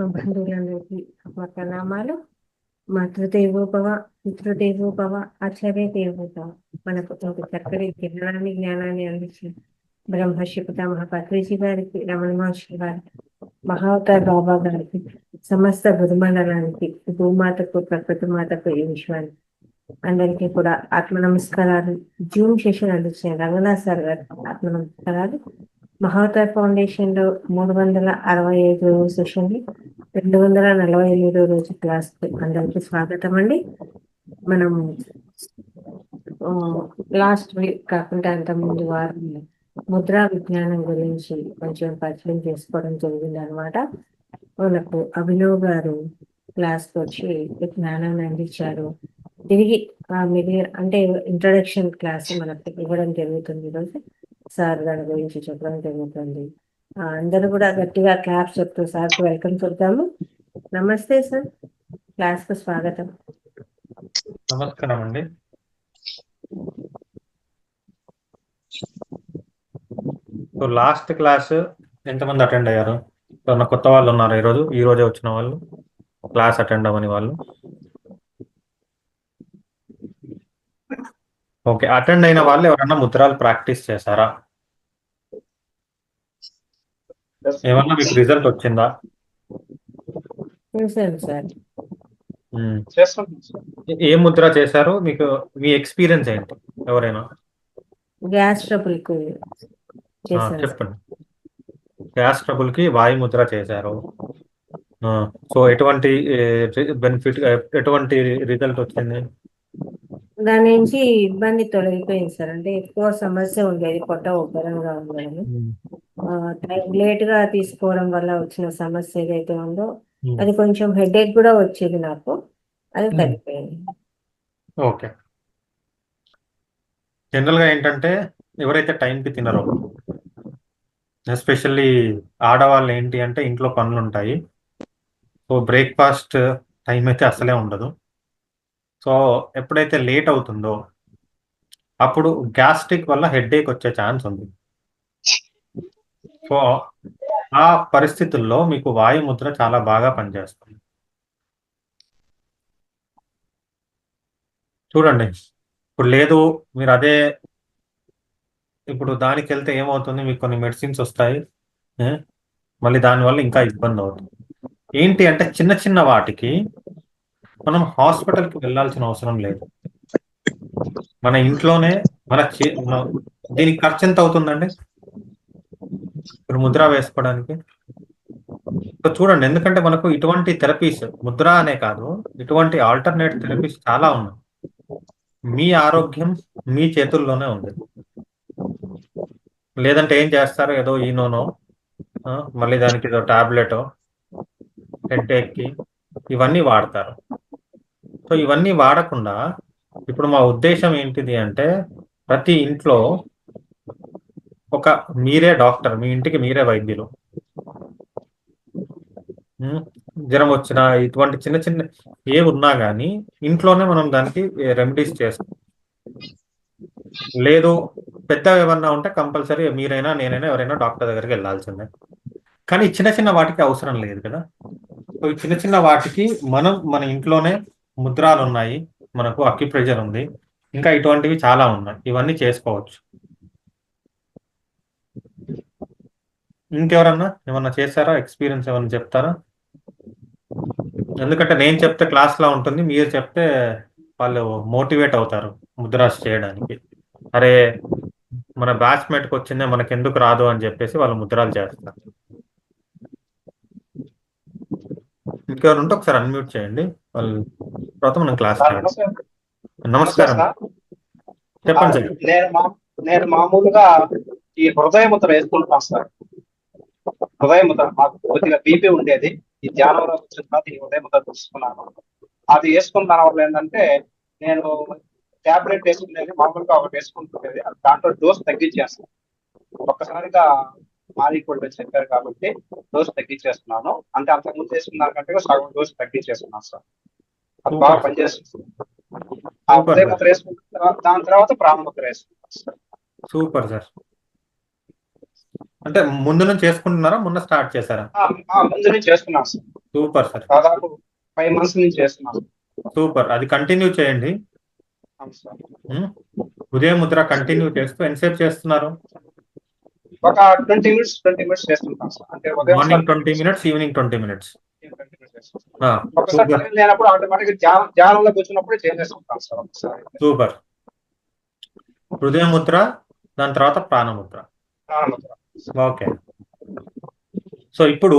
మా బంధువులందరికీ మా ప్రణామాలు. మాతృదేవోభవ, పితృదేవోభవ, ఆచార్య దేవోభవ. మనకు ఇంత చక్కటి జ్ఞానాన్ని అందించిన బ్రహ్మర్షి పితామహ పత్రిజీ గారికి, రమణ మహర్షి గారికి, మహావతార్ బాబా గారికి, సమస్త గురుమండలానికి, భూమాతకు, ప్రకృతి మాతకు, ఈ విశ్వానికి అందరికీ కూడా ఆత్మ నమస్కారాలు. జూమ్ సెషన్ అందించిన రంగనాథ్ సార్ గారికి ఆత్మ నమస్కారాలు. మహావతార్ ఫౌండేషన్ లో 365 సెషన్లు, 248 రోజు క్లాస్ అందరికీ స్వాగతం అండి. మనం లాస్ట్ వీక్ కాకుండా అంత ముందు వారం ముద్రా విజ్ఞానం గురించి కొంచెం పరిచయం చేసుకోవడం జరిగింది అనమాట. మనకు అభినవ్ గారు క్లాస్కి వచ్చి జ్ఞానాన్ని అందించారు. తిరిగి అంటే ఇంట్రడక్షన్ క్లాస్ మనకు ఇవ్వడం జరుగుతుంది ఈరోజు. సార్ దాని గురించి చెప్పడం జరుగుతుంది. అందరూ కూడా గట్టిగా క్లాప్స్ చెప్తూ సార్కి వెల్కమ్ చెప్తాము. నమస్తే సార్, క్లాస్ కు స్వాగతం. నమస్కారం అండి. సో లాస్ట్ క్లాస్ ఎంతమంది అటెండ్ అయ్యారు? ఏమన్నా కొత్త వాళ్ళు ఉన్నారు ఈ రోజే వచ్చిన వాళ్ళు, క్లాస్ అటెండ్ అవ్వని వాళ్ళు? ఓకే, అటెండ్ అయిన వాళ్ళు ఎవరన్నా ముద్రాలు ప్రాక్టీస్ చేశారా? ఏమన్నా మీకు రిజల్ట్ వచ్చిందా? సార్ ఏ ముద్ర చేశారు? మీకు మీ ఎక్స్పీరియన్స్ ఏంటి? ఎవరైనా గ్యాస్ ట్రబుల్ కు చెప్పండి. గ్యాస్ ట్రబుల్ కి వాయు ముద్ర చేశారు. సో ఎటువంటి బెనిఫిట్, ఎటువంటి రిజల్ట్ వచ్చింది? దాని నుంచి ఇబ్బంది తొలగిపోయింది సార్. అంటే ఎక్కువ సమస్య ఉండేది, పొట్ట ఉబ్బరంగా ఉండడం. లేట్ గా తీసుకోవడం వల్ల వచ్చిన సమస్య ఏదైతే ఉందో అది కొంచెం హెడేక్ కూడా వచ్చేది నాకు, అది తగ్గిపోయింది. ఓకే, జనరల్ గా ఏంటంటే ఎవరైతే టైంకి తినరో, ఎస్పెషల్లీ ఆడవాళ్ళు ఏంటి అంటే ఇంట్లో పనులు ఉంటాయి. సో బ్రేక్ఫాస్ట్ టైం అయితే అసలే ఉండదు. సో ఎప్పుడైతే లేట్ అవుతుందో అప్పుడు గ్యాస్ట్రిక్ వల్ల హెడేక్ వచ్చే ఛాన్స్ ఉంది. సో ఆ పరిస్థితుల్లో మీకు వాయుముద్ర చాలా బాగా పనిచేస్తుంది. చూడండి, ఇప్పుడు లేదు మీరు అదే, ఇప్పుడు దానికి వెళ్తే ఏమవుతుంది, మీకు కొన్ని మెడిసిన్స్ వస్తాయి, మళ్ళీ దానివల్ల ఇంకా ఇబ్బంది అవుతుంది. ఏంటి అంటే చిన్న చిన్న వాటికి మనం హాస్పిటల్కి వెళ్ళాల్సిన అవసరం లేదు. మన ఇంట్లోనే దీనికి ఖర్చు ఎంత అవుతుందండి ఇప్పుడు ముద్ర వేసుకోవడానికి? చూడండి, ఎందుకంటే మనకు ఇటువంటి థెరపీస్, ముద్ర అనే కాదు, ఇటువంటి ఆల్టర్నేట్ థెరపీస్ చాలా ఉన్నాయి. మీ ఆరోగ్యం మీ చేతుల్లోనే ఉంది. లేదంటే ఏం చేస్తారు, ఏదో ఈనోనో మళ్ళీ దానికి ఏదో టాబ్లెట్, హెడేక్కి ఇవన్నీ వాడతారు. సో ఇవన్నీ వాడకుండా ఇప్పుడు మా ఉద్దేశం ఏంటిది అంటే, ప్రతి ఇంట్లో మీరే డాక్టర్, మీ ఇంటికి మీరే వైద్యులు. జ్వరం వచ్చిన ఇటువంటి చిన్న చిన్న ఏవి ఉన్నా కానీ ఇంట్లోనే మనం దానికి రెమెడీస్ చేస్తాం. లేదు పెద్దగా ఏమన్నా ఉంటే కంపల్సరీ మీరైనా నేనైనా ఎవరైనా డాక్టర్ దగ్గరికి వెళ్ళాల్సిందే. కానీ చిన్న చిన్న వాటికి అవసరం లేదు కదా. సో ఈ చిన్న చిన్న వాటికి మన ఇంట్లోనే ముద్రాలు ఉన్నాయి, మనకు అక్యుప్రెషర్ ఉంది, ఇంకా ఇటువంటివి చాలా ఉన్నాయి, ఇవన్నీ చేసుకోవచ్చు. ఇంకెవరన్నా ఏమన్నా చేస్తారా? ఎక్స్పీరియన్స్ ఏమన్నా చెప్తారా? ఎందుకంటే నేను చెప్తే క్లాస్లో ఉంటుంది, మీరు చెప్తే వాళ్ళు మోటివేట్ అవుతారు ముద్రాస్ చేయడానికి. అరే మన బ్యాచ్మేట్కి వచ్చిందే మనకి ఎందుకు రాదు అని చెప్పేసి వాళ్ళు ముద్రాలు చేస్తారు. ఇంకెవరు ఉంటే ఒకసారి అన్మ్యూట్ చేయండి, వాళ్ళు తర్వాత మనం క్లాస్ నమస్కారం, చెప్పండి సార్. నేను మామూలుగా ఈ హృదయ ముద్ర వేసుకుంటాను సార్. హృదయ ముద్ర మాకు కొద్దిగా బీపీ ఉండేది, ఈ ధ్యానంలో వచ్చిన తర్వాత ఈ హృదయ ముద్ర తీసుకున్నాను. అది వేసుకున్న దాని వల్ల ఏంటంటే, నేను ట్యాబ్లెట్ వేసుకునేది మామూలుగా ఒకటి వేసుకుంటున్నది, దాంట్లో డోస్ తగ్గించేస్తాను. ఒక్కసారిగా మారిపోయి చెప్పారు కాబట్టి డోస్ తగ్గించేస్తున్నాను. అంటే అంతకుముందు వేసుకున్న కంటే సగం డోస్ తగ్గించేస్తున్నాను సార్. అది బాగా పనిచేస్తుంది. ఆ హృదయ ముద్ర వేసుకుంటున్న దాని తర్వాత ప్రాణముద్ర వేసుకుంటాను సార్. Super sir. అంటే ముందు నుంచి చేసుకుంటున్నారా, మొన్న స్టార్ట్ చేశారా? ముందు నుంచి చేస్తున్నాను సార్. సూపర్ సార్, దాదాపు 5 months నుంచి చేస్తున్నాను. సూపర్. అది కంటిన్యూ చేయండి. అవును సార్. ఉదయం ముద్ర కంటిన్యూ చేస్తూ ఎంతసేపు చేస్తున్నారు? ఒక 20 minutes చేస్తుంటాం సార్. అంటే ఉదయం మార్నింగ్ 20 minutes, ఈవినింగ్ 20 minutes. ఒకసారి సూపర్ time లేనప్పుడు ఆటోమేటిక్ ధ్యానంలో కూర్చున్నప్పుడు చేసేస్తుంటాం సార్ ఒకసారి. సూపర్. హృదయ ముద్ర, దాని తర్వాత ప్రాణముద్ర. ఓకే. సో ఇప్పుడు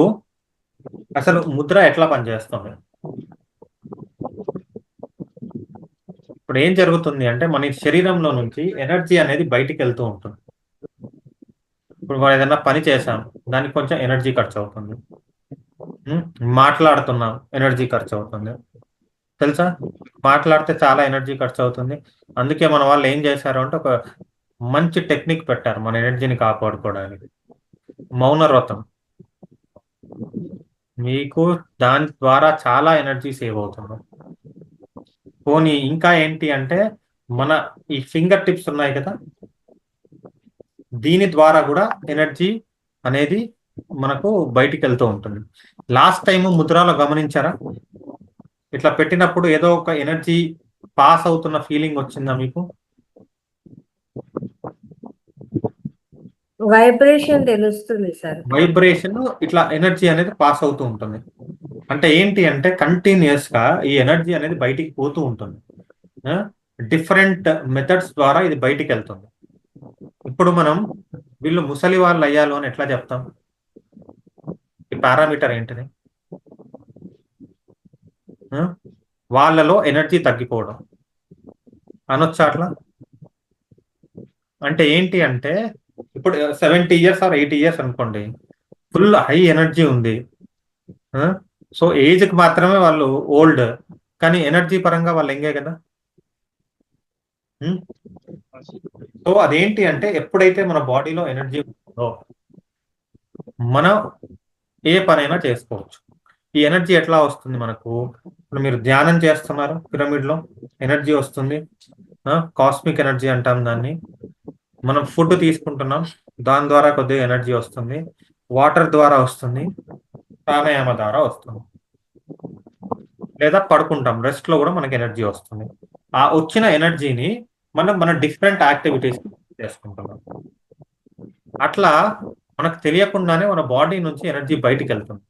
అసలు ముద్ర ఎట్లా పనిచేస్తుంది? ఇప్పుడు ఏం జరుగుతుంది అంటే మన శరీరంలో నుంచి ఎనర్జీ అనేది బయటికి వెళ్తూ ఉంటుంది. ఇప్పుడు మనం ఏదైనా పని చేసాం, దానికి కొంచెం ఎనర్జీ ఖర్చు అవుతుంది. మాట్లాడుతున్నాం, ఎనర్జీ ఖర్చు అవుతుంది. తెలుసా, మాట్లాడితే చాలా ఎనర్జీ ఖర్చు అవుతుంది. అందుకే మన వాళ్ళు ఏం చేశారు అంటే ఒక మంచి టెక్నిక్ పెట్టారు మన ఎనర్జీని కాపాడుకోవడానికి. మౌన వ్రతం. మీకు దాని ద్వారా చాలా ఎనర్జీ సేవ్ అవుతుంది. పోనీ ఇంకా ఏంటి అంటే మన ఈ ఫింగర్ టిప్స్ ఉన్నాయి కదా, దీని ద్వారా కూడా ఎనర్జీ అనేది మనకు బయటికి వెళ్తూ ఉంటుంది. లాస్ట్ టైం ముద్రలో గమనించారా, ఇట్లా పెట్టినప్పుడు ఏదో ఒక ఎనర్జీ పాస్ అవుతున్న ఫీలింగ్ వచ్చిందా మీకు? వైబ్రేషన్ తెలుస్తుంది సార్. వైబ్రేషన్, ఇట్లా ఎనర్జీ అనేది పాస్ అవుతూ ఉంటుంది. అంటే ఏంటి అంటే కంటిన్యూస్ గా ఈ ఎనర్జీ అనేది బయటికి పోతూ ఉంటుంది. డిఫరెంట్ మెథడ్స్ ద్వారా ఇది బయటికి వెళ్తుంది. ఇప్పుడు మనం వీళ్ళు ముసలి వాళ్ళు అయ్యాలు అని ఎట్లా చెప్తాం? ఈ పారామీటర్ ఏంటిది? వాళ్ళలో ఎనర్జీ తగ్గిపోవడం అనొచ్చా అట్లా? అంటే ఏంటి అంటే ఇప్పుడు 70 years ఆర్ 80 years అనుకోండి, ఫుల్ హై ఎనర్జీ ఉంది. సో ఏజ్కి మాత్రమే వాళ్ళు ఓల్డ్, కానీ ఎనర్జీ పరంగా వాళ్ళు ఎంగే కదా. సో అదేంటి అంటే ఎప్పుడైతే మన బాడీలో ఎనర్జీ ఉంటుందో మనం ఏ పనైనా చేసుకోవచ్చు. ఈ ఎనర్జీ ఎట్లా వస్తుంది మనకు? ఇప్పుడు మీరు ధ్యానం చేస్తున్నారు, పిరమిడ్ లో ఎనర్జీ వస్తుంది, కాస్మిక్ ఎనర్జీ అంటాం దాన్ని. మనం ఫుడ్ తీసుకుంటున్నాం, దాని ద్వారా కొద్దిగా ఎనర్జీ వస్తుంది. వాటర్ ద్వారా వస్తుంది, ప్రాణాయామ ద్వారా వస్తుంది. లేదా పడుకుంటాం, రెస్ట్ లో కూడా మనకి ఎనర్జీ వస్తుంది. ఆ వచ్చిన ఎనర్జీని మన డిఫరెంట్ యాక్టివిటీస్ చేసుకుంటున్నాం. అట్లా మనకు తెలియకుండానే మన బాడీ నుంచి ఎనర్జీ బయటికి వెళ్తుంది.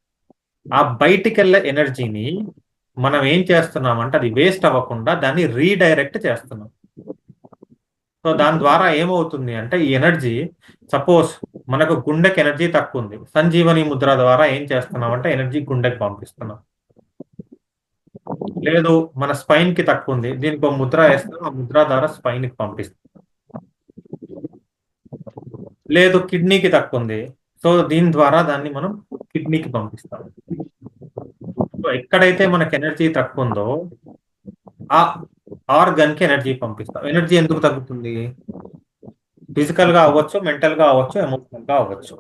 ఆ బయటికి వెళ్ళే ఎనర్జీని మనం ఏం చేస్తున్నాం అంటే అది వేస్ట్ అవ్వకుండా దాన్ని రీడైరెక్ట్ చేస్తున్నాం. సో దాని ద్వారా ఏమవుతుంది అంటే ఈ ఎనర్జీ, సపోజ్ మనకు గుండెకి ఎనర్జీ తక్కువ ఉంది, సంజీవని ముద్ర ద్వారా ఏం చేస్తున్నాం అంటే ఎనర్జీ గుండెకి పంపిస్తున్నాం. లేదు మన స్పైన్ కి తక్కువ ఉంది, దీనికి ఒక ముద్ర వేస్తాం, ఆ ముద్ర ద్వారా స్పైన్ కి పంపిస్తాం. లేదు కిడ్నీకి తక్కువ ఉంది, సో దీని ద్వారా దాన్ని మనం కిడ్నీకి పంపిస్తాం. సో ఎక్కడైతే మనకు ఎనర్జీ తక్కువ ఉందో ఆ ఆర్గన్ కి ఎనర్జీ పంపిస్తాం. ఎనర్జీ ఎందుకు తగ్గుతుంది? ఫిజికల్ గా అవ్వచ్చు, మెంటల్ గా అవ్వచ్చు, ఎమోషనల్ గా అవ్వచ్చు.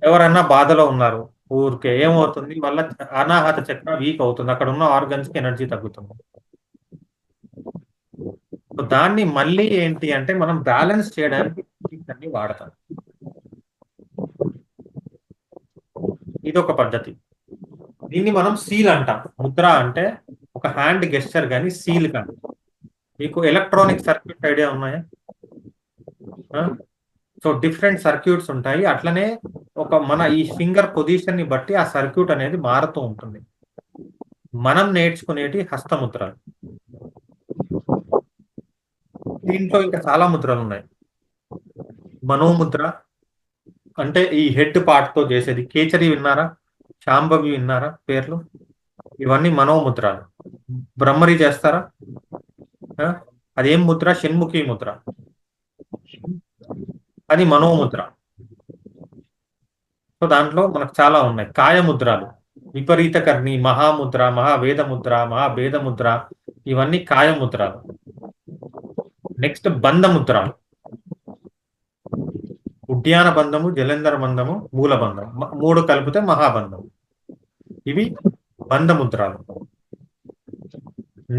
ఎవరన్నా బాధలో ఉన్నారు, ఊరికే ఏమవుతుంది, వాళ్ళ అనాహత చక్ర వీక్ అవుతుంది, అక్కడ ఉన్న ఆర్గన్స్ కి ఎనర్జీ తగ్గుతుంది. దాన్ని మళ్ళీ ఏంటి అంటే మనం బ్యాలెన్స్ చేయడానికి అన్ని వాడతాం. ఇది ఒక పద్ధతి. దీన్ని మనం సీల్ అంటాం. ముద్ర అంటే ఒక హ్యాండ్ గెస్చర్ కానీ సీల్ కానీ. మీకు ఎలక్ట్రానిక్ సర్క్యూట్ ఐడియా ఉన్నాయా? సో డిఫరెంట్ సర్క్యూట్స్ ఉంటాయి. అట్లనే ఒక మన ఈ ఫింగర్ పొజిషన్ ని బట్టి ఆ సర్క్యూట్ అనేది మారుతూ ఉంటుంది. మనం నేర్చుకునేటి హస్తముద్రలు. దీంట్లో ఇంకా చాలా ముద్రలు ఉన్నాయి. మనోముద్ర అంటే ఈ హెడ్ పార్ట్ తో చేసేది. కేచరి విన్నారా? శాంభవి విన్నారా పేర్లు? ఇవన్నీ మనోముద్రాలు. బ్రహ్మరి చేస్తారా? అదేం ముద్ర? షణ్ముఖి ముద్ర, అది మనోముద్ర. సో దాంట్లో మనకు చాలా ఉన్నాయి. కాయముద్రాలు, విపరీతకర్ణి, మహాముద్ర, మహావేద ముద్ర, మహాభేద ముద్ర, ఇవన్నీ కాయముద్రాలు. నెక్స్ట్ బంధముద్రాలు, ఉడ్యాన బంధము, జలంధర బంధము, మూల బంధం, 3 కలిపితే మహాబంధం. ఇవి బంధముద్రాలు.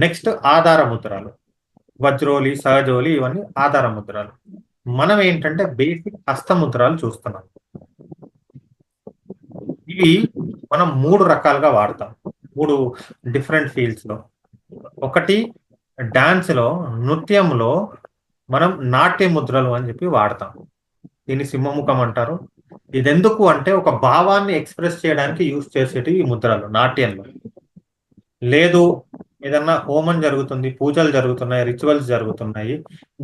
నెక్స్ట్ ఆధార ముద్రాలు, వజ్రోలి, సహజోలి, ఇవన్నీ ఆధార ముద్రాలు. మనం ఏంటంటే బేసిక్ హస్తముద్రాలు చూస్తున్నాం. ఇవి మనం 3 రకాలుగా వాడతాం, 3 డిఫరెంట్ ఫీల్డ్స్ లో. ఒకటి డాన్స్ లో, నృత్యంలో మనం నాట్య ముద్రలు అని చెప్పి వాడతాం. దీన్ని సింహముఖం అంటారు. ఇది ఎందుకు అంటే ఒక భావాన్ని ఎక్స్ప్రెస్ చేయడానికి యూజ్ చేసేటివి ఈ ముద్రలు నాట్యంలో. లేదు ఏదన్నా హోమం జరుగుతుంది, పూజలు జరుగుతున్నాయి, రిచువల్స్ జరుగుతున్నాయి,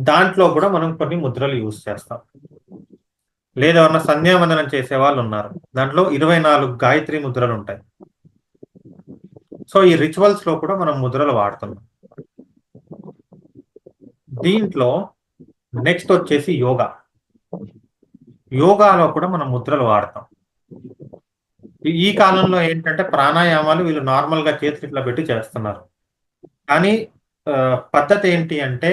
దాంట్లో కూడా మనం కొన్ని ముద్రలు యూజ్ చేస్తాం. లేదా ఎవరన్నా సంధ్యావందనం చేసే వాళ్ళు ఉన్నారు, దాంట్లో 24 గాయత్రి ముద్రలు ఉంటాయి. సో ఈ రిచువల్స్ లో కూడా మనం ముద్రలు వాడుతున్నాం. దీంట్లో నెక్స్ట్ వచ్చేసి యోగా. యోగాలో కూడా మనం ముద్రలు వాడతాం. ఈ కాలంలో ఏంటంటే ప్రాణాయామాలు వీళ్ళు నార్మల్ గా చేతులు ఇట్లా పెట్టి చేస్తున్నారు. కానీ పద్ధతి ఏంటి అంటే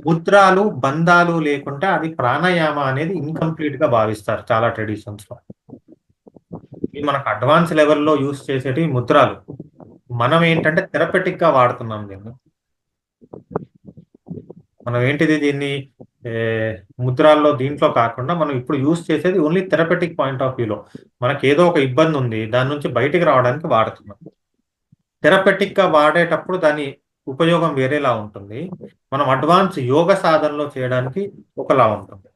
ముద్రాలు బంధాలు లేకుండా అది ప్రాణాయామ అనేది ఇన్కంప్లీట్ గా భావిస్తారు చాలా ట్రెడిషన్స్ లో. ఇవి మనకు అడ్వాన్స్ లెవెల్లో యూస్ చేసేటివి ముద్రాలు. మనం ఏంటంటే థెరపెటిక్ గా వాడుతున్నాం దీన్ని. మనం ఏంటిది దీన్ని ముద్రాల్లో దీంట్లో కాకుండా మనం ఇప్పుడు యూస్ చేసేది ఓన్లీ థెరపెటిక్ పాయింట్ ఆఫ్ వ్యూలో. మనకి ఏదో ఒక ఇబ్బంది ఉంది, దాని నుంచి బయటికి రావడానికి వాడుతున్నాం. థెరపెటిక్ గా వాడేటప్పుడు దాని ఉపయోగం వేరేలా ఉంటుంది, మనం అడ్వాన్స్ యోగ సాధనలో చేయడానికి ఒకలా ఉంటుంది.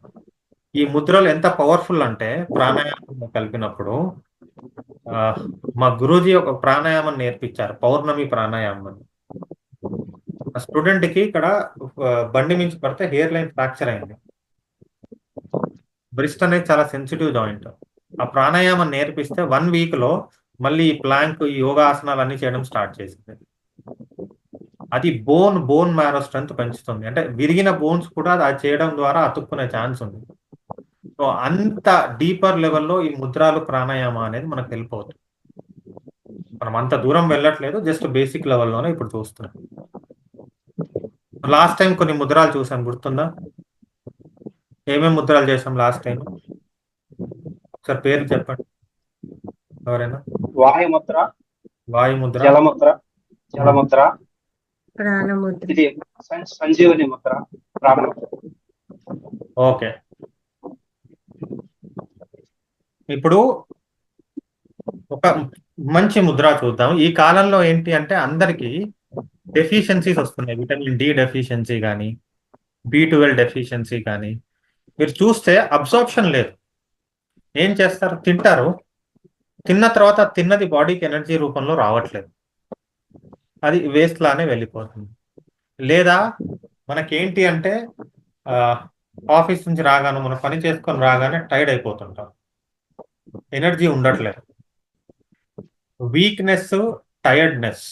ఈ ముద్రలు ఎంత పవర్ఫుల్ అంటే ప్రాణాయామం కలిపినప్పుడు మా గురూజీ ఒక ప్రాణాయామం నేర్పించారు, పౌర్ణమి ప్రాణాయామం. స్టూడెంట్ కి ఇక్కడ బండి మించి పడితే హెయిర్ లైన్ ఫ్రాక్చర్ అయింది. బ్రిస్ట్ అనేది చాలా సెన్సిటివ్ జాయింట్. ఆ ప్రాణాయామం నేర్పిస్తే 1 వీక్ లో మళ్ళీ ప్లాంక్, యోగాసనాలు అన్ని చేయడం స్టార్ట్ చేసింది. అది బోన్ మ్యారో స్ట్రెంత్ పెంచుతుంది. అంటే విరిగిన బోన్స్ కూడా అది చేయడం ద్వారా అతుక్కునే ఛాన్స్ ఉంది. సో అంత డీపర్ లెవెల్లో ఈ ముద్రాలు ప్రాణాయామం అనేది మనకు హెల్ప్ అవుతుంది. మనం అంత దూరం వెళ్ళట్లేదు, జస్ట్ బేసిక్ లెవెల్లోనే ఇప్పుడు చూస్తున్నాం. లాస్ట్ టైం కొన్ని ముద్రాలు చూసాం, గుర్తుందా? ఏమేమి ముద్రాలు చేసాం లాస్ట్ టైం? ఒకసారి పేరు చెప్పండి ఎవరైనా. వాయుముద్ర, వాయుముద్ర, జలముద్ర, ప్రాణముద్ర, ఇది సంజీవని ముద్ర, ప్రాణముద్ర. ఓకే. ఇప్పుడు ఒక మంచి ముద్ర చూద్దాం. ఈ కాలంలో ఏంటి అంటే అందరికి డెఫిషియన్సీస్ వస్తున్నాయి, విటమిన్ డి డెఫిషియన్సీ కానీ, B12 డెఫిషియన్సీ కానీ. మీరు చూస్తే అబ్సార్ప్షన్ లేదు. ఏం చేస్తారు? తింటారు, తిన్న తర్వాత తిన్నది బాడీకి ఎనర్జీ రూపంలో రావట్లేదు, అది వేస్ట్ లానే వెళ్ళిపోతుంది. లేదా మనకేంటి అంటే ఆఫీస్ నుంచి రాగానే, మనం పని చేసుకొని రాగానే టైర్డ్ అయిపోతుంటాం, ఎనర్జీ ఉండట్లేదు. వీక్నెస్, టైర్డ్నెస్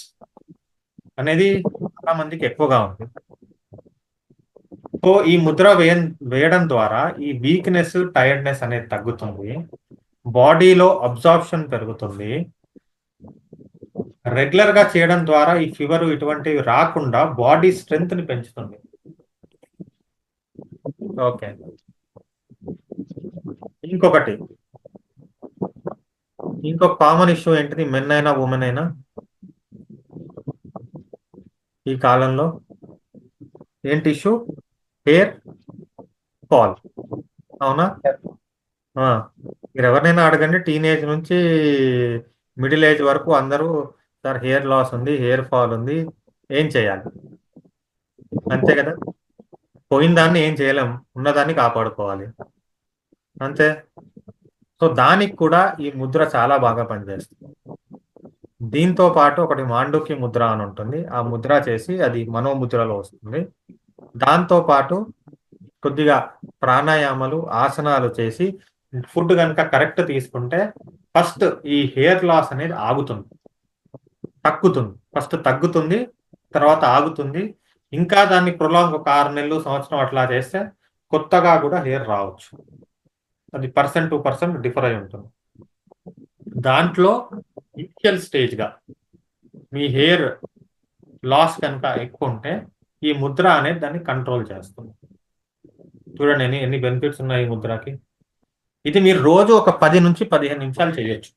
అనేది చాలా మందికి ఎక్కువగా ఉంది. సో ఈ ముద్ర వేయడం ద్వారా ఈ వీక్నెస్, టైర్డ్నెస్ అనేది తగ్గుతుంది, బాడీలో అబ్జార్ప్షన్ పెరుగుతుంది. రెగ్యులర్ గా చేయడం ద్వారా ఈ ఫీవర్ ఇటువంటివి రాకుండా బాడీ స్ట్రెంగ్త్ ని పెంచుతుంది. ఓకే. ఇంకొక కామన్ ఇష్యూ ఏంటిది? మెన్ అయినా ఉమెన్ అయినా ఈ కాలంలో ఏంటి ఇష్యూ? Hair fall. అవునా? మీరు ఎవరినైనా అడగండి, టీనేజ్ నుంచి మిడిల్ ఏజ్ వరకు అందరూ సార్ హెయిర్ లాస్ ఉంది, హెయిర్ ఫాల్ ఉంది, ఏం చేయాలి? అంతే కదా. పోయిన దాన్ని ఏం చేయలేం, ఉన్నదాన్ని కాపాడుకోవాలి, అంతే. సో దానికి కూడా ఈ ముద్ర చాలా బాగా పనిచేస్తుంది. దీంతో పాటు ఒకటి మాండుక్య ముద్ర అని ఉంటుంది, ఆ ముద్ర చేసి అది మనోముద్రలో వస్తుంది. దాంతో పాటు కొద్దిగా ప్రాణాయామాలు, ఆసనాలు చేసి ఫుడ్ కనుక కరెక్ట్ తీసుకుంటే ఫస్ట్ ఈ హెయిర్ లాస్ అనేది ఆగుతుంది, తగ్గుతుంది. ఫస్ట్ తగ్గుతుంది, తర్వాత ఆగుతుంది. ఇంకా దాన్ని ప్రొలాంగ్ ఒక 6 నెలలు, సంవత్సరం అట్లా చేస్తే కొత్తగా కూడా హెయిర్ రావచ్చు. అది 1% డిఫర్ అయి ఉంటుంది. దాంట్లో ఇనిషియల్ స్టేజ్ గా మీ హెయిర్ లాస్ కనుక ఎక్కువ ఉంటే ఈ ముద్ర అనేది దాన్ని కంట్రోల్ చేస్తుంది. చూడండి ఎన్ని బెనిఫిట్స్ ఉన్నాయి ఈ ముద్రకి. ఇది మీరు రోజు ఒక 10 నుంచి 15 నిమిషాలు చేయొచ్చు.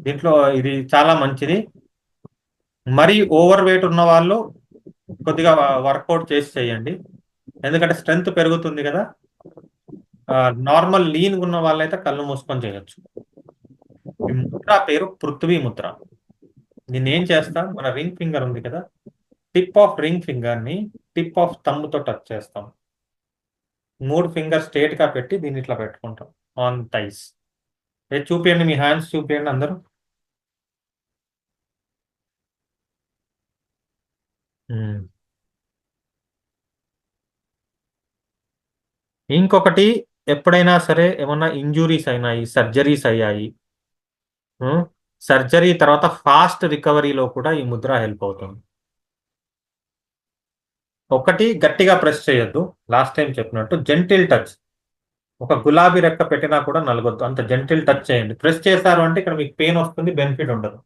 దీంట్లో ఇది చాలా మంచిది. మరీ ఓవర్ వెయిట్ ఉన్న వాళ్ళు కొద్దిగా వర్కౌట్ చేసి చేయండి. ఎందుకంటే స్ట్రెంగ్త్ పెరుగుతుంది కదా. నార్మల్ లీన్ ఉన్న వాళ్ళైతే కళ్ళు మూసుకొని చేయొచ్చు. ఈ ముద్ర పేరు పృథ్వీ ముద్ర. దీన్ని ఏం చేస్తాం, మన రింగ్ ఫింగర్ ఉంది కదా, టిప్ ఆఫ్ రింగ్ ఫింగర్ ని టిప్ ఆఫ్ థంబ్ తో టచ్ చేస్తాం. 3 ఫింగర్ స్ట్రేట్ గా పెట్టి దీన్ని ఇట్లా పెట్టుకుంటాం ఆన్ థైస్. చూపియండి, మీ హ్యాండ్స్ చూపియండి అందరూ. ఇంకొకటి, ఎప్పుడైనా సరే ఏమన్నా ఇంజురీస్ అయినాయి, సర్జరీస్ అయ్యాయి, సర్జరీ తర్వాత ఫాస్ట్ రికవరీలో కూడా ఈ ముద్ర హెల్ప్ అవుతుంది. ఒకటి, గట్టిగా ప్రెస్ చేయొద్దు, లాస్ట్ టైం చెప్పినట్టు జెంటిల్ టచ్. ఒక గులాబీ రెక్క పెట్టినా కూడా నలగొద్దు, అంత జెంటిల్ టచ్ చేయండి. ప్రెస్ చేశారు అంటే ఇక్కడ మీకు పెయిన్ వస్తుంది, బెనిఫిట్ ఉండదు.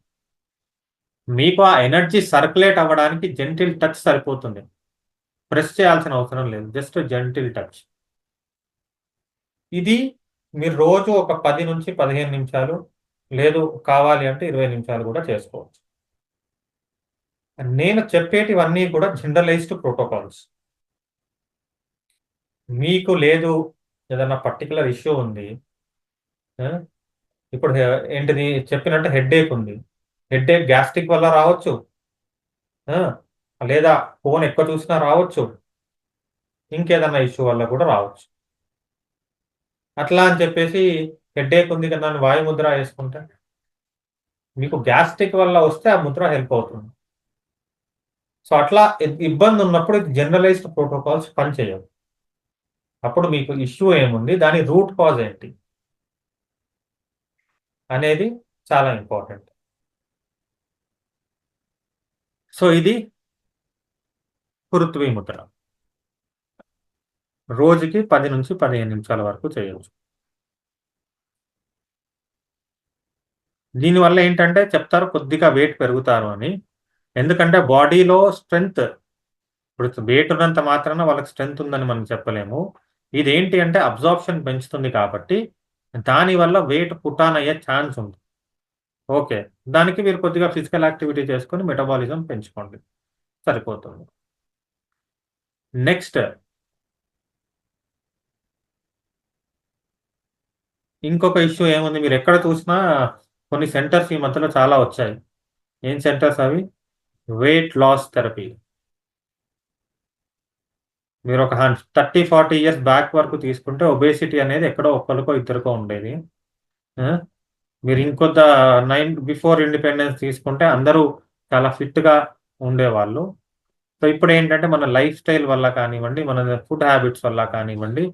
మీకు ఆ ఎనర్జీ సర్క్యులేట్ అవ్వడానికి జెంటిల్ టచ్ సరిపోతుంది, ప్రెస్ చేయాల్సిన అవసరం లేదు, జస్ట్ జెంటిల్ టచ్. ఇది మీరు రోజు ఒక 10 నుంచి 15 నిమిషాలు, లేదు కావాలి అంటే 20 నిమిషాలు కూడా చేసుకోవచ్చు. నేను చెప్పేటివన్నీ కూడా జనరలైజ్డ్ ప్రోటోకాల్స్. మీకు లేదు ఏదన్నా పర్టికులర్ ఇష్యూ ఉంది, ఇప్పుడు ఏంటిది చెప్పినట్టు హెడ్ఏక్ ఉంది, హెడ్ఏక్ గ్యాస్ట్రిక్ వల్ల రావచ్చు, లేదా ఫోన్ ఎక్కువ చూసినా రావచ్చు, ఇంకేదన్నా ఇష్యూ వల్ల కూడా రావచ్చు. అట్లా అని చెప్పేసి హెడ్ఏక్ ఉంది కదా అని వాయుముద్ర వేసుకుంటే, మీకు గ్యాస్ట్రిక్ వల్ల వస్తే ఆ ముద్ర హెల్ప్ అవుతుంది. సో అట్లా ఇబ్బంది ఉన్నప్పుడు జనరలైజ్డ్ ప్రోటోకాల్స్ పనిచేయవు. అప్పుడు మీకు ఇష్యూ ఏముంది, దాని రూట్ కాజ్ ఏంటి అనేది చాలా ఇంపార్టెంట్. సో ఇది పృథ్వీ ముద్ర. రోజుకి 10 నుంచి 15 నిమిషాల వరకు చేయవచ్చు. దీనివల్ల ఏంటంటే చెప్తారు కొద్దిగా వెయిట్ పెరుగుతారు అని. ఎందుకంటే బాడీలో స్ట్రెంగ్త్, ఇప్పుడు వెయిట్ ఉన్నంత మాత్రాన వాళ్ళకి స్ట్రెంగ్త్ ఉందని మనం చెప్పలేము. ఇదేంటి అంటే అబ్జార్ప్షన్ పెంచుతుంది కాబట్టి దానివల్ల వెయిట్ పుటాన్ అయ్యే ఛాన్స్ ఉంది. ఓకే, దానికి మీరు కొద్దిగా ఫిజికల్ యాక్టివిటీ చేసుకొని మెటబాలిజం పెంచుకోండి, సరిపోతుంది. నెక్స్ట్, ఇంకొక ఇష్యూ ఏముంది, మీరు ఎక్కడ చూసినా కొన్ని సెంటర్స్ ఈ మధ్యలో చాలా వచ్చాయి. ఏం సెంటర్స్ అవి? Weight loss therapy. మీరు ఒక 30-40 ఇయర్స్ బ్యాక్ వరకు తీసుకుంటే ఒబేసిటీ అనేది ఎక్కడో ఒక్కరికో ఇద్దరికో ఉండేది. మీరు ఇంకొంత బిఫోర్ ఇండిపెండెన్స్ తీసుకుంటే అందరూ చాలా ఫిట్గా ఉండేవాళ్ళు. సో ఇప్పుడు ఏంటంటే మన లైఫ్ స్టైల్ వల్ల కానివ్వండి, మన ఫుడ్ హ్యాబిట్స్ వల్ల కానివ్వండి,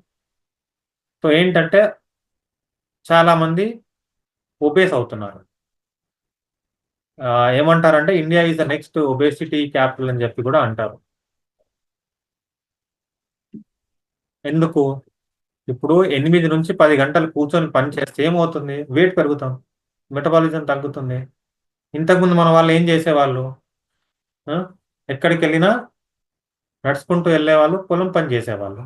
సో ఏంటంటే చాలామంది ఒబేస్ అవుతున్నారు. ఏమంటారంటే India is the next obesity capital అని చెప్పి కూడా అంటారు. ఎందుకు? ఇప్పుడు 8 నుంచి 10 గంటలు కూర్చొని పని చేస్తే ఏమవుతుంది? వెయిట్ పెరుగుతాం, మెటబాలిజం తగ్గుతుంది. ఇంతకుముందు మన వాళ్ళు ఏం చేసేవాళ్ళు? ఎక్కడికి వెళ్ళినా నడుచుకుంటూ వెళ్ళేవాళ్ళు, పొలం పని చేసేవాళ్ళు.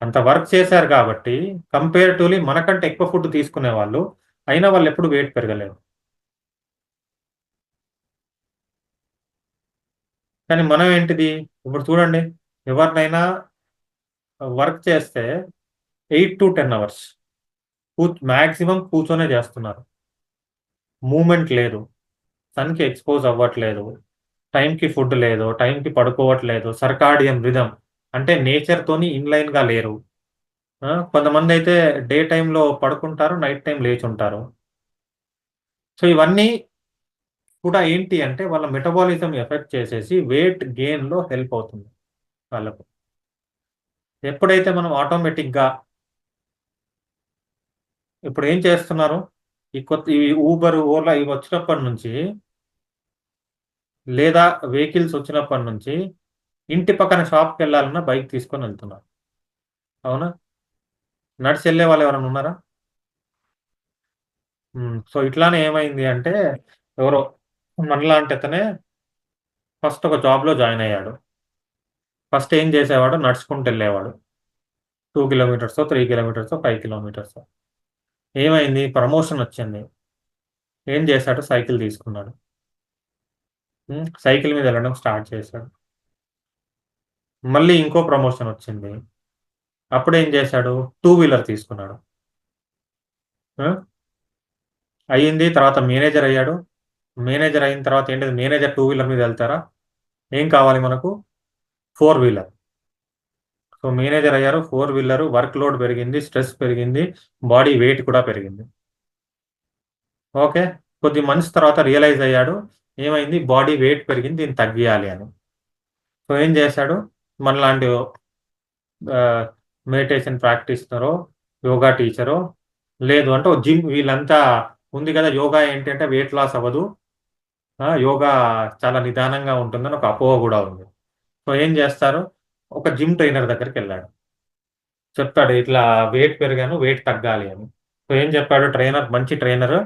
అంత వర్క్ చేశారు కాబట్టి కంపేరిటివ్లీ మనకంటే ఎక్కువ ఫుడ్ తీసుకునేవాళ్ళు, అయినా వాళ్ళు ఎప్పుడు వెయిట్ పెరగలేరు. కానీ మనం ఏంటిది, ఇప్పుడు చూడండి, ఎవరినైనా వర్క్ చేస్తే 8 to 10 అవర్స్ మ్యాక్సిమం కూర్చొనే చేస్తున్నారు, మూమెంట్ లేదు, సన్కి ఎక్స్పోజ్ అవ్వట్లేదు, టైంకి ఫుడ్ లేదు, టైంకి పడుకోవట్లేదు, సర్కాడియన్ రిథమ్ అంటే నేచర్తోని ఇన్లైన్గా లేరు. కొంతమంది అయితే డే టైంలో పడుకుంటారు, నైట్ టైం లేచి ఉంటారు. సో ఇవన్నీ కూడా ఏంటి అంటే వాళ్ళ మెటబాలిజం ఎఫెక్ట్ చేసేసి వెయిట్ గెయిన్లో హెల్ప్ అవుతుంది వాళ్ళకు. ఎప్పుడైతే మనం ఆటోమేటిక్గా ఇప్పుడు ఏం చేస్తున్నారు, ఈ ఊబర్, ఓలా ఇవి వచ్చినప్పటి నుంచి, లేదా వెహికల్స్ వచ్చినప్పటి నుంచి ఇంటి పక్కన షాప్కి వెళ్ళాలన్నా బైక్ తీసుకొని వెళ్తున్నారు. అవునా? నడిచి వెళ్ళే వాళ్ళు ఎవరైనా ఉన్నారా? సో ఇట్లానే ఏమైంది అంటే, ఎవరో మనలాంటి అతనే ఫస్ట్ ఒక జాబ్లో జాయిన్ అయ్యాడు. ఫస్ట్ ఏం చేసేవాడు, నడుచుకుంటూ వెళ్ళేవాడు 2 కిలోమీటర్స్, 3 కిలోమీటర్స్, 5 కిలోమీటర్స్. ఏమైంది, ప్రమోషన్ వచ్చింది, ఏం చేశాడు, సైకిల్ తీసుకున్నాడు, సైకిల్ మీద వెళ్ళడం స్టార్ట్ చేశాడు. మళ్ళీ ఇంకో ప్రమోషన్ వచ్చింది. అప్పుడు ఏం చేశాడు? 2 వీలర్ తీసుకున్నాడు. అయ్యింది. తర్వాత మేనేజర్ అయ్యాడు. మేనేజర్ అయిన తర్వాత ఏంటిది? మేనేజర్ 2 వీలర్ మీద వెళ్తారా? ఏం కావాలి మనకు? 4 వీలర్. సో మేనేజర్ అయ్యారు. 4 వీలర్, వర్క్ లోడ్ పెరిగింది, స్ట్రెస్ పెరిగింది, బాడీ వెయిట్ కూడా పెరిగింది. ఓకే, కొద్ది మంత్స్ తర్వాత రియలైజ్ అయ్యాడు, ఏమైంది? బాడీ వెయిట్ పెరిగింది, దీన్ని తగ్గియాలి అని. సో ఏం చేశాడు? మనలాంటి మెడిటేషన్ ప్రాక్టీషనరో, యోగా టీచరో, లేదు అంటే జిమ్, వీళ్ళంతా ఉంది కదా. యోగా ఏంటి అంటే వెయిట్ లాస్ అవ్వదు, యోగా చాలా నిదానంగా ఉంటుందని ఒక అపోహ కూడా ఉంది. సో ఏం చేస్తారు? ఒక జిమ్ ట్రైనర్ దగ్గరికి వెళ్ళాడు. చెప్తాడు, ఇట్లా వెయిట్ పెరిగాను, వెయిట్ తగ్గాలి అని. సో ఏం చెప్పాడు ట్రైనర్? మంచి ట్రైనర్,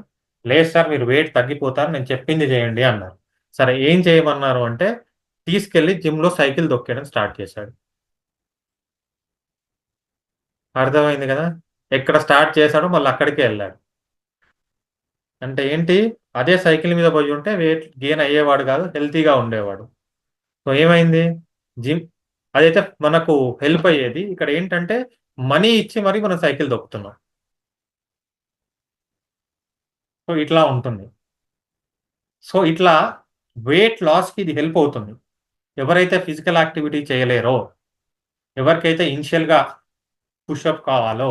లేదు సార్ మీరు వెయిట్ తగ్గిపోతారు, నేను చెప్పింది చేయండి అన్నారు. సరే ఏం చేయమన్నారు అంటే, తీసుకెళ్లి జిమ్లో సైకిల్ దొక్కేయడం స్టార్ట్ చేశాడు. అర్థమైంది కదా? ఎక్కడ స్టార్ట్ చేశాడో మళ్ళీ అక్కడికే వెళ్ళాడు. అంటే ఏంటి? అదే సైకిల్ మీద పోయి ఉంటే వెయిట్ గెయిన్ అయ్యేవాడు కాదు, హెల్తీగా ఉండేవాడు. సో ఏమైంది? జిమ్ అదైతే మనకు హెల్ప్ అయ్యేది, ఇక్కడ ఏంటంటే మనీ ఇచ్చి మరి మనం సైకిల్ దొక్కుతున్నాం. సో ఇట్లా ఉంటుంది. సో ఇట్లా వెయిట్ లాస్కి ఇది హెల్ప్ అవుతుంది. ఎవరైతే ఫిజికల్ యాక్టివిటీ చేయలేరో, ఎవరికైతే ఇనిషియల్గా పుషప్ కావాలో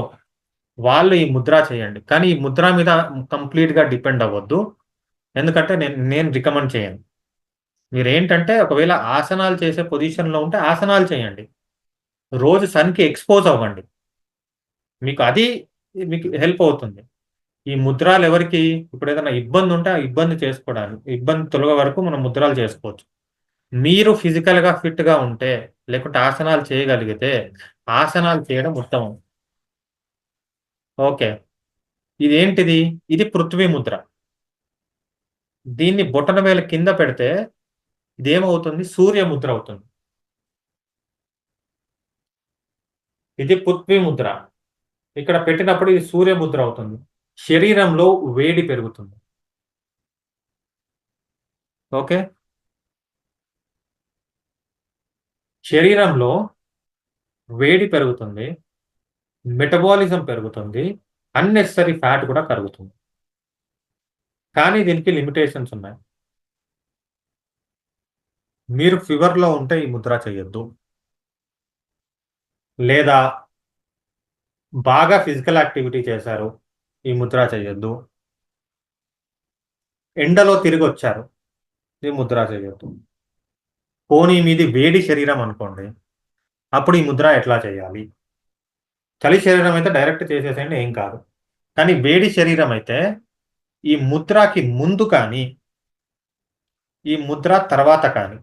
వాళ్ళు ఈ ముద్ర చేయండి. కానీ ఈ ముద్ర మీద కంప్లీట్గా డిపెండ్ అవ్వద్దు, ఎందుకంటే నేను రికమెండ్ చేయను. మీరు ఏంటంటే ఒకవేళ ఆసనాలు చేసే పొజిషన్లో ఉంటే ఆసనాలు చేయండి, రోజు సన్కి ఎక్స్పోజ్ అవ్వండి, మీకు హెల్ప్ అవుతుంది. ఈ ముద్రాలు ఎవరికి ఇప్పుడు ఏదైనా ఇబ్బంది ఉంటే ఆ ఇబ్బంది చేసుకోవడానికి, ఇబ్బంది తొలగ వరకు మనం ముద్రాలు చేసుకోవచ్చు. మీరు ఫిజికల్గా ఫిట్గా ఉంటే, లేకుంటే ఆసనాలు చేయగలిగితే ఆసనాలు చేయడం ఉత్తమం. ఓకే, ఇదేంటిది? ఇది పృథ్వీ ముద్ర. దీన్ని బొటన వేలు కింద పెడితే ఇదేమవుతుంది? సూర్య ముద్ర అవుతుంది. ఇది పృథ్వీ ముద్ర. ఇక్కడ పెట్టినప్పుడు ఇది సూర్య ముద్ర అవుతుంది. శరీరంలో వేడి పెరుగుతుంది. ఓకే, శరీరంలో వేడి పెరుగుతుంది, మెటబాలిజం పెరుగుతుంది, అన్నెసరీ ఫ్యాట్ కూడా కరుగుతుంది. కానీ దీనికి లిమిటేషన్స్ ఉన్నాయి. మీరు ఫీవర్లో ఉంటే ఈ ముద్ర చేయొద్దు, లేదా బాగా ఫిజికల్ యాక్టివిటీ చేశారు, ఈ ముద్ర చేయొద్దు, ఎండలో తిరిగి వచ్చారు, ఈ ముద్ర చేయొద్దు. పోనీ మీది వేడి శరీరం అనుకోండి, అప్పుడు ఈ ముద్ర ఎట్లా చేయాలి? చలి శరీరం అయితే డైరెక్ట్ చేసేసేయండి, ఏం కాదు. కానీ వేడి శరీరం అయితే ఈ ముద్రకి ముందు కానీ ఈ ముద్ర తర్వాత కానీ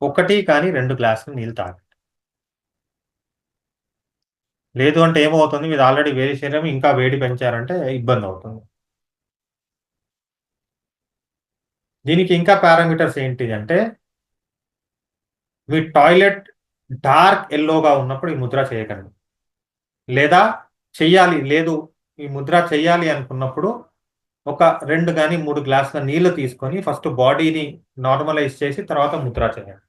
1 కానీ 2 గ్లాసులు నీళ్ళు తాగండి. లేదు అంటే ఏమవుతుంది? మీరు ఆల్రెడీ వేడి శరీరం ఇంకా వేడి పెంచారంటే ఇబ్బంది అవుతుంది. దీనికి ఇంకా పారామీటర్స్ ఏంటి అంటే, మీ టాయిలెట్ డార్క్ ఎల్లోగా ఉన్నప్పుడు ఈ ముద్ర చేయకండి, లేదా చెయ్యాలి, లేదు ఈ ముద్ర చెయ్యాలి అనుకున్నప్పుడు ఒక 2 కానీ 3 గ్లాసుల నీళ్లు తీసుకొని ఫస్ట్ బాడీని నార్మలైజ్ చేసి తర్వాత ముద్ర చేయండి.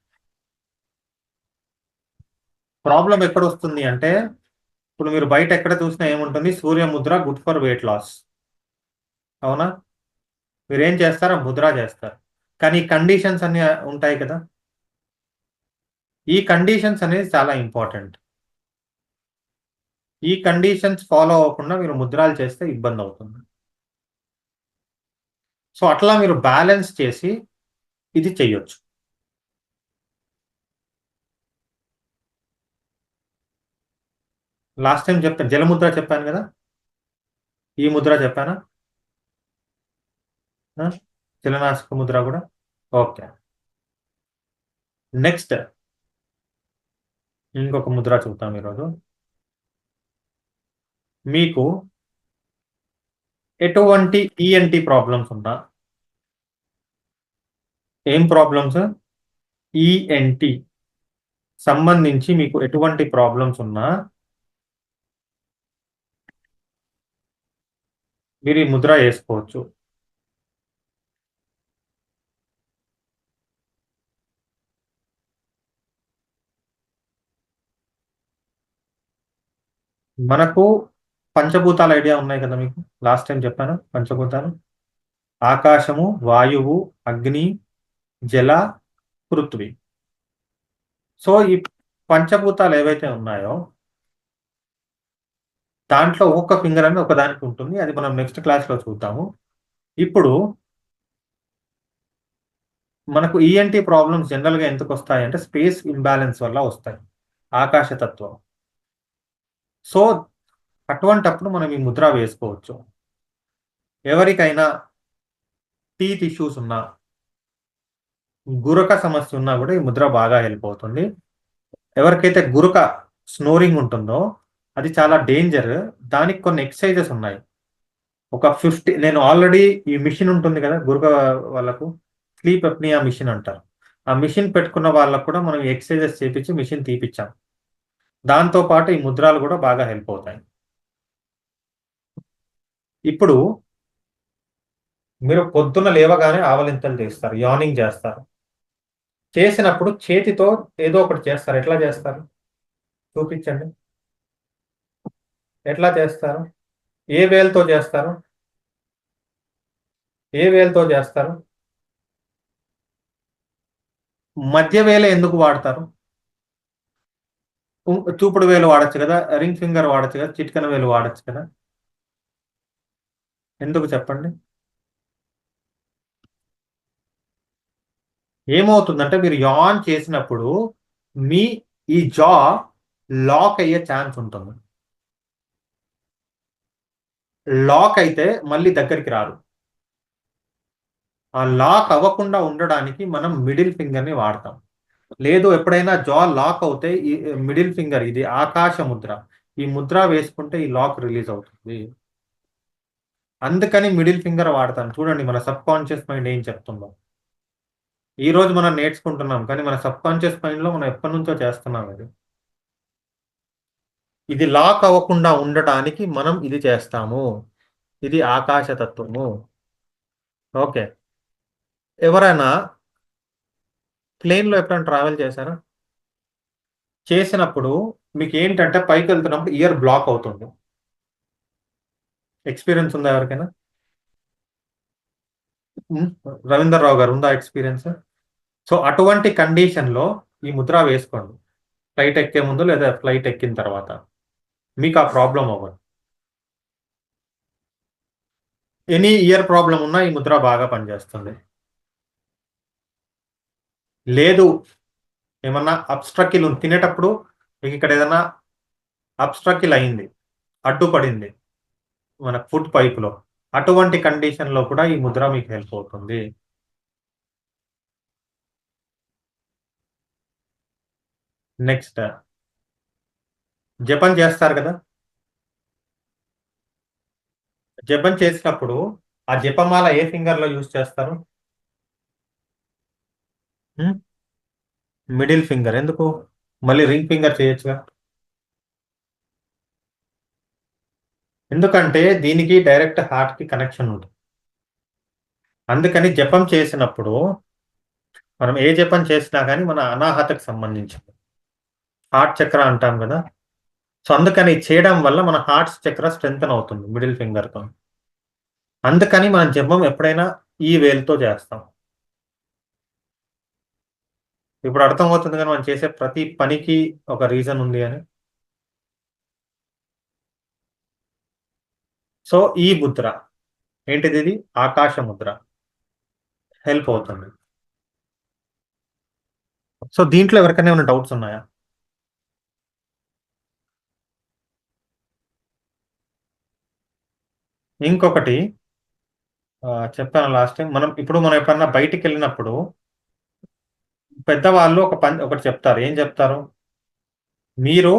ప్రాబ్లం ఎక్కడ వస్తుంది అంటే, ఇప్పుడు మీరు బయట ఎక్కడ చూసినా ఏముంటుంది? సూర్య Mudra good for weight loss, అవునా? మీరేం చేస్తారా? ముద్ర చేస్తారు. కానీ కండిషన్స్ అన్ని ఉంటాయి కదా, ఈ కండిషన్స్ అనేది చాలా ఇంపార్టెంట్. ఈ కండిషన్స్ ఫాలో అవ్వకుండా మీరు ముద్రాలు చేస్తే ఇబ్బంది అవుతుంది. సో అట్లా మీరు బ్యాలెన్స్ చేసి ఇది చెయ్యొచ్చు. లాస్ట్ టైం చెప్పాను, జలముద్ర చెప్పాను కదా, ఈ ముద్ర చెప్పానా? జలనాశక ముద్ర కూడా. ఓకే, నెక్స్ట్ ఇంకొక ముద్ర చూద్దాం ఈరోజు. మీకు ఎటువంటి ఈఎన్టీ ప్రాబ్లమ్స్ ఉన్నా, ఏం ప్రాబ్లమ్స్? ఈఎన్టీ సంబంధించి మీకు ఎటువంటి ప్రాబ్లమ్స్ ఉన్నా మీరు ఈ ముద్ర వేసుకోవచ్చు. మనకు పంచభూతాల ఐడియా ఉన్నాయి కదా మీకు, లాస్ట్ టైం చెప్పాను పంచభూతాలు: ఆకాశము, వాయువు, అగ్ని, జల, పృథ్వీ. సో ఈ పంచభూతాలు ఏవైతే ఉన్నాయో దాంట్లో ఒక్క ఫింగర్ అని ఒక దానికి ఉంటుంది, అది మనం నెక్స్ట్ క్లాస్లో చూద్దాము. ఇప్పుడు మనకు ఈఎన్టీ ప్రాబ్లమ్స్ జనరల్గా ఎందుకు వస్తాయి అంటే స్పేస్ ఇంబ్యాలెన్స్ వల్ల వస్తాయి, ఆకాశతత్వం. సో అటువంటప్పుడు మనం ఈ ముద్ర వేసుకోవచ్చు. ఎవరికైనా టీత్ ఇష్యూస్ ఉన్నా, గురక సమస్య ఉన్నా కూడా ఈ ముద్ర బాగా హెల్ప్ అవుతుంది. ఎవరికైతే గురక స్నోరింగ్ ఉంటుందో అది చాలా డేంజర్, దానికి కొన్ని ఎక్సర్సైజెస్ ఉన్నాయి. ఒక 50, నేను ఆల్రెడీ ఈ మిషన్ ఉంటుంది కదా గురక వాళ్ళకు, స్లీప్ అప్నియా మిషన్ అంటారు. ఆ మిషన్ పెట్టుకున్న వాళ్ళకు కూడా మనం ఎక్సర్సైజెస్ చేపించి మిషన్ తీపిచ్చాం. దాంతో పాటు ఈ ముద్రాలు కూడా బాగా హెల్ప్ అవుతాయి. ఇప్పుడు మీరు పొద్దున్న లేవగానే ఆవలింతలు చేస్తారు, యానింగ్ చేస్తారు. చేసినప్పుడు చేతితో ఏదో ఒకటి చేస్తారు. ఎట్లా చేస్తారు చూపించండి. ఎట్లా చేస్తారు? ఏ వేలుతో చేస్తారు? ఏ వేలుతో చేస్తారు? మధ్య వేలు ఎందుకు వాడతారు? చూపుడు వేలు వాడచ్చు కదా, రింగ్ ఫింగర్ వాడచ్చు కదా, చిటికెన వేలు వాడచ్చు కదా. ఎందుకు చెప్పండి? ఏమవుతుందంటే మీరు యాన్ చేసినప్పుడు మీ ఈ జా లాక్ అయ్యే ఛాన్స్ ఉంటుంది. లాక్ అయితే మళ్ళీ దగ్గరికి రారు. ఆ లాక్ అవ్వకుండా ఉండడానికి మనం మిడిల్ ఫింగర్ ని వాడతాం. లేదు, ఎప్పుడైనా జా లాక్ అవుతే ఈ మిడిల్ ఫింగర్, ఇది ఆకాశ ముద్ర, ఈ ముద్ర వేసుకుంటే ఈ లాక్ రిలీజ్ అవుతుంది. అందుకని మిడిల్ ఫింగర్ వాడతాను. చూడండి మన సబ్ కాన్షియస్ మైండ్ ఏం చెప్తుందో. ఈ రోజు మనం నేర్చుకుంటున్నాం, కానీ మన సబ్ కాన్షియస్ మైండ్ లో మనం ఎప్పటి నుంచో చేస్తున్నాం. ఇది లాక్ అవ్వకుండా ఉండటానికి మనం ఇది చేస్తాము. ఇది ఆకాశతత్వము. ఓకే. ఎవరైనా ప్లేన్లో ఎప్పుడైనా ట్రావెల్ చేశారా? చేసినప్పుడు మీకు ఏంటంటే పైకి వెళ్తున్నప్పుడు ఇయర్ బ్లాక్ అవుతుంది. ఎక్స్పీరియన్స్ ఉందా ఎవరికైనా? రవీందర్ రావు గారు, ఉందా ఎక్స్పీరియన్స్? సో అటువంటి కండిషన్లో ఈ ముద్ర వేసుకోండి, ఫ్లైట్ ఎక్కే ముందు లేదా ఫ్లైట్ ఎక్కిన తర్వాత. మీకు ఆ ప్రాబ్లం అవ్వదు. ఎనీ ఇయర్ ప్రాబ్లం ఉన్నా ఈ ముద్ర బాగా పనిచేస్తుంది. లేదు, ఏమన్నా అబ్స్ట్రకిల్ తినేటప్పుడు మీకు ఇక్కడ ఏదైనా అబ్స్ట్రకిల్ అయింది, అడ్డుపడింది మన ఫుడ్ పైపులో, అటువంటి కండిషన్లో కూడా ఈ ముద్ర మీకు హెల్ప్ అవుతుంది. నెక్స్ట్, జపం చేస్తారు కదా. జపం చేసినప్పుడు ఆ జపమాల ఏ ఫింగర్లో యూజ్ చేస్తారు? Middle finger. ఎందుకు? మళ్ళీ రింగ్ ఫింగర్ చేయొచ్చుగా. ఎందుకంటే దీనికి డైరెక్ట్ హార్ట్కి కనెక్షన్ ఉంటుంది. అందుకని జపం చేసినప్పుడు మనం ఏ జపం చేసినా కానీ మన అనాహతకు సంబంధించింది, హార్ట్ చక్ర అంటాం కదా. సో అందుకని చేయడం వల్ల మన హార్ట్ చక్ర స్ట్రెంగ్తన్ అవుతుంది మిడిల్ ఫింగర్తో. అందుకని మనం జపం ఎప్పుడైనా ఈ వేలుతో చేస్తాం. ఇప్పుడు అర్థమవుతుంది కానీ మనం చేసే ప్రతి పనికి ఒక రీజన్ ఉంది అని. సో ఈ ముద్ర ఏంటిది? ఇది ఆకాశ ముద్ర, హెల్ప్ అవుతుంది. సో దీంట్లో ఎవరికైనా ఏమైనా డౌట్స్ ఉన్నాయా? ఇంకొకటి చెప్పాను లాస్ట్ టైం, మనం ఎప్పుడన్నా బయటికి వెళ్ళినప్పుడు పెద్దవాళ్ళు ఒకటి చెప్తారు. ఏం చెప్తారు? మీరు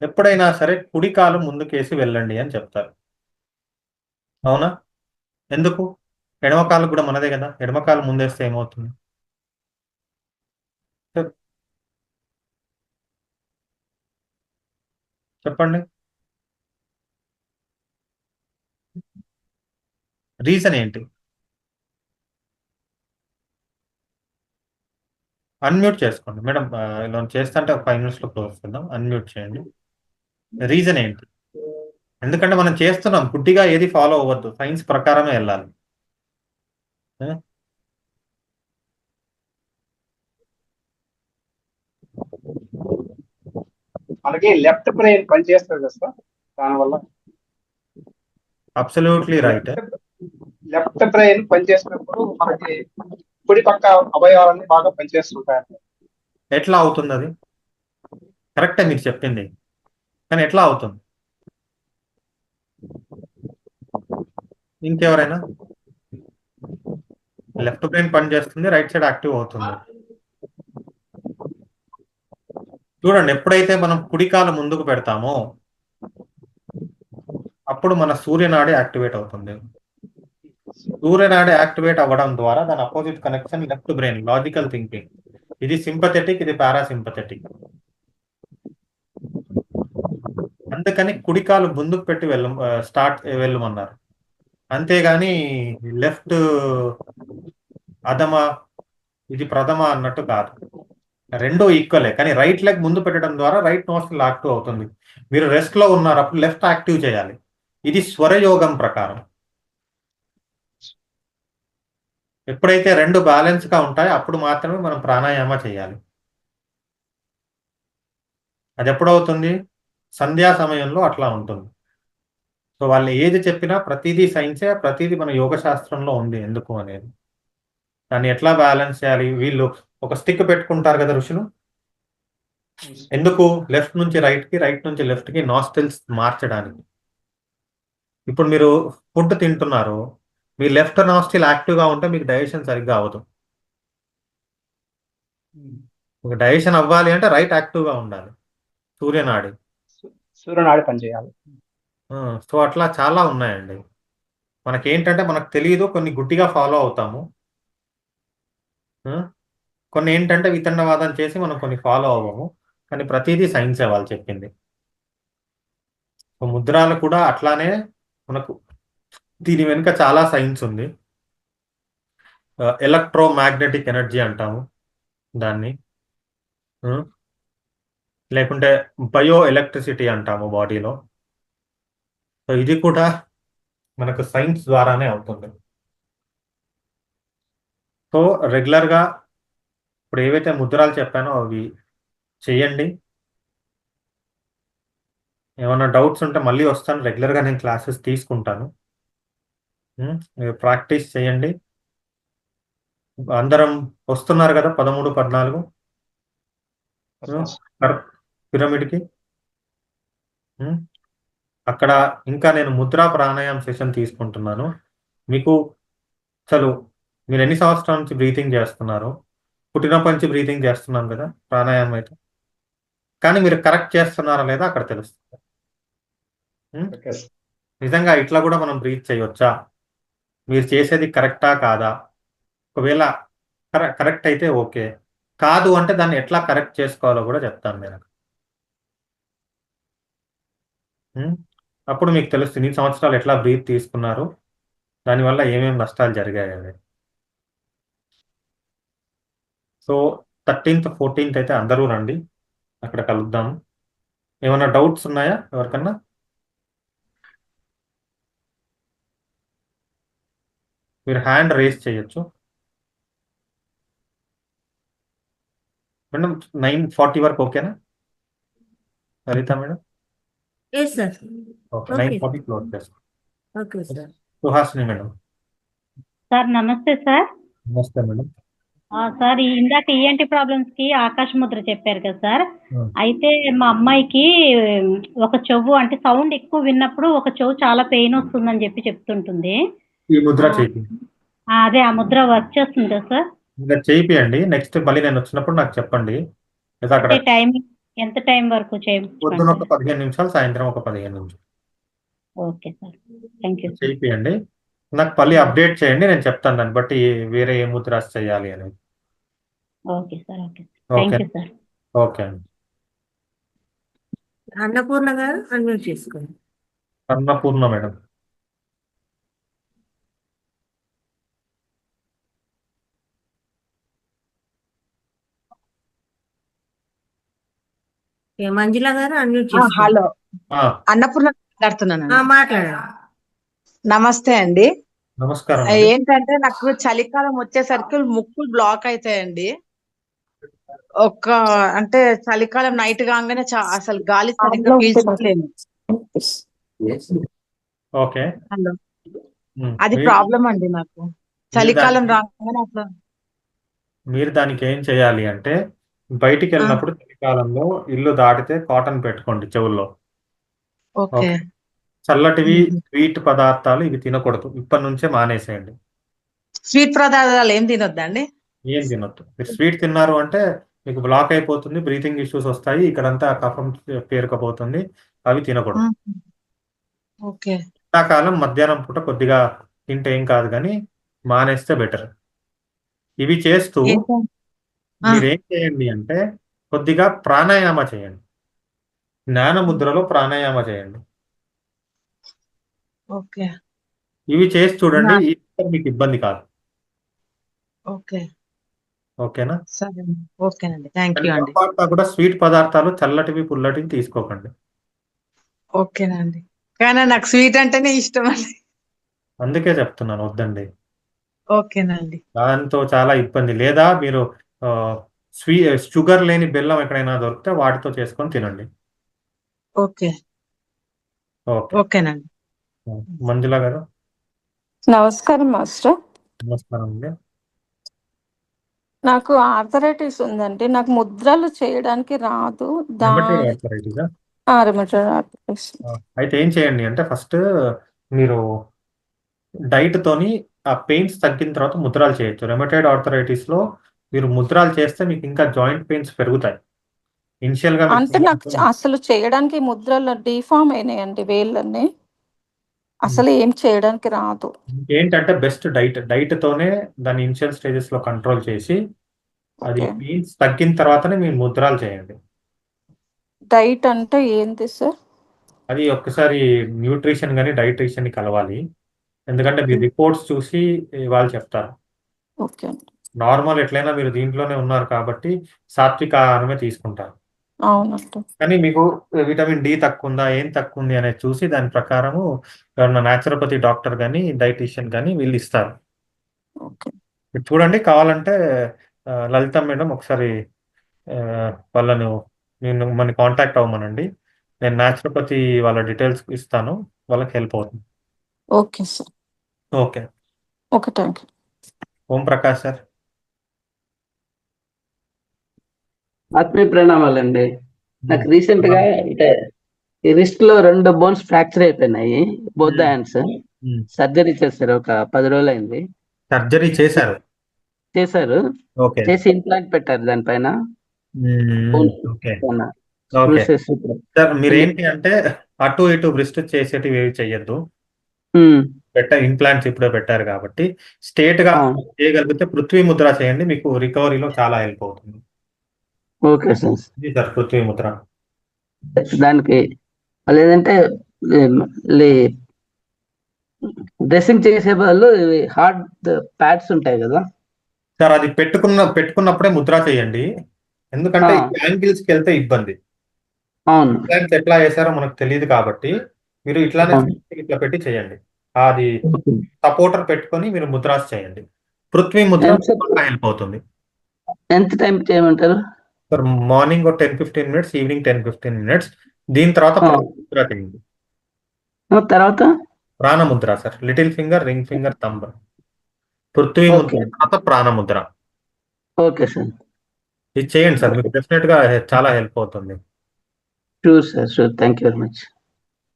ఎప్పుడైనా సరే కుడి కాలు ముందుకేసి వెళ్ళండి అని చెప్తారు. అవునా? ఎందుకు? ఎడమ కాలు కూడా మనదే కదా, ఎడమ కాలు ముందేస్తే ఏమవుతుంది? చెప్పండి. రీజన్ ఏంటి? అన్మ్యూట్ చేసుకోండి మేడం. ఇలా చేస్తుంటే ఒక 5 నిమిషాలు క్లోజ్ చేద్దాం. అన్మ్యూట్ చేయండి. రీజన్ ఏంటి? ఎందుకంటే మనం చేస్తున్నాం, గుడ్డిగా ఏది ఫాలో అవ్వద్దు, సైన్స్ ప్రకారమే వెళ్ళాలి. ఆ? మనకి లెఫ్ట్ బ్రెయిన్ పనిచేస్తుంది కదా సార్, దానివల్ల అబ్సల్యూట్లీ రైట్. లెఫ్ట్ బ్రెయిన్ పనిచేసినప్పుడు మనకి కుడి పక్క అవయవాలన్నీ బాగా పనిచేస్తుంటాయి. ఎట్లా అవుతుంది అది? కరెక్టే మీరు చెప్పింది, కానీ ఎట్లా అవుతుంది? ఇంకెవరైనా? లెఫ్ట్ బ్రెయిన్ పని చేస్తుంది, రైట్ సైడ్ యాక్టివ్ అవుతుంది. చూడండి, ఎప్పుడైతే మనం కుడికాలు ముందుకు పెడతామో అప్పుడు మన సూర్యనాడి యాక్టివేట్ అవుతుంది. సూర్యనాడి యాక్టివేట్ అవ్వడం ద్వారా దాని opposite connection left brain, logical thinking. ఇది సింపథెటిక్, ఇది పారాసింపథెటిక్. అందుకని కుడికాలు ముందుకు పెట్టి వెళ్ళమన్నారు. అంతేగాని లెఫ్ట్ అధమ, ఇది ప్రథమ అన్నట్టు కాదు. రెండో ఈక్వలే, కానీ రైట్ లెగ్ ముందు పెట్టడం ద్వారా రైట్ నోస్ట్రిల్ యాక్టివ్ అవుతుంది. మీరు రెస్ట్ లో ఉన్నారు, అప్పుడు లెఫ్ట్ యాక్టివ్ చేయాలి. ఇది స్వరయోగం ప్రకారం. ఎప్పుడైతే రెండు బ్యాలెన్స్ గా ఉంటాయో అప్పుడు మాత్రమే మనం ప్రాణాయామ చేయాలి. అది ఎప్పుడవుతుంది? సంధ్యా సమయంలో అట్లా ఉంటుంది. సో వాళ్ళు ఏది చెప్పినా ప్రతిదీ సైన్సే, ప్రతిదీ మన యోగ శాస్త్రంలో ఉంది ఎందుకు అనేది. దాన్ని ఎట్లా బ్యాలెన్స్ చేయాలి? వీళ్ళు ఒక స్టిక్ పెట్టుకుంటారు కదా ఋషులు, ఎందుకు? లెఫ్ట్ నుంచి రైట్ కి, రైట్ నుంచి లెఫ్ట్ కి నాస్ట్రిల్స్ మార్చడానికి. ఇప్పుడు మీరు ఫుడ్ తింటున్నారు, మీ లెఫ్ట్ నాస్ట్రిల్ యాక్టివ్ గా ఉంటే మీకు డైజెషన్ సరిగ్గా అవ్వదు. డైజెషన్ అవ్వాలి అంటే రైట్ యాక్టివ్ గా ఉండాలి, సూర్యనాడి. సూర్యనాడి పనిచేయాలి. సో అట్లా చాలా ఉన్నాయండి. మనకేంటంటే మనకు తెలియదు, కొన్ని గుడ్డిగా ఫాలో అవుతాము. ఆ, కొన్ని ఏంటంటే వితండవాదం చేసి మనం కొన్ని ఫాలో అవ్వము. కానీ ప్రతిదీ సైన్సే వాళ్ళు చెప్పింది. సో ముద్రాలు కూడా అట్లానే మనకు దీని వెనుక చాలా సైన్స్ ఉంది. ఎలక్ట్రోమాగ్నెటిక్ ఎనర్జీ అంటాము దాన్ని, ఆ, లేకుంటే బయో ఎలక్ట్రిసిటీ అంటాము బాడీలో. సో ఇది కూడా మనకు సైన్స్ ద్వారానే అవుతుంది. సో రెగ్యులర్గా ఇప్పుడు ఏవైతే ముద్రాలు చెప్పానో అవి చెయ్యండి. ఏమైనా డౌట్స్ ఉంటే మళ్ళీ వస్తాను, రెగ్యులర్గా నేను క్లాసెస్ తీసుకుంటాను. మీరు ప్రాక్టీస్ చేయండి. అందరం వస్తున్నారు కదా 13, 14 పిరమిడ్కి. అక్కడ ఇంకా నేను ముద్రా ప్రాణాయామం సెషన్ తీసుకుంటున్నాను. మీకు అసలు మీరు ఎన్ని సంవత్సరాల నుంచి బ్రీతింగ్ చేస్తున్నారు? పుట్టినప్పటి నుంచి బ్రీతింగ్ చేస్తున్నాను కదా ప్రాణాయామం అయితే, కానీ మీరు కరెక్ట్ చేస్తున్నారా లేదా అక్కడ తెలుస్తుంది. నిజంగా ఇట్లా కూడా మనం బ్రీత్ చేయొచ్చా, మీరు చేసేది కరెక్టా కాదా? ఒకవేళ కరెక్ట్ అయితే ఓకే, కాదు అంటే దాన్ని ఎట్లా కరెక్ట్ చేసుకోవాలో కూడా చెప్తాను నేను. అప్పుడు మీకు తెలుస్తుంది ఈ సంవత్సరాలు ఎట్లా బ్రీత్ తీసుకున్నారు, దానివల్ల ఏమేమి నష్టాలు జరిగాయని. సో 13th, 14th అయితే అందరూ రండి, అక్కడ కలుద్దాము. ఏమైనా డౌట్స్ ఉన్నాయా ఎవరికన్నా? మీరు హ్యాండ్ రేస్ చేయొచ్చు మేడం. 9:40 వరకు ఓకేనా Lalitha madam? Yes sir. Okay, okay 9:40 close చేస్తాం. Okay sir. Suhasini madam. Sir నమస్తే సార్. నమస్తే మేడం. సార్ ఇందాక ఈఎన్టీ ప్రాబ్లమ్స్ కి ఆకాశ ముద్ర చెప్పారు కదా సార్. ఆ. అయితే మా అమ్మాయికి ఒక చెవు అంటే సౌండ్ ఎక్కువ విన్నప్పుడు ఒక చెవు చాలా పెయిన్ వస్తుందని చెప్తుంటుంది. ఈ ముద్ర చేయి. అదే ఆ ముద్ర వర్క్ చేస్తుందా సార్? ఇంకా చేయిపియండి. నెక్స్ట్ మళ్ళీ నేను వచ్చినప్పుడు నాకు చెప్పండి. లేదా అక్కడ అంటే టైం ఎంత టైం వరకు పొద్దున ఒక చేయించుకోండి? 15 నిమిషాలు, సాయంత్రం ఒక 15 నిమిషాలు okay sir, thank you sir. చేయిపియండి. నాకు మళ్ళీ అప్డేట్ చేయండి, నేను చెప్తాను దాన్ని బట్టి వేరే ఏ ముద్రాస్ చేయాలి అనేది. Okay sir, okay thank okay you sir. Okay అండి. అన్నపూర్ణ గారు అన్మ్యూట్ చేసుకోండి. అన్నపూర్ణ మేడం. మంజుల గారు అన్మ్యూట్ చేసుకోండి. హలో, ఆ, అన్నపూర్ణ మాట్లాడుతున్నానండి. మాట్లాడండి. నమస్తే అండి. నమస్కారం అండి. ఏంటంటే నాకు చలికాలం వచ్చేసరికి ముక్కులు బ్లాక్ అవుతాయండి. అంటే చలికాలం నైట్ కాగానే అసలు గాలి సరిగ్గా పీల్చుకోలేను. ఓకే. హలో, ఉమ్. అది మీరు ప్రాబ్లం అండి నాకు. చలికాలం రాగానే అట్లా. మీరు దానికి ఏం చేయాలి అంటే బయటికి వెళ్ళినప్పుడు చలికాలంలో ఇల్లు దాటితే కాటన్ పెట్టుకోండి చెవుల్లో. ఓకే. చల్లటివి స్వీట్ పదార్థాలు ఇవి తినకూడదు, ఇప్పటి నుంచే మానేసేయండి. స్వీట్ పదార్థాలు ఏం తినొద్దండి? ఏం తినొద్దు. మీరు స్వీట్ తిన్నారు అంటే మీకు బ్లాక్ అయిపోతుంది, బ్రీతింగ్ ఇష్యూస్ వస్తాయి, ఇక్కడంతా కఫం పేరుకపోతుంది, అవి తినకూడదు. ఓకే. ఎండాకాలం మధ్యాహ్నం పూట కొద్దిగా తింటే ఏం కాదు, కానీ మానేస్తే బెటర్. ఇవి చేస్తూ మీరేం చేయండి అంటే కొద్దిగా ప్రాణాయామ చేయండి, జ్ఞాన ముద్రలో ప్రాణాయామ చేయండి. ఓకే. ఇవి చేసి చూడండి, మీకు ఇబ్బంది కాదు. ఓకే. ఓకేనా? సరే. ఓకేనండి. థ్యాంక్ యూ అండి. కూడా స్వీట్ పదార్థాలు చల్లటివి పుల్లటివి తీసుకోకండి. ఓకేనండి. కానీ నాకు స్వీట్ అంటేనే ఇష్టం అండి. అందుకే చెప్తున్నాను వద్దండి. ఓకేనండి. దాంతో చాలా ఇబ్బంది. లేదా మీరు షుగర్ లేని బెల్లం ఎక్కడైనా దొరికితే వాటితో చేసుకొని తినండి. ఓకే. ఓకే. ఓకేనండి. మంజుల గారు. నమస్కారం మాస్టర్. నమస్కారం అండి. నాకు ఆర్థరైటిస్ ఉందండి. నాకు ముద్రలు చేయడానికి రాదు. రుమటైడ్ ఆర్థరైటిసా? Rheumatoid arthritis. అయితే ఏం చేయండి అంటే ఫస్ట్ మీరు డైట్ తోని ఆ పెయిన్స్ తగ్గిన తర్వాత ముద్రాలు చేయొచ్చు. రుమటైడ్ ఆర్థరైటిస్ లో మీరు ముద్రాలు చేస్తే మీకు ఇంకా జాయింట్ పెయిన్స్ పెరుగుతాయి. ఇనిషియల్ గా అంటే నాకు అసలు చేయడానికి ముద్రలు డిఫామ్ అయినాయండి వేళ్ళని. అసలు ఏం చేయడానికి రాదు. ఏంటంటే బెస్ట్ డైట్ తోనే దాని ఇనిషియల్ స్టేజెస్ లో కంట్రోల్ చేసి అది పెయిన్స్ తగ్గిన తర్వాతనే మీరు ముద్రాలు చేయండి. డైట్ అంటే ఏంటి సార్? అది ఒక్కసారి న్యూట్రిషన్ కానీ డైట్రిషన్ కలవాలి. ఎందుకంటే మీరు రిపోర్ట్స్ చూసి వాళ్ళు చెప్తారు. ఓకే. నార్మల్ ఎట్లయినా మీరు దీంట్లోనే ఉన్నారు కాబట్టి సాత్విక ఆహారమే తీసుకుంటారు. అవునండి. కానీ మీకు విటమిన్ డి తక్కువ ఉందా, ఏం తక్కువ ఉంది అనేది చూసి దాని ప్రకారము ఎవరన్నా న్యాచురోపతి డాక్టర్ కానీ డైటీషియన్ కానీ వీళ్ళు ఇస్తారు. ఓకే. చూడండి, కావాలంటే లలిత మేడం ఒకసారి వాళ్ళను మన కాంటాక్ట్ అవ్వమనండి. నేను న్యాచురోపతి వాళ్ళ డీటెయిల్స్ ఇస్తాను, వాళ్ళకి హెల్ప్ అవుతుంది. Okay sir. Okay. Okay, thank you. Om Prakash sir. ఆత్మీయ ప్రణామాలండి. నాకు రీసెంట్ గా అంటే ఈ రిస్ట్ లో 2 బోన్స్ ఫ్రాక్చర్ అయిపోయినాయి, బోత్ హ్యాండ్స్. సర్జరీ చేశారు, ఒక 10 రోజులు అయింది. సర్జరీ చేశారు? చేసి ఇంప్లాంట్ పెట్టారు దానిపైన. సార్ మీరు ఏంటి అంటే అటు ఇటు బ్రిస్ట్ చేసేటివి ఏవి చెయ్యొద్దు. ఇంప్లాంట్స్ ఇప్పుడే పెట్టారు కాబట్టి స్ట్రేట్ గా చేయగలిగితే పృథ్వీ ముద్ర చేయండి, మీకు రికవరీలో చాలా హెల్ప్ అవుతుంది. Okay sir. ఇది సార్ పృథ్వీ ముద్ర. దానికి లేదంటే డ్రెస్సింగ్ చేసే బదులు హార్డ్ ప్యాడ్స్ ఉంటాయి కదా సార్, అది పెట్టుకున్నప్పుడే ముద్ర చేయండి, ఎందుకంటే యాంగిల్స్ కి వెళ్తే ఇబ్బంది. అవును. ఎట్లా చేశారో మనకు తెలియదు కాబట్టి మీరు ఇట్లానే ఇట్లా పెట్టి చేయండి. అది సపోర్టర్ పెట్టుకొని మీరు ముద్రాస్ చేయండి. పృథ్వీ ముద్ర హెల్ప్ అవుతుంది. ఎంత టైం చేయమంటారు sir? Morning 10-15 minutes, evening 10-15 minutes. దీని తర్వాత ముద్ర చేయండి. తర్వాత ప్రాణముద్ర sir, little finger, ring finger, thumb. పృథ్వీ ముద్ర తర్వాత ప్రాణముద్ర. Okay sir. ఇది చేయండి సార్, మీకు డెఫినెట్ గా చాలా హెల్ప్ అవుతుంది. Sure sir, sure. Thank you very much.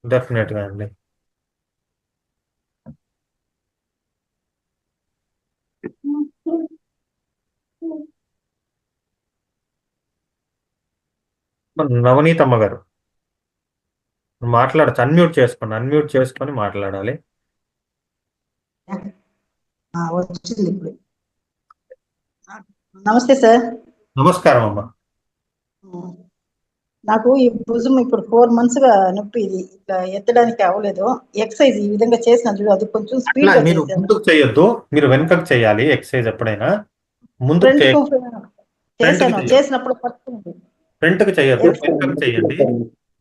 Definite గా అండి. నవనీత్ అమ్మ గారు మాట్లాడచ్చు, అన్మ్యూట్ చేసుకొని మాట్లాడాలి. వచ్చింది ఇప్పుడు. నమస్తే సార్. నమస్కారం అమ్మా. నాకు ఈ భుజం ఇప్పుడు 4 months గా నొప్పి, ఇది ఇట్లా ఎత్తడానికి అవ్వలేదు. ఎక్సర్సైజ్ ఈ విధంగా చేసిన చూడు, అది కొంచెం స్పీడ్ గా మీరు ముందుకు చేయొద్దు, మీరు వెనుకకు చేయాలి. ఎక్సర్సైజ్ ఎప్పుడైనా ముందుకు చేసినప్పుడు పట్టుకుంది. ఫ్రంట్ కు చేయొద్దు, వెనుకకు చేయండి.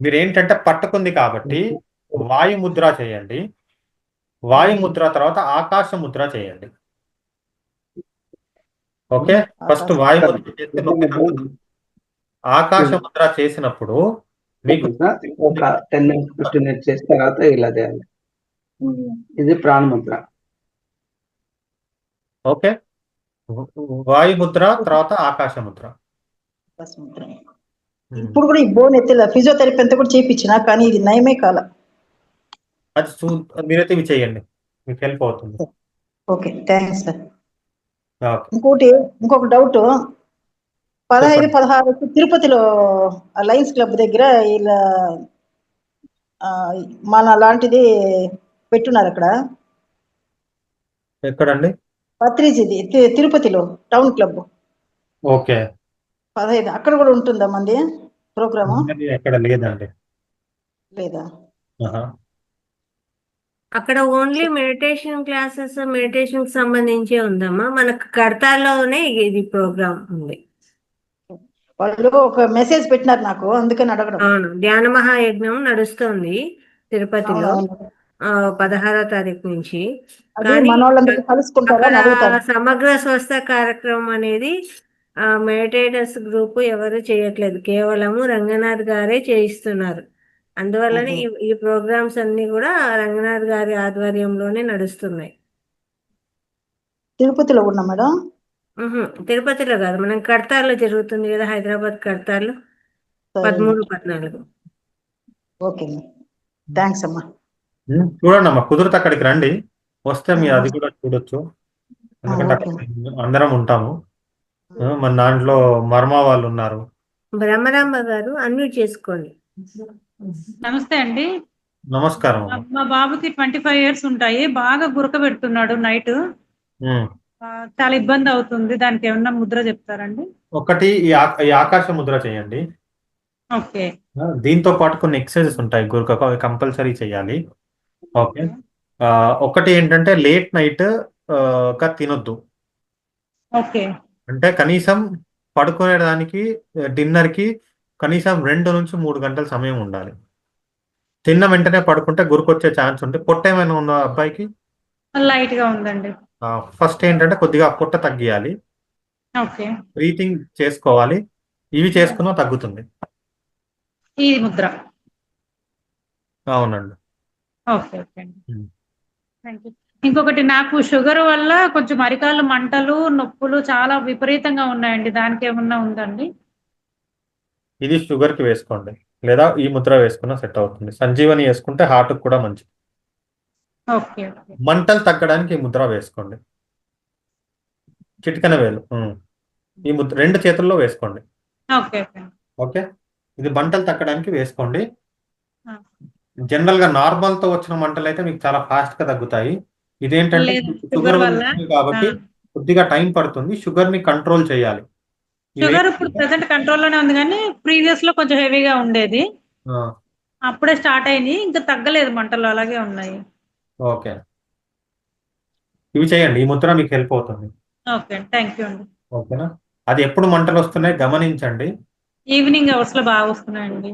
మీరు ఏంటంటే పట్టుకుంది కాబట్టి వాయు ముద్ర చేయండి. వాయు ముద్ర తర్వాత ఆకాశ ముద్ర చేయండి. ఓకే, ఫస్ట్ వాయు ముద్ర చేస్తే నొక్కినప్పుడు ఆకాశ ముద్ర చేసినప్పుడు మీకు ఒక 10 minutes 15 minutes చేసిన తర్వాత ఇలా చేయాలి. ఇది ప్రాణముద్ర. ఓకే, వాయు ముద్ర తర్వాత ఆకాశ ముద్ర. ఇప్పుడు కూడా ఈ బోన్ ఎత్తిలా ఫిజియోథెరపీ అంతా కూడా చేయించిన, కానీ ఇది నయమే కాల. అది మీరైతే ఇవి చేయండి, మీకు హెల్ప్ అవుతుంది. Okay, thanks sir. ఓకే. ఇంకొక డౌట్, 15, 16 తిరుపతిలో లయన్స్ క్లబ్ దగ్గర ఇలా మన లాంటిది పెట్టున్నారు అక్కడ. ఎక్కడండి? పత్రిజిది తిరుపతిలో టౌన్ క్లబ్. ఓకే, 15 అక్కడ కూడా ఉంటుందా మంది ప్రోగ్రాము? ఎక్కడ లేదండి. లేదా? ఆహా. అక్కడ ఓన్లీ మెడిటేషన్ క్లాసెస్, మెడిటేషన్ కి సంబంధించే ఉందమ్మా. మనకు కడతాల్లోనే ఇది ప్రోగ్రామ్ ఉంది. వాళ్ళు ఒక మెసేజ్ పెట్టినారు నాకు, అందుకని అడగడం. అవును, ధ్యాన మహాయజ్ఞం నడుస్తుంది తిరుపతిలో 16వ తారీఖు నుంచి. కానీ మనోళ్ళందరూ కలుసుకుంటారా అని అక్కడ అడుగుతారు. సమగ్ర స్వస్థ కార్యక్రమం అనేది మెడిటేటర్స్ గ్రూప్ ఎవరు చేయట్లేదు, కేవలము రంగనాథ్ గారే చేయిస్తున్నారు. అందువల్లనే ఈ ప్రోగ్రామ్స్ అన్ని కూడా రంగనాథ్ గారి ఆధ్వర్యంలోనే నడుస్తున్నాయి. తిరుపతిలో ఉన్నా మేడం? తిరుపతిలో కాదు, మనం కడతార్లో జరుగుతుంది కదా, హైదరాబాద్ కడతార్లో 13, 14. ఓకే, థ్యాంక్స్ అమ్మా. చూడండి అమ్మా, కుదిరితే అక్కడికి రండి, వస్తే మీరు అది కూడా చూడొచ్చు. ఎందుకంటే అక్కడ అందరం ఉంటాము. మన దాంట్లో మర్మ వాళ్ళు ఉన్నారు. బ్రహ్మరాంబ గారు అన్మ్యూట్ చేసుకోండి. నమస్తే అండి. నమస్కారం. మా బాబుకి 25 years ఉంటాయి. బాగా గురక పెడుతున్నాడు నైట్. చాలా ఇబ్బంది అవుతుంది. దానికి ఏమన్నా ముద్ర చెప్తారండి? ఒకటి ఈ ఆకాశ ముద్ర చేయండి. ఓకే. దీంతో పాటు కొన్ని ఎక్సర్సైజెస్ ఉంటాయి గురకకు, అవి కంపల్సరీ చేయాలి. ఓకే. ఒకటి ఏంటంటే లేట్ నైట్ గా తినొద్దు. ఓకే. అంటే కనీసం పడుకునేదానికి డిన్నర్ కి కనీసం 2 నుంచి 3 గంటల సమయం ఉండాలి. తిన్న వెంటనే పడుకుంటే గురకొచ్చే ఛాన్స్ ఉంటే. పొట్ట ఏమైనా ఉందా అబ్బాయికి? లైట్ గా ఉందండి. ఫస్ట్ ఏంటంటే కొద్దిగా పొట్ట తగ్గియాలి. ఓకే. బ్రీతింగ్ చేసుకోవాలి. ఇవి చేసుకున్నా తగ్గుతుంది. ఈ ముద్ర. అవునండి. ఓకే ఓకే అండి, థ్యాంక్ యూ. ఇంకొకటి, నాకు షుగర్ వల్ల కొంచెం అరికాళ్ళు మంటలు, నొప్పులు చాలా విపరీతంగా ఉన్నాయండి. దానికి ఏమన్నా ఉందండి? ఇది షుగర్ కి వేసుకోండి, లేదా ఈ ముద్ర వేసుకున్నా సెట్ అవుతుంది. సంజీవని వేసుకుంటే హార్ట్ కూడా మంచిది. Okay okay. మంటలు తగ్గడానికి ఈ ముద్ర వేసుకోండి. చిటికెన వేలు ఈ ముద్ర 2 చేతుల్లో వేసుకోండి. Okay okay. ఓకే, ఇది మంటలు తగ్గడానికి వేసుకోండి. జనరల్ గా నార్మల్ తో వచ్చిన మంటలు అయితే మీకు చాలా ఫాస్ట్ గా తగ్గుతాయి. ఇదేంటంటే షుగర్ కాబట్టి కొద్దిగా టైం పడుతుంది. షుగర్ ని కంట్రోల్ చేయాలి. షుగర్ ఇప్పుడు ప్రెసెంట్ కంట్రోల్లోనే ఉంది, కానీ ప్రీవియస్ లో కొంచెం హెవీగా ఉండేది. అప్పుడే స్టార్ట్ అయింది, ఇంకా తగ్గలేదు, మంటలు అలాగే ఉన్నాయి. ఓకే, ఇవి చేయండి. ఈ ముద్ర మీకు హెల్ప్ అవుతుంది. ఓకే, థ్యాంక్ యూ అండి. ఓకేనా? అది ఎప్పుడు మంటలు వస్తున్నాయి గమనించండి. ఈవినింగ్ అవర్స్ లో బాగా వస్తున్నాయండి.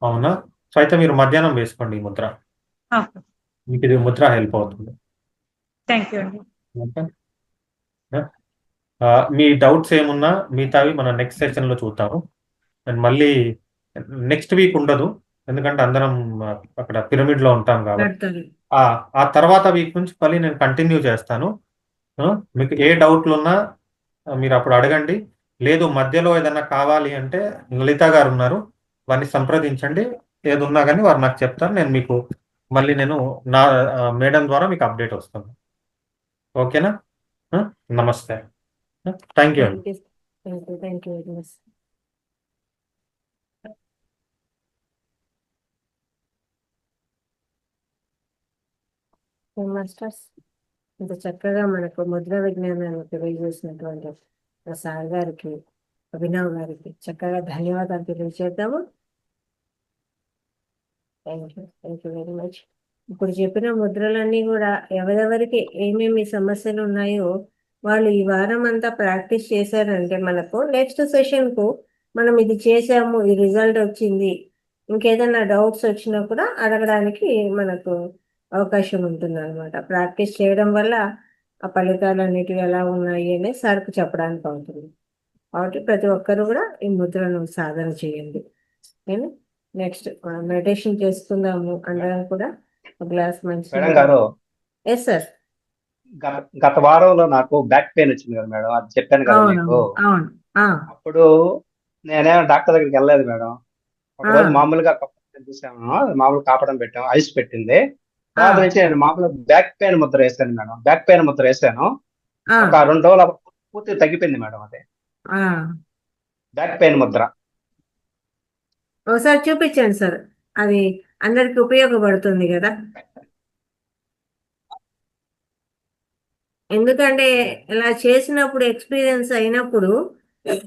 అవునా? సో అయితే మీరు మధ్యాహ్నం వేసుకోండి ఈ ముద్ర. మీకు ఇది ముద్ర హెల్ప్ అవుతుంది. థ్యాంక్ యూ అండి. ఓకే, మీ డౌట్స్ ఏమున్నా మిగతావి మనం నెక్స్ట్ సెషన్ లో చూద్దాము. అండ్ మళ్ళీ నెక్స్ట్ వీక్ ఉండదు, ఎందుకంటే అందరం అక్కడ పిరమిడ్ లో ఉంటాం కాబట్టి. ఆ తర్వాత వీక్ నుంచి మళ్ళీ నేను కంటిన్యూ చేస్తాను. మీకు ఏ డౌట్లు ఉన్నా మీరు అప్పుడు అడగండి. లేదు మధ్యలో ఏదన్నా కావాలి అంటే లలిత గారు ఉన్నారు, వారిని సంప్రదించండి. ఏది ఉన్నా కానీ వారు నాకు చెప్తారు. నేను మీకు మళ్ళీ నా మేడం ద్వారా మీకు అప్డేట్ వస్తాను. ఓకేనా? నమస్తే. థ్యాంక్ యూ అండి. Thank you very much. Masters, ఇంత చక్కగా మనకు ముద్ర విజ్ఞానాన్ని తెలియజేసినటువంటి సార్ గారికి, అభినవ్ గారికి చక్కగా ధన్యవాదాలు తెలియజేద్దాము. Thank you very much. ఇప్పుడు చెప్పిన ముద్రలన్నీ కూడా ఎవరెవరికి ఏమేమి సమస్యలు ఉన్నాయో వాళ్ళు ఈ వారం అంతా ప్రాక్టీస్ చేశారంటే మనకు నెక్స్ట్ సెషన్ కు మనం ఇది చేసాము, ఈ రిజల్ట్ వచ్చింది, ఇంకేదైనా డౌట్స్ వచ్చినా కూడా అడగడానికి మనకు అవకాశం ఉంటుంది అనమాట. ప్రాక్టీస్ చేయడం వల్ల ఆ ఫలితాలు అనేటివి ఎలా ఉన్నాయి అనేది సార్కు చెప్పడానికి అవుతుంది. కాబట్టి ప్రతి ఒక్కరు కూడా ఈ ముద్రను సాధన చేయండి. నేను నెక్స్ట్ మెడిటేషన్ చేసుకుందాము అందరం కూడా ఒక గ్లాస్ మంచి. మేడం గారు, ఎస్ సార్. గత వారంలో నాకు బ్యాక్ పెయిన్ వచ్చింది కదా మేడం, అది చెప్పాను కదా మీకు. అవును. అప్పుడు నేనేమో డాక్టర్ దగ్గరికి వెళ్ళలేదు మేడం. ఒక రోజు మామూలుగా చూసాము, మామూలు కాపడం పెట్టాము, ఐస్ పెట్టింది. తర్వాత నుంచి నేను మామూలుగా బ్యాక్ పెయిన్ ముద్ర వేసాను మేడం. బ్యాక్ పెయిన్ ముద్ర వేసాను. ఒక 2 రోజులు పూర్తిగా తగ్గిపోయింది మేడం. అదే బ్యాక్ పెయిన్ ముద్ర. ఒకసారి చూపించండి సార్, అది అందరికి ఉపయోగపడుతుంది కదా. ఎందుకంటే ఇలా చేసినప్పుడు ఎక్స్పీరియన్స్ అయినప్పుడు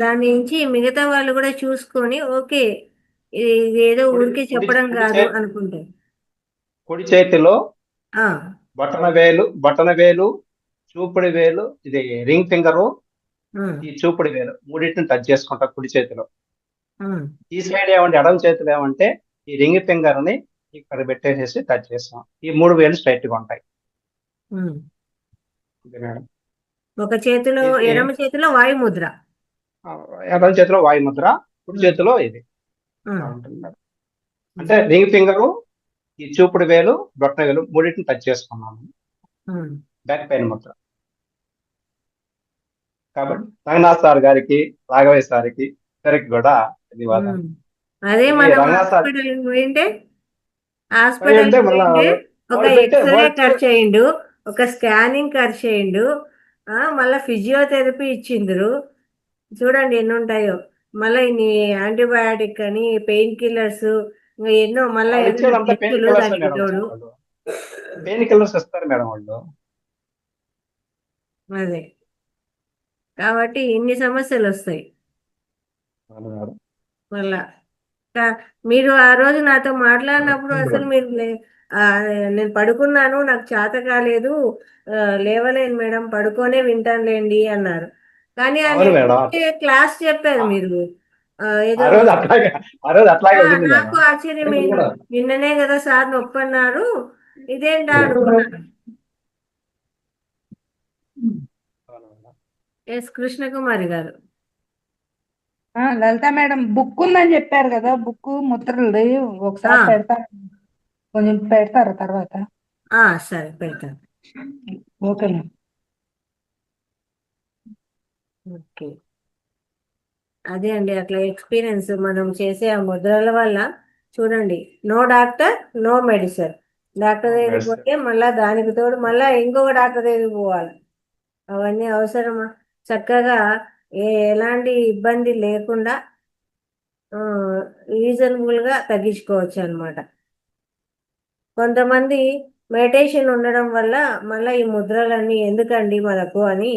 దాని నుంచి మిగతా వాళ్ళు కూడా చూసుకొని ఓకే ఇది ఏదో ఊరికే చెప్పడం కాదు అనుకుంటే. కుడి చేతిలో బొటన వేలు, చూపుడు వేలు, ఇది రింగ్ ఫింగరు, ఈ చూపుడు వేలు మూడింటిని టచ్ చేసుకుంటా కుడి చేతిలో. ఈ సైడ్ ఏమంటే ఎడమ చేతిలో ఏమంటే ఈ రింగ్ ఫింగర్ ని ఇక్కడ పెట్టేసేసి టచ్ చేస్తాం. ఈ 3 వేలు స్ట్రైట్ గా ఉంటాయి. ఒక చేతిలో ఎడమ చేతిలో వాయు ముద్ర, ఎడమ చేతిలో వాయు ముద్ర, కుడి చేతిలో ఇది అంటే రింగ్ ఫింగరు, ఈ చూపుడు వేలు, బొట్టన వేలు మూడింటిని టచ్ చేసుకున్నాము. Back pain Mudra. కాబట్టి రంగనాథ్ సార్ గారికి, రాఘవయ్య సార్కి ఇద్దరికి కూడా ధన్యవాదాలు. అదే మనం హాస్పిటల్ పోయింటే ఒక ఎక్స్రే ఖర్చు అయ్యిండు, ఒక స్కానింగ్ ఖర్చు అయ్యిండు, మళ్ళీ ఫిజియోథెరపీ ఇచ్చిండ్రు. చూడండి ఎన్ని ఉంటాయో. మళ్ళీ ఇన్ని యాంటీబయాటిక్ అని, పెయిన్ కిల్లర్స్, ఇంకా ఎన్నో. మళ్ళీ పెయిన్ కిల్లర్స్ ఇస్తారు మేడం వాళ్ళు. అదే కాబట్టి ఇన్ని సమస్యలు వస్తాయి. మళ్ళా మీరు ఆ రోజు నాతో మాట్లాడినప్పుడు అసలు మీరు నేను పడుకున్నాను, నాకు చేత కాలేదు, లేవలేను మేడం, పడుకోనే వింటానులేండి అన్నారు. కానీ క్లాస్ చెప్పారు మీరు ఏదో. నాకు ఆశ్చర్యం, నిన్ననే కదా సార్ నొప్పి అన్నారు, ఇదేంటా అనుకున్నాను. ఎస్ కృష్ణకుమారి గారు. లలిత మేడం బుక్ ఉందని చెప్పారు కదా, బుక్ ముద్రలు ఒకసారి పెడతారు, కొంచెం పెడతారా తర్వాత? సరే పెడతాను. Okay madam. ఓకే, అదే అండి అట్లా ఎక్స్పీరియన్స్ మనం చేసే ఆ ముద్రల వల్ల. చూడండి, no doctor no medicine. Doctor దగ్గరికి పోతే మళ్ళీ దానికి తోడు మళ్ళీ ఇంకొక డాక్టర్ దగ్గరికి పోవాలి. అవన్నీ అవసరమా? చక్కగా ఎలాంటి ఇబ్బంది లేకుండా రీజనబుల్గా తగ్గించుకోవచ్చు అనమాట. కొంతమంది మెడిటేషన్ ఉండడం వల్ల మళ్ళీ ఈ ముద్రలన్నీ ఎందుకండి మనకు అని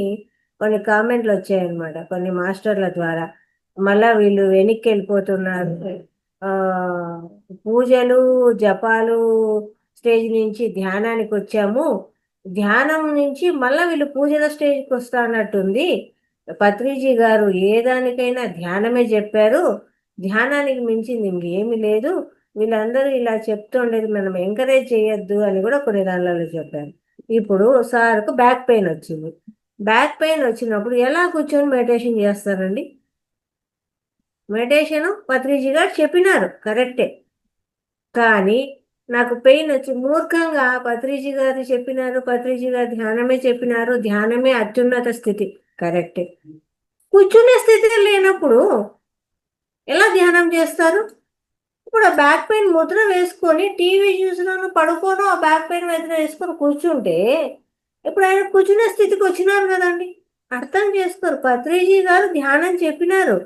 కొన్ని కామెంట్లు వచ్చాయన్నమాట కొన్ని మాస్టర్ల ద్వారా. మళ్ళా వీళ్ళు వెనక్కి వెళ్ళిపోతున్నారు, పూజలు జపాలు స్టేజ్ నుంచి ధ్యానానికి వచ్చాము, ధ్యానం నుంచి మళ్ళీ వీళ్ళు పూజల స్టేజ్కి వస్తా అన్నట్టుంది. పత్రిజీ గారు ఏ దానికైనా ధ్యానమే చెప్పారు, ధ్యానానికి మించింది ఇంకేమీ లేదు, వీళ్ళందరూ ఇలా చెప్తుండేది మనం ఎంకరేజ్ చేయొద్దు అని కూడా కొన్ని దానిలలో చెప్పారు. ఇప్పుడు సార్కు బ్యాక్ పెయిన్ వచ్చింది. బ్యాక్ పెయిన్ వచ్చినప్పుడు ఎలా కూర్చొని మెడిటేషన్ చేస్తారండి? మెడిటేషన్ పత్రిజీ గారు చెప్పినారు కరెక్టే, కానీ నాకు పెయిన్ వచ్చి మూర్ఖంగా పత్రిజీ గారు చెప్పినారు, పత్రిజీ గారు ధ్యానమే చెప్పినారు, ధ్యానమే అత్యున్నత స్థితి కరెక్టే. కూర్చునే స్థితి లేనప్పుడు ఎలా ధ్యానం చేస్తారు? ఇప్పుడు ఆ బ్యాక్ పెయిన్ ముద్ర వేసుకొని టీవీ చూసినాను, పడుకోను, ఆ బ్యాక్ పెయిన్ ముద్ర వేసుకొని కూర్చుంటే ఇప్పుడు ఆయన కూర్చునే స్థితికి వచ్చినారు కదండి. అర్థం చేసుకోరు. పత్రిజీ గారు ధ్యానం చెప్పినారు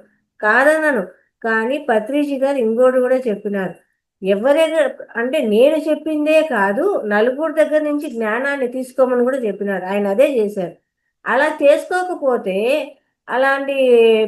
కాదనను, కానీ పత్రిజీ గారు ఇంకోటి కూడా చెప్పినారు. ఎవరైనా అంటే నేను చెప్పిందే కాదు, నలుగురు దగ్గర నుంచి జ్ఞానాన్ని తీసుకోమని కూడా చెప్పినారు. ఆయన అదే చేశారు. అలా చేసుకోకపోతే అలాంటి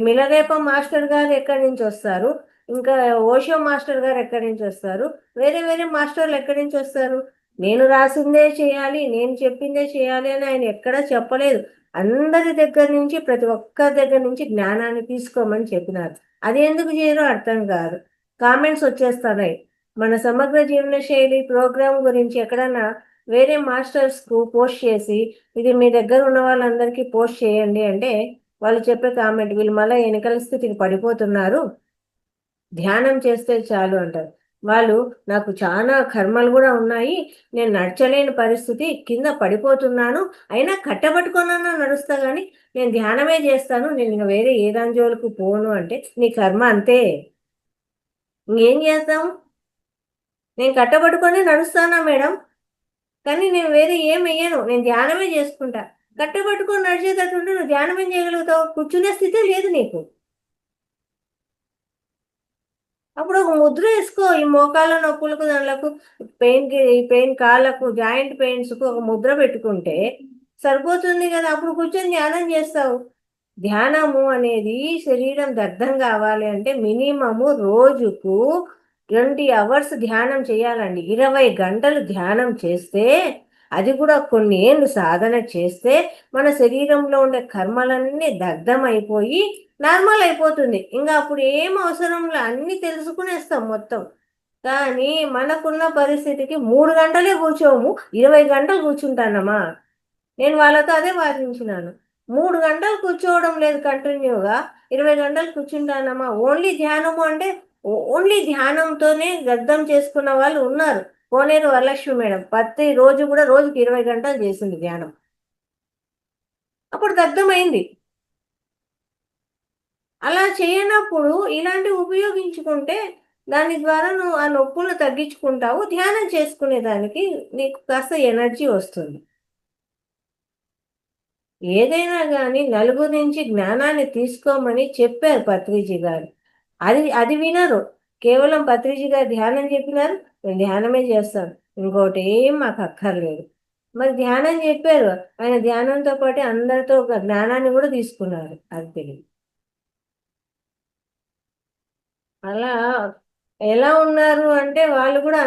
మిలరేప మాస్టర్ గారు ఎక్కడి నుంచి వస్తారు, ఇంకా ఓషో మాస్టర్ గారు ఎక్కడి నుంచి వస్తారు, వేరే వేరే మాస్టర్లు ఎక్కడి నుంచి వస్తారు? నేను రాసిందే చేయాలి, నేను చెప్పిందే చేయాలి అని ఆయన ఎక్కడా చెప్పలేదు. అందరి దగ్గర నుంచి, ప్రతి ఒక్కరి దగ్గర నుంచి జ్ఞానాన్ని తీసుకోమని చెప్పినారు. అది ఎందుకు చేయరో అర్థం కాదు. కామెంట్స్ వచ్చేస్తున్నాయి. మన సమగ్ర జీవన శైలి ప్రోగ్రామ్ గురించి ఎక్కడన్నా వేరే మాస్టర్స్కు పోస్ట్ చేసి ఇది మీ దగ్గర ఉన్న వాళ్ళందరికీ పోస్ట్ చేయండి అంటే వాళ్ళు చెప్పే కామెంట్, వీళ్ళు మళ్ళీ ఎన్నికల స్థితికి పడిపోతున్నారు, ధ్యానం చేస్తే చాలు అంటారు. వాళ్ళు నాకు చాలా కర్మలు కూడా ఉన్నాయి, నేను నడచలేని పరిస్థితి, కింద పడిపోతున్నాను, అయినా కట్టబట్టుకున్నా నడుస్తా కానీ నేను ధ్యానమే చేస్తాను, నేను ఇంకా వేరే ఏ దాని జోలికి పోను అంటే నీ కర్మ అంతే. ఇంకేం చేస్తాం? నేను కట్టబట్టుకొని నడుస్తానా మేడం, కానీ నేను వేరే ఏం వెయ్యను, నేను ధ్యానమే చేసుకుంటా. కట్టబట్టుకొని నడిచేటట్టుంటే నువ్వు ధ్యానం ఏం చేయగలుగుతావు? కూర్చునే స్థితే లేదు నీకు. అప్పుడు ఒక ముద్ర వేసుకో, ఈ మోకాళ్ళ నొప్పులకు దానిలకు పెయిన్ కాళ్ళకు జాయింట్ పెయిన్స్కు ఒక ముద్ర పెట్టుకుంటే సరిపోతుంది కదా. అప్పుడు కూర్చొని ధ్యానం చేస్తావు. ధ్యానము అనేది శరీరం దగ్ధం కావాలి అంటే మినిమము రోజుకు 20 hours ధ్యానం చేయాలండి. 20 గంటలు ధ్యానం చేస్తే, అది కూడా కొన్ని ఏళ్ళు సాధన చేస్తే మన శరీరంలో ఉండే కర్మలన్నీ దగ్ధం అయిపోయి నార్మల్ అయిపోతుంది. ఇంకా అప్పుడు ఏం అవసరంలో అన్నీ తెలుసుకునేస్తాం మొత్తం. కానీ మనకున్న పరిస్థితికి 3 గంటలే కూర్చోము, 20 గంటలు కూర్చుంటానమ్మా. నేను వాళ్ళతో అదే వాదించినాను. 3 గంటలు కూర్చోవడం లేదు కంటిన్యూగా, 20 గంటలు కూర్చుంటానమ్మా. ఓన్లీ ధ్యానము అంటే ఓన్లీ ధ్యానంతోనే దగ్ధం చేసుకున్న వాళ్ళు ఉన్నారు. కోనేరు వరలక్ష్మి మేడం ప్రతి రోజు కూడా రోజుకి 20 గంటలు చేసింది ధ్యానం, అప్పుడు దగ్ధమైంది. అలా చేయనప్పుడు ఇలాంటివి ఉపయోగించుకుంటే దాని ద్వారా నువ్వు ఆ నొప్పులు తగ్గించుకుంటావు. ధ్యానం చేసుకునేదానికి నీకు కాస్త ఎనర్జీ వస్తుంది. ఏదైనా కానీ నలుగురి నుంచి జ్ఞానాన్ని తీసుకోమని చెప్పారు పత్రిజీ గారు. అది వినరు. కేవలం పత్రిజీ గారు ధ్యానం చెప్పినారు, నేను ధ్యానమే చేస్తాను, ఇంకోటి ఏం మాకు అక్కర్లేదు. మరి ధ్యానం చెప్పారు, ఆయన ధ్యానంతో పాటు అందరితో ఒక జ్ఞానాన్ని కూడా తీసుకున్నారు. అది తెలియదు. అలా ఎలా ఉన్నారు అంటే వాళ్ళు కూడా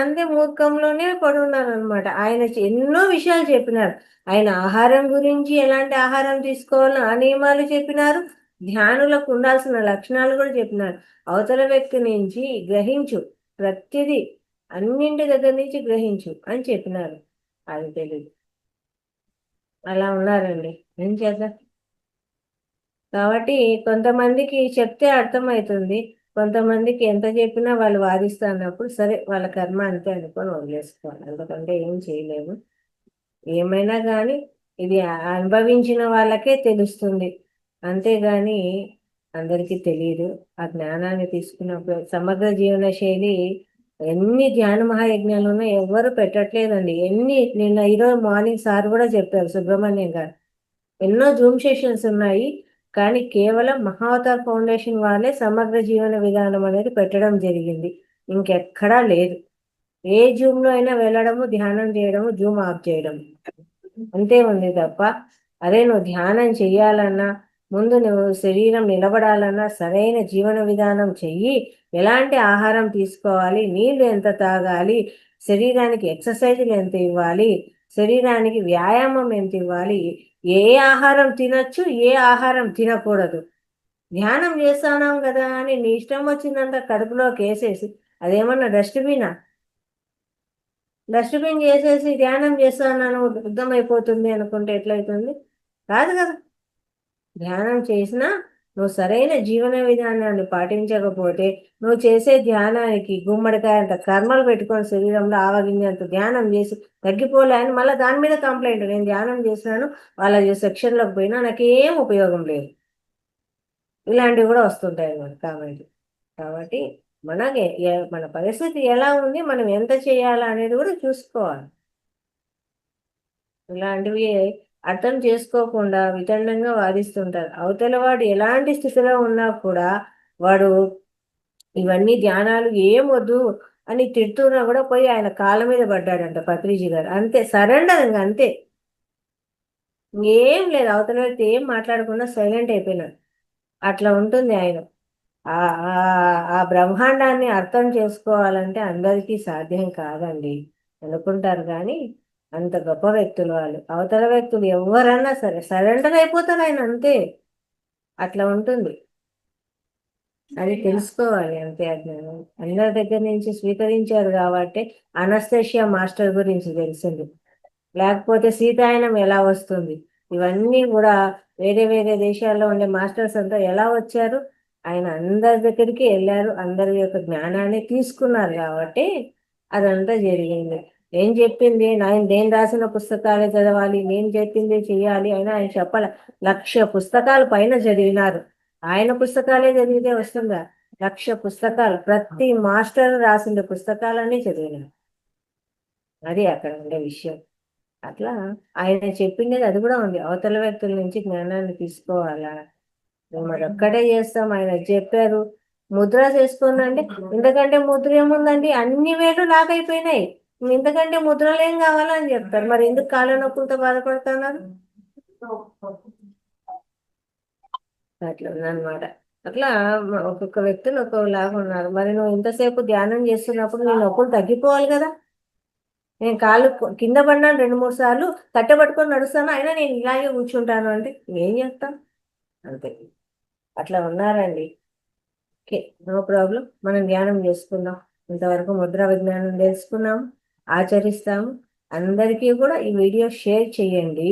అంతే మూర్ఖంలోనే పడి ఉన్నారు అనమాట. ఆయన ఎన్నో విషయాలు చెప్పినారు. ఆయన ఆహారం గురించి, ఎలాంటి ఆహారం తీసుకోవాలో ఆ నియమాలు చెప్పినారు. ధ్యానులకు ఉండాల్సిన లక్షణాలు కూడా చెప్పినారు. అవతల వ్యక్తి నుంచి గ్రహించు, ప్రతిదీ అన్నింటి దగ్గర నుంచి గ్రహించు అని చెప్పినారు. అది తెలియదు. అలా ఉన్నారండి, ఏం చేద్దాం. కాబట్టి కొంతమందికి చెప్తే అర్థమవుతుంది, కొంతమందికి ఎంత చెప్పినా వాళ్ళు వాదిస్తున్నప్పుడు సరే వాళ్ళ కర్మ అంతే అనుకొని వదిలేసుకోవాలి. ఎందుకంటే ఏం చేయలేము. ఏమైనా కానీ ఇది అనుభవించిన వాళ్ళకే తెలుస్తుంది, అంతేగాని అందరికీ తెలియదు. ఆ జ్ఞానాన్ని తీసుకున్నప్పుడు సమగ్ర జీవన శైలి ఎన్ని ధ్యాన మహాయజ్ఞాలు ఉన్నా ఎవరు పెట్టట్లేదండి. నిన్న ఈరోజు మార్నింగ్ సార్ కూడా చెప్పారు, సుబ్రహ్మణ్యం గారు, ఎన్నో జూమ్ సెషన్స్ ఉన్నాయి, కానీ కేవలం మహావతార్ ఫౌండేషన్ వాళ్ళే సమగ్ర జీవన విధానం అనేది పెట్టడం జరిగింది. ఇంకెక్కడా లేదు. ఏ జూమ్లో అయినా వెళ్ళడము, ధ్యానం చేయడము, జూమ్ ఆఫ్ చేయడం అంతే ఉంది తప్ప, అదే నువ్వు ధ్యానం చెయ్యాలన్నా, ముందు నువ్వు శరీరం నిలబడాలన్నా సరైన జీవన విధానం చెయ్యి. ఎలాంటి ఆహారం తీసుకోవాలి, నీళ్లు ఎంత తాగాలి, శరీరానికి ఎక్సర్సైజులు ఎంత ఇవ్వాలి, శరీరానికి వ్యాయామం ఎంత ఇవ్వాలి, ఏ ఆహారం తినచ్చు, ఏ ఆహారం తినకూడదు. ధ్యానం చేస్తున్నాం కదా అని నీ ఇష్టం వచ్చిందంత కడుపులోకి వేసేసి అదేమన్నా డస్ట్బిన్ చేసేసి ధ్యానం చేస్తున్నాను అర్థమైపోతుంది అనుకుంటే ఎట్లయితుంది? కాదు కదా. ధ్యానం చేసినా నువ్వు సరైన జీవన విధానాన్ని పాటించకపోతే నువ్వు చేసే ధ్యానానికి గుమ్మడికాయ అంత కర్మలు పెట్టుకొని శరీరంలో ఆవగింజంత ధ్యానం చేసి తగ్గిపోలే అని మళ్ళీ దాని మీద కంప్లైంట్, నేను ధ్యానం చేసినాను వాళ్ళ సెక్షన్లోకి పోయినా నాకేం ఉపయోగం లేదు, ఇలాంటివి కూడా వస్తుంటాయి మన కామెంట్. కాబట్టి మన పరిస్థితి ఎలా ఉంది, మనం ఎంత చేయాలా అనేది కూడా చూసుకోవాలి. ఇలాంటివి అర్థం చేసుకోకుండా వితండంగా వాదిస్తుంటారు. అవతల వాడు ఎలాంటి స్థితిలో ఉన్నా కూడా వాడు ఇవన్నీ ధ్యానాలు ఏం వద్దు అని తిడుతున్నా కూడా పోయి ఆయన కాళ్ళ మీద పడ్డాడంట పత్రిజీ గారు. అంతే, సరెండర్, ఇంకా అంతే, ఇంకేం లేదు. అవతల వ్యక్తి ఏం మాట్లాడకుండా సైలెంట్ అయిపోయినాడు. అట్లా ఉంటుంది ఆయన. ఆ బ్రహ్మాండాన్ని అర్థం చేసుకోవాలంటే అందరికీ సాధ్యం కాదండి అనుకుంటారు, కానీ అంత గొప్ప వ్యక్తులు వాళ్ళు. అవతల వ్యక్తులు ఎవరన్నా సరే సరెండర్ అయిపోతారు ఆయన, అంతే. అట్లా ఉంటుంది. అది తెలుసుకోవాలి అంతే. అజ్ఞానం అందరి దగ్గర నుంచి స్వీకరించారు కాబట్టి అనస్థేషియా మాస్టర్ గురించి తెలిసింది. లేకపోతే సీతాయనం ఎలా వస్తుంది, ఇవన్నీ కూడా వేరే వేరే దేశాల్లో ఉండే మాస్టర్స్ అంతా ఎలా వచ్చారు, ఆయన అందరి దగ్గరికి వెళ్ళారు, అందరి యొక్క జ్ఞానాన్ని తీసుకున్నారు కాబట్టి అదంతా జరిగింది. నేను చెప్పింది నేను రాసిన పుస్తకాలే చదవాలి, నేను చెప్పింది చెయ్యాలి అని ఆయన చెప్పాల. 1,00,000 పుస్తకాలు పైన చదివినారు. ఆయన పుస్తకాలే చదివితే వస్తుందా? 1,00,000 పుస్తకాలు, ప్రతి మాస్టర్ రాసిన పుస్తకాలన్నీ చదివినారు. అది అక్కడ ఉండే విషయం. అట్లా ఆయన చెప్పిండేది అది కూడా ఉంది, అవతల వ్యక్తుల నుంచి జ్ఞానాన్ని తీసుకోవాలా. మేము మరి ఒక్కటే చేస్తాం, ఆయన చెప్పారు ముద్ర చేసుకోండి అంటే ఇంతకంటే ముద్ర ఏముందండి, అన్ని వేలు లాగైపోయినాయి, ఇంతకంటే ముద్రలు ఏం కావాలని చెప్తారు. మరి ఎందుకు కాళ్ళ నొప్పులతో బాధపడుతున్నారు? అట్లా ఉందన్నమాట. అట్లా ఒక్కొక్క వ్యక్తులు ఒక్కొక్కలాగా ఉన్నారు. మరి నువ్వు ఇంతసేపు ధ్యానం చేస్తున్నప్పుడు నీ నొప్పులు తగ్గిపోవాలి కదా. నేను కాళ్ళు కింద పడినాను 2-3 సార్లు, కట్టెపట్టుకొని నడుస్తాను, అయినా నేను ఇలాగే కూర్చుంటాను అంటే ఏం చేస్తాం? అంతే. అట్లా ఉన్నారండి. Okay, no problem. మనం ధ్యానం చేసుకుందాం. ఇంతవరకు ముద్రా విజ్ఞానం తెలుసుకున్నాము, ఆచరిస్తాము. అందరికీ కూడా ఈ వీడియో షేర్ చేయండి.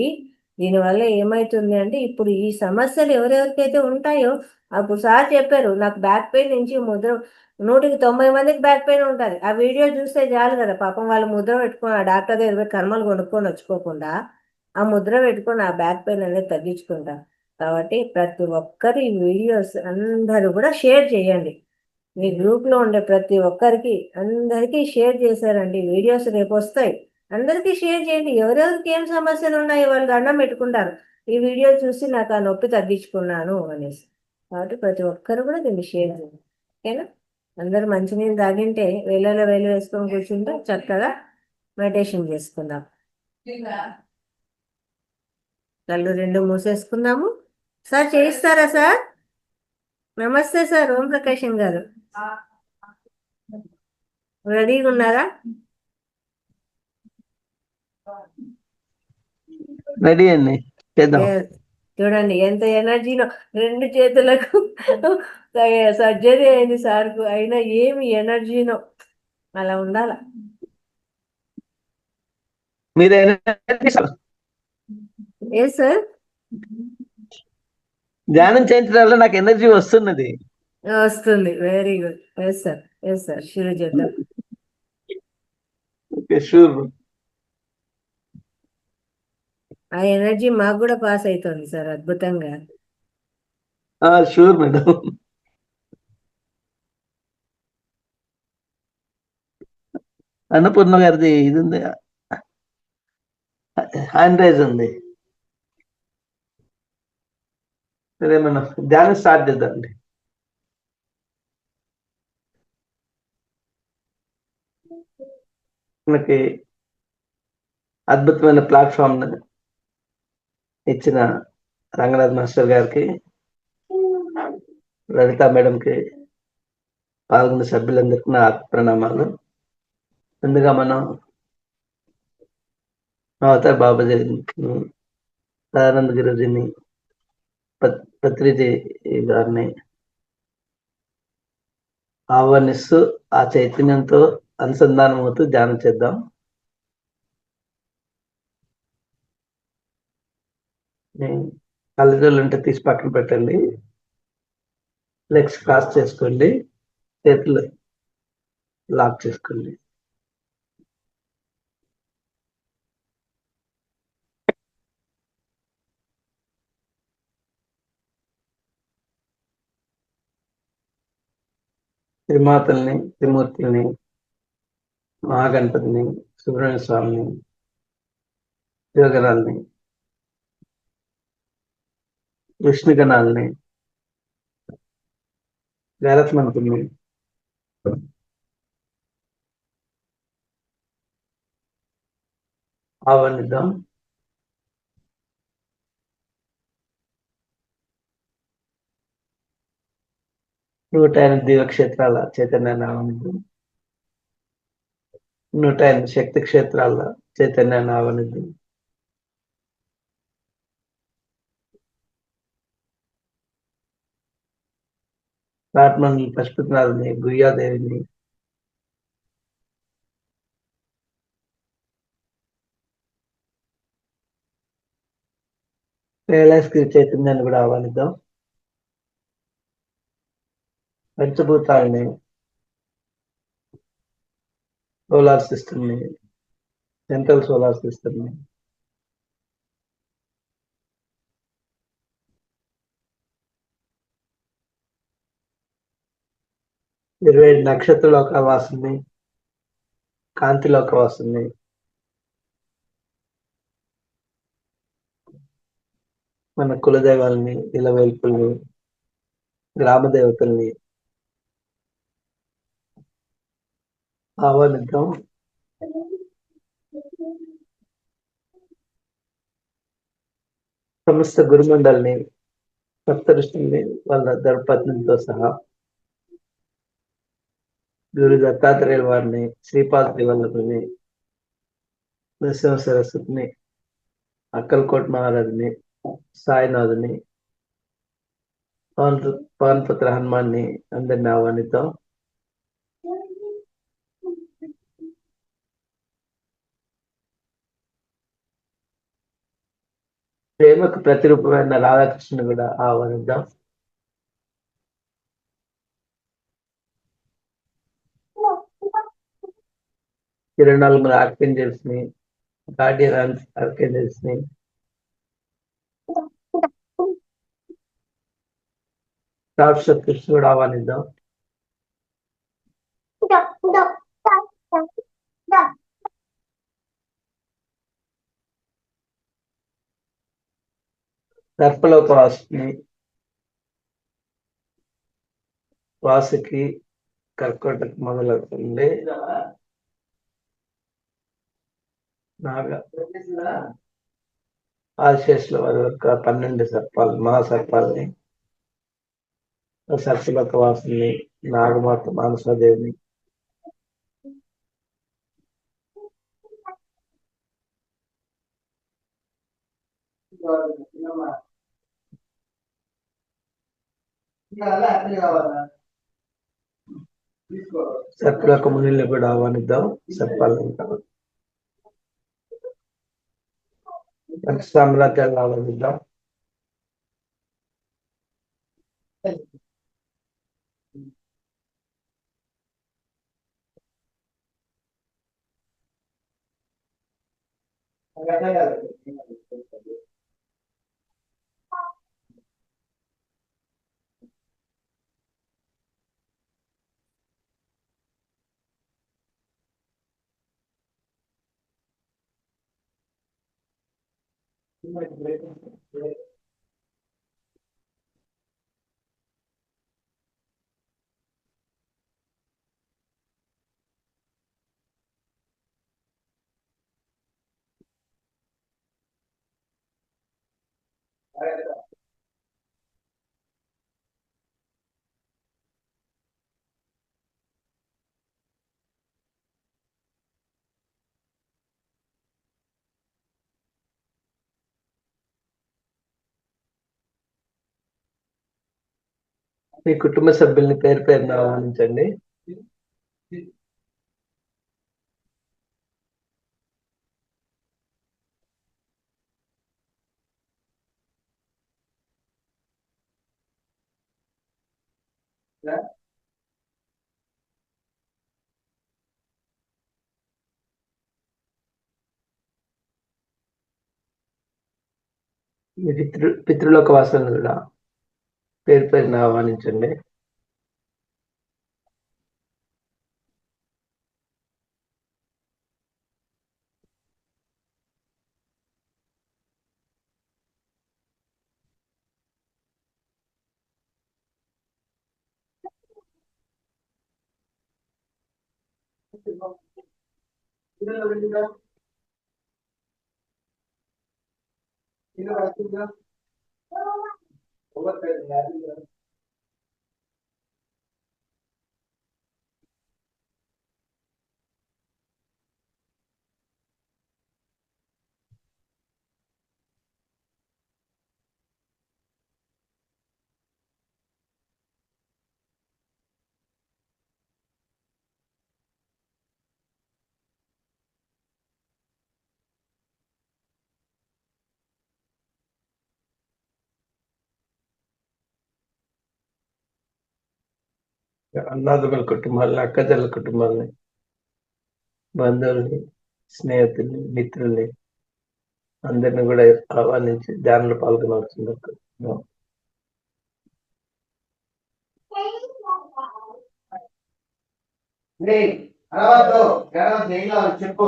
దీనివల్ల ఏమవుతుంది అంటే ఇప్పుడు ఈ సమస్యలు ఎవరెవరికైతే ఉంటాయో, అప్పుడు సార్ చెప్పారు నాకు బ్యాక్ పెయిన్ నుంచి ముద్ర 100కి 90 మందికి బ్యాక్ పెయిన్ ఉంటుంది. ఆ వీడియో చూస్తే చాలు కదా, పాపం వాళ్ళు ముద్ర పెట్టుకొని ఆ డాక్టర్ దగ్గర కర్మలు కొనుక్కొని వచ్చుకోకుండా ఆ ముద్ర పెట్టుకొని ఆ బ్యాక్ పెయిన్ అనేది తగ్గించుకుంటారు. కాబట్టి ప్రతి ఒక్కరు ఈ వీడియోస్ అందరూ కూడా షేర్ చేయండి. మీ గ్రూప్లో ఉండే ప్రతి ఒక్కరికి అందరికీ షేర్ చేశారండి. వీడియోస్ రేపు వస్తాయి, అందరికీ షేర్ చేయండి. ఎవరెవరికి ఏం సమస్యలు ఉన్నాయి వాళ్ళు దండం పెట్టుకుంటారు, ఈ వీడియో చూసి నాకు ఆ నొప్పి తగ్గించుకున్నాను అనేసి. కాబట్టి ప్రతి ఒక్కరు కూడా దీన్ని షేర్ చేయండి. ఓకేనా? అందరూ మంచినీళ్ళు తాగింటే వేలలో వేలు వేసుకొని కూర్చుంటే చక్కగా మెడిటేషన్ చేసుకుందాం. కళ్ళు 2 మూసేసుకుందాము. సార్ చేయిస్తారా సార్? నమస్తే సార్, ఓం ప్రకాశం గారు, రెడీగా ఉన్నారా? రెడీ అండి, చేద్దాం. చూడండి ఎంత ఎనర్జీలో 2 చేతులకు సర్జరీ అయింది సార్కు, అయినా ఏమి ఎనర్జీనో. అలా ఉండాల. మీరు ఏ సార్? ధ్యానం చేయించడం వల్ల నాకు ఎనర్జీ వస్తున్నది. వస్తుంది, very good. Yes sir, yes sir, sure చేద్దాం. షూర్. ఆ ఎనర్జీ మాకు కూడా పాస్ అవుతుంది సార్, అద్భుతంగా. Sure madam. అన్నపూర్ణ గారిది ఇది ఉంది, హ్యాండ్ రైజ్ ఉంది. సరే మేడం, ధ్యానం స్టార్ట్ చేద్దామండి. మనకి అద్భుతమైన ప్లాట్ఫామ్ ఇచ్చిన రంగనాథ్ మాస్టర్ గారికి, లలిత మేడంకి, పాల్గొన్న సభ్యులందరికీ నా ప్రణామాలు. ముందుగా మనం అవతార్ బాబాజీని, సదానంద గురుజీని, పత్రిజీ గారిని ఆహ్వానిస్తూ ఆ చైతన్యంతో అనుసంధానం అవుతూ ధ్యానం చేద్దాం. కళ్ళజోళ్ళు ఉంటే తీసి పక్కన పెట్టండి, లెగ్స్ క్రాస్ చేసుకోండి, చేతులు లాక్ చేసుకోండి. త్రిమాతల్ని, త్రిమూర్తుల్ని, మహాగణపతిని, సుబ్రహ్మణ్య స్వామిని, యోగనాల్ని, విష్ణుగణాలని, గరత్మంతుల్ని, ఆహ్వానిద్దాం. నూట 8 దివ్యక్షేత్రాల చైతన్యాన్ని ఆహ్వానిద్దాం. 108 శక్తి క్షేత్రాల చైతన్యాన్ని ఆహ్వానిద్దాం. కాట్మన్ పశుపతినాథుని, గుయ్యాదేవిని, కైలాసగిరి చైతన్యాన్ని కూడా ఆహ్వానిద్దాం. పంచభూతాలని, సోలార్ సిస్టమ్ని, సెంట్రల్ సోలార్ సిస్టమ్ని, ఇరవై నక్షత్ర లోకవాసుని, కాంతి లోకవాసుని, మన కులదైవాల్ని, ఇలవేల్పుల్ని, గ్రామ దేవతల్ని ఆహ్వానిద్దాం. సమస్త గురుమండలిని, సప్తఋషుల్ని వాళ్ళ ధర్మపత్నితో సహా, గురు దత్తాత్రేయుల వారిని, శ్రీపాద శ్రీవల్లభుని, నరసింహ సరస్వతిని, అక్కల్కోట్ మహారాజుని, సాయినాథుని, పవన్పుత్ర హనుమాన్ని అందరిని ఆహ్వానిద్దాం. ప్రేమకు ప్రతిరూపమైన రాధాకృష్ణ కూడా ఆహ్వానిద్దాం. కిరణాలు ఆర్కేంజల్స్ ని, గార్డియన్ ఆర్కేంజల్స్ ని, కృష్ణ కూడా ఆహ్వానిద్దాం. సర్పలోక వాసుని, వాసుకి, కర్కోటక మొదలవుతుంది ఆదిశేషుల వారి యొక్క 12 సర్పాలు, మహాసర్పాలని, సర్పలోక వాసుని, నాగమాత మానసాదేవిని, సర్పలోక మునిల్ని కూడా ఆహ్వానిద్దాం. సర్పాలని పంచ సామ్రాజ్యాలను ఆహ్వానిద్దాం. మీ కుటుంబ సభ్యుల్ని పేరు పేరున ఆహ్వానించండి. మీ పితృలోక వాసులను కూడా పేరు పేరున ఆహ్వానించండి. అన్నాదమ్ముల కుటుంబాలని, అక్కచెల్లెల కుటుంబాలని, బంధువుల్ని, స్నేహితుల్ని, మిత్రుల్ని అందరిని కూడా ఆహ్వానించి ధ్యానంలో పాల్గొనవలసింది. చెప్పు.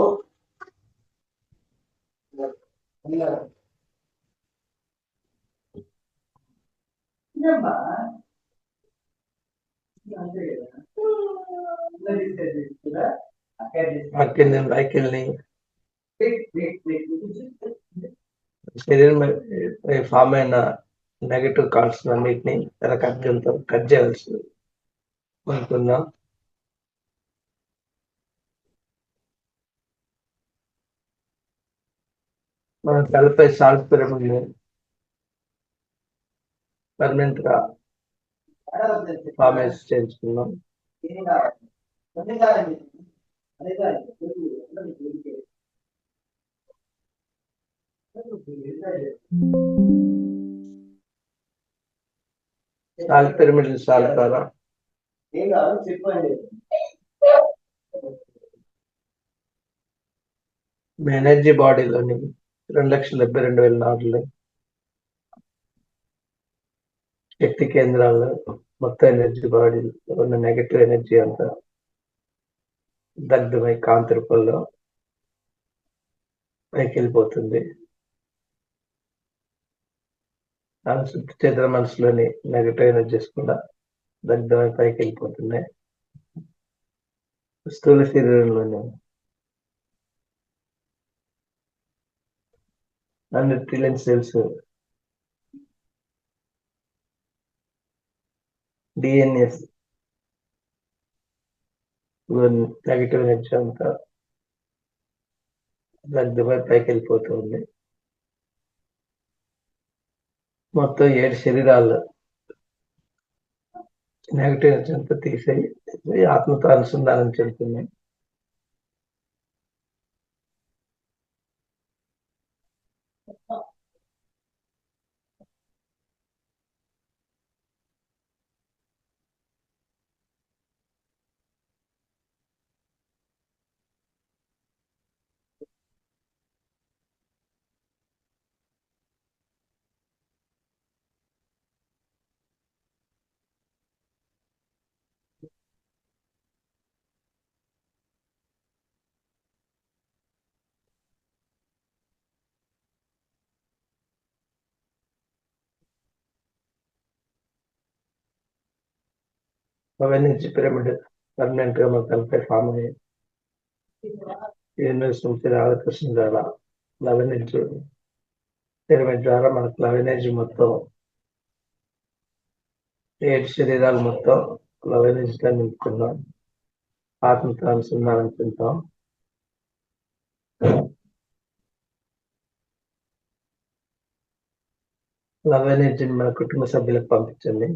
అక్కడిని రైకిల్ని శరీరం ఫామ్ అయిన నెగటివ్ కాల్స్ అన్నిటిని తన ఖడ్గంతో కట్ చేయవలసి అనుకున్నాం. మన తలపై సాల్ట్ పిరమిడ్ పర్మనెంట్ గా ఫార్మేషన్ చేయించుకున్నాం. సాల్ట్ పిరమిడ్ సాల్ట్ ద్వారా మీ ఎనర్జీ బాడీలోని 2,72,000 నాడులు, శక్తి కేంద్రాల్లో మొత్తం ఎనర్జీ బాడీ ఉన్న నెగటివ్ ఎనర్జీ అంతా దగ్ధమై కాంతి రూపంలో పైకి వెళ్ళిపోతుంది. దాని చుట్టూ చేతుల మనసులోని నెగటివ్ ఎనర్జీస్ కూడా దగ్ధమై పైకి వెళ్ళిపోతున్నాయి. స్థూల శరీరంలోని అన్ని trillion cells DNS negative energy అంతా దగ్ధమై పైకి వెళ్ళిపోతుంది. మొత్తం 7 శరీరాలు నెగటివ్ ఎనర్జీ అంతా తీసేయి ఆత్మతో అనుసంధానం చెందుతున్నాయి. ఎనర్జీ పిరమిడ్ పర్మనెంట్ గా మన తలపై ఫామ్ అయ్యాయి. యూనివర్స్ నుంచి రాధాకృష్ణ ద్వారా లవ్ ఎనర్జీ పిరమిడ్ ద్వారా మనకు లవ్ ఎనర్జీ మొత్తం 7 శరీరాలు మొత్తం లవ్ ఎనర్జీతో నింపుకున్నాం. ఆత్మతో అనుసంధానం చెందుతాం. లవ్ ఎనర్జీని మన కుటుంబ సభ్యులకు పంపించండి.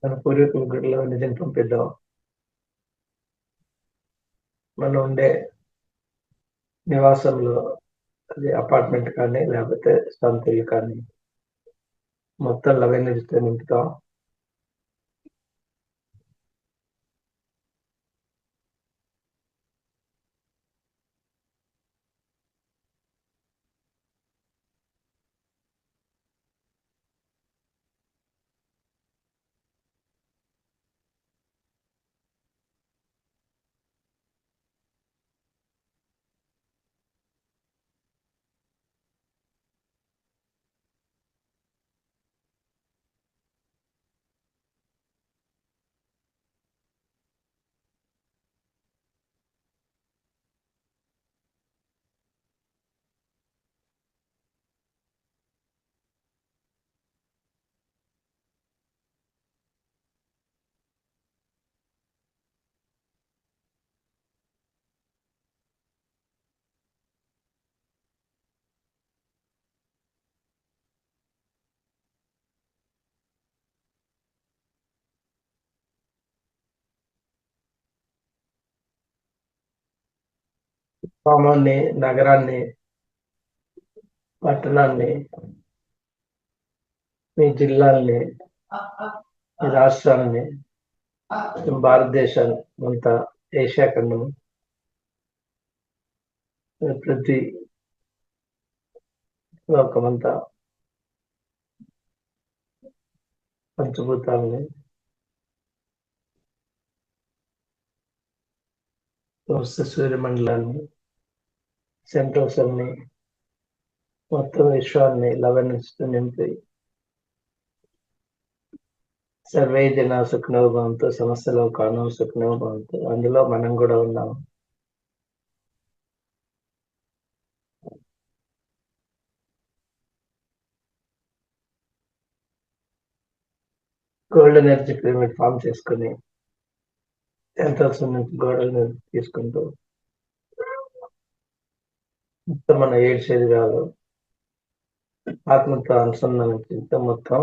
మన పూర్వీకుల గుడిలో నిజం పంపిద్దాం. మనం ఉండే నివాసంలో, అది అపార్ట్మెంట్ కానీ లేకపోతే సొంత ఇల్లు కానీ మొత్తం లవ్ ఎనర్జీతో నింపుతాం. గ్రామాన్ని, నగరాన్ని, పట్టణాన్ని, మీ జిల్లాల్ని, మీ రాష్ట్రాలని, భారతదేశాన్ని అంతా, ఏషియా ఖండం, ప్రతి లోకమంతా, పంచభూతాలని, సమస్త సూర్యమండలాన్ని, సెంట్రల్స్ అన్ని, మొత్తం విశ్వాన్ని లవణిస్తూ నింపి సర్వే జనా సుఖినో భవంతు, సమస్త లోకాను సుఖినో భవంతు. అందులో మనం కూడా ఉన్నాం. గోల్డ్ ఎనర్జీ పిరమిడ్ ఫామ్ చేసుకుని సెంట్రల్స్ నుంచి గోడలను తీసుకుంటూ మొత్తం మన 7 శరీరాలు ఆత్మతో అనుసంధానం చేస్తే మొత్తం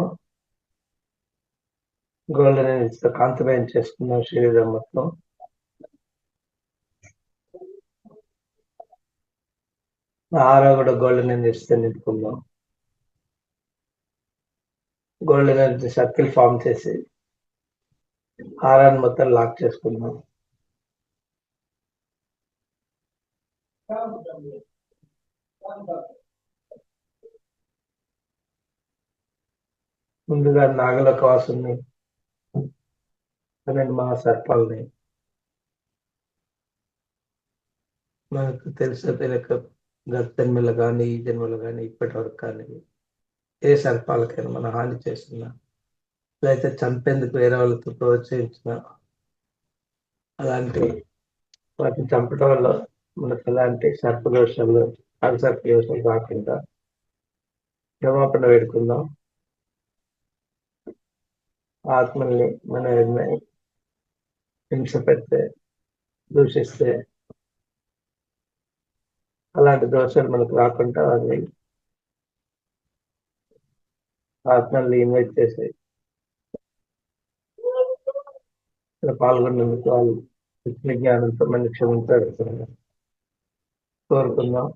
గోల్డ్ ఎనర్జీతో కాంతిమయం చేసుకున్న శరీరం మొత్తం ఆరా కూడా గోల్డ్ ఎనర్జీతో నింపుకుందాం. గోల్డ్ ఎనర్జీ సర్కిల్ ఫామ్ చేసి ఆరాన్ని మొత్తం లాక్ చేసుకుందాం. ముందుగా నాగలోక వాసుని 12 మహాసర్పాలని మనకు తెలిసిన తెలియక గత జన్మలు కానీ ఈ జన్మలు కానీ ఇప్పటి వరకు కానీ ఏ సర్పాలకైనా మన హాని చేస్తున్నా లేకపోతే చంపేందుకు వేరే వాళ్ళతో ప్రోత్సహించిన అలాంటి వాటిని చంపడం వల్ల మనకు ఎలాంటి సర్పదోషాలు అసర్ప దోషాలు రాకుండా క్షమాపణ వేడుకుందాం. ఆత్మల్ని మన హింస పెడితే దూషిస్తే అలాంటి దోషాలు మనకు రాకుండా వాళ్ళని ఆత్మల్ని ఇన్వైట్ చేసి ఇక్కడ పాల్గొన్నందుకు వాళ్ళు ఇచ్చిన జ్ఞానంతో మన క్షమించారు కోరుకుందాం.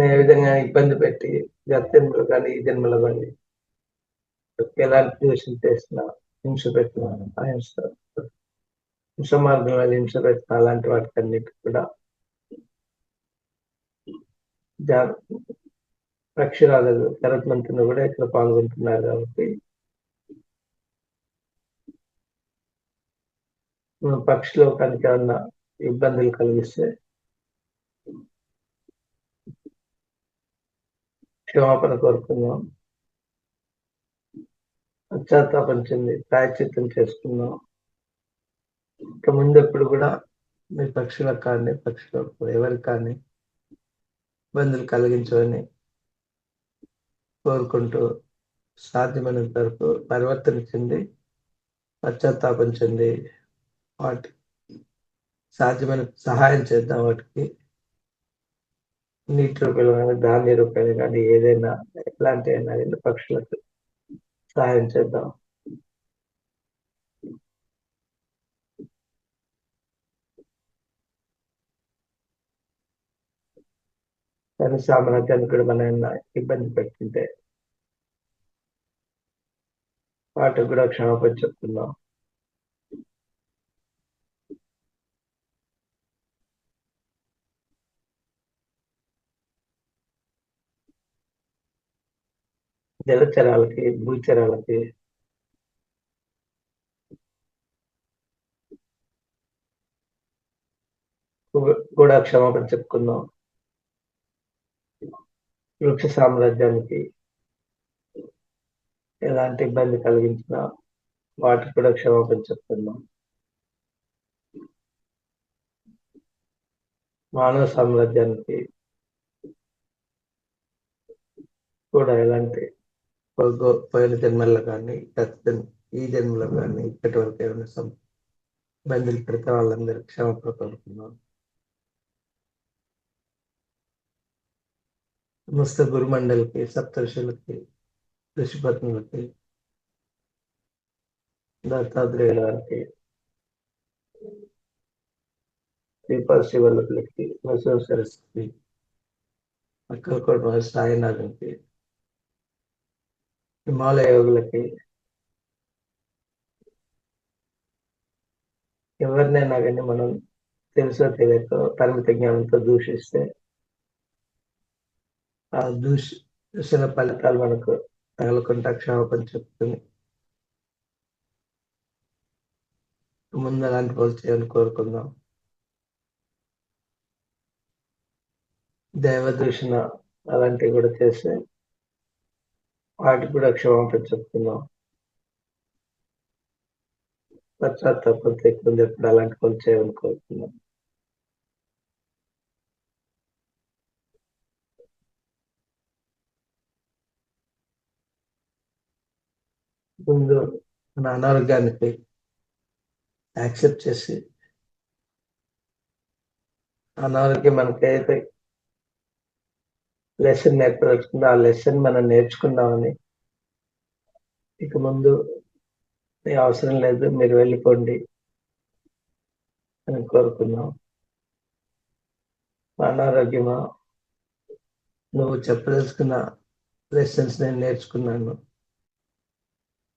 ఏ విధంగా ఇబ్బంది పెట్టి గత జన్మలు కానీ ఈ జన్మలు కానీ ఎలాంటి దోషం చేసినా హింస పెట్టినా హింస మార్గం వల్ల హింస పెట్టిన అలాంటి వాటికన్నిటి కూడా పక్షిరాజు శరత్మంతుని కూడా ఇక్కడ పాల్గొంటున్నారు కాబట్టి పక్షిలోకానికి ఏమన్నా ఇబ్బందులు కలిగిస్తే క్షమాపణ కోరుకుందాం. పశ్చాత్తాపం చెంది ప్రాయశ్చిత్తం చేసుకుందాం. ఇక ముందు ఎప్పుడు కూడా మీ పక్షులకు కానీ పక్షులకు ఎవరికి కానీ ఇబ్బందులు కలిగించవని కోరుకుంటూ సాధ్యమైనంత వరకు పరివర్తన చెంది పశ్చాత్తాపం చెంది వాటి సాధ్యమైన సహాయం చేద్దాం. వాటికి నీటి రూపాయలు కానీ ధాన్య రూపాయలు కానీ ఏదైనా ఎలాంటి అయినా పక్షులకు సహాయం చేద్దాం. కానీ సామ్రాజ్యాన్ని కూడా మనం ఇబ్బంది పెట్టుకుంటే వాటికి కూడా క్షమాపణ చెప్తున్నాం. జలచరాలకి భూచరాలకి కూడా క్షమాపణ చెప్పుకుందాం. వృక్ష సామ్రాజ్యానికి ఎలాంటి ఇబ్బంది కలిగించినా వాటికి కూడా క్షమాపణ చెప్తున్నాం. మానవ సామ్రాజ్యానికి కూడా ఎలాంటి పోయిన జన్మల్లో కానీ ఈ జన్మలో కానీ ఇప్పటి వరకు ఏమైనా ఇబ్బందులు పెడితే వాళ్ళందరికీ క్షమాపణ కోరుకున్నాం. సమస్త గురుమండలికి, సప్తర్షులకి, ఋషిపత్నులకి, దత్తాత్రేయుల వారికి, శ్రీపాద శివలకి, బసవ సరస్వతి, అక్కలకోట మహర్షి సాయినాథునికి, హిమాలయ యోగులకి, ఎవరినైనా కానీ మనం తెలుసో తెలియకో పరిమిత జ్ఞానంతో దూషిస్తే ఆ దూషణ ఫలితాలు మనకు తగలకుండా క్షమాపణ చెప్తుంది. ముందు అలాంటి వాళ్ళు చేయాలని కోరుకుందాం. దైవ దూషణ అలాంటివి కూడా చేస్తే వాటికి కూడా క్షమాపణ చెప్తున్నాం. పశ్చాత్తాపం ఎక్కువ ఎప్పుడు అలాంటి పనులు చేయాలని కోరుతున్నాం. ముందు మన అనారోగ్యానికి యాక్సెప్ట్ చేసి అనారోగ్యం మనకైతే లెసన్ నేర్పదలుచుకుందో ఆ లెసన్ మనం నేర్చుకున్నామని ఇక ముందు అవసరం లేదు, మీరు వెళ్ళిపోండి అని కోరుకున్నాం. అనారోగ్యమా, నువ్వు చెప్పదలుచుకున్న లెసన్స్ నేను నేర్చుకున్నాను,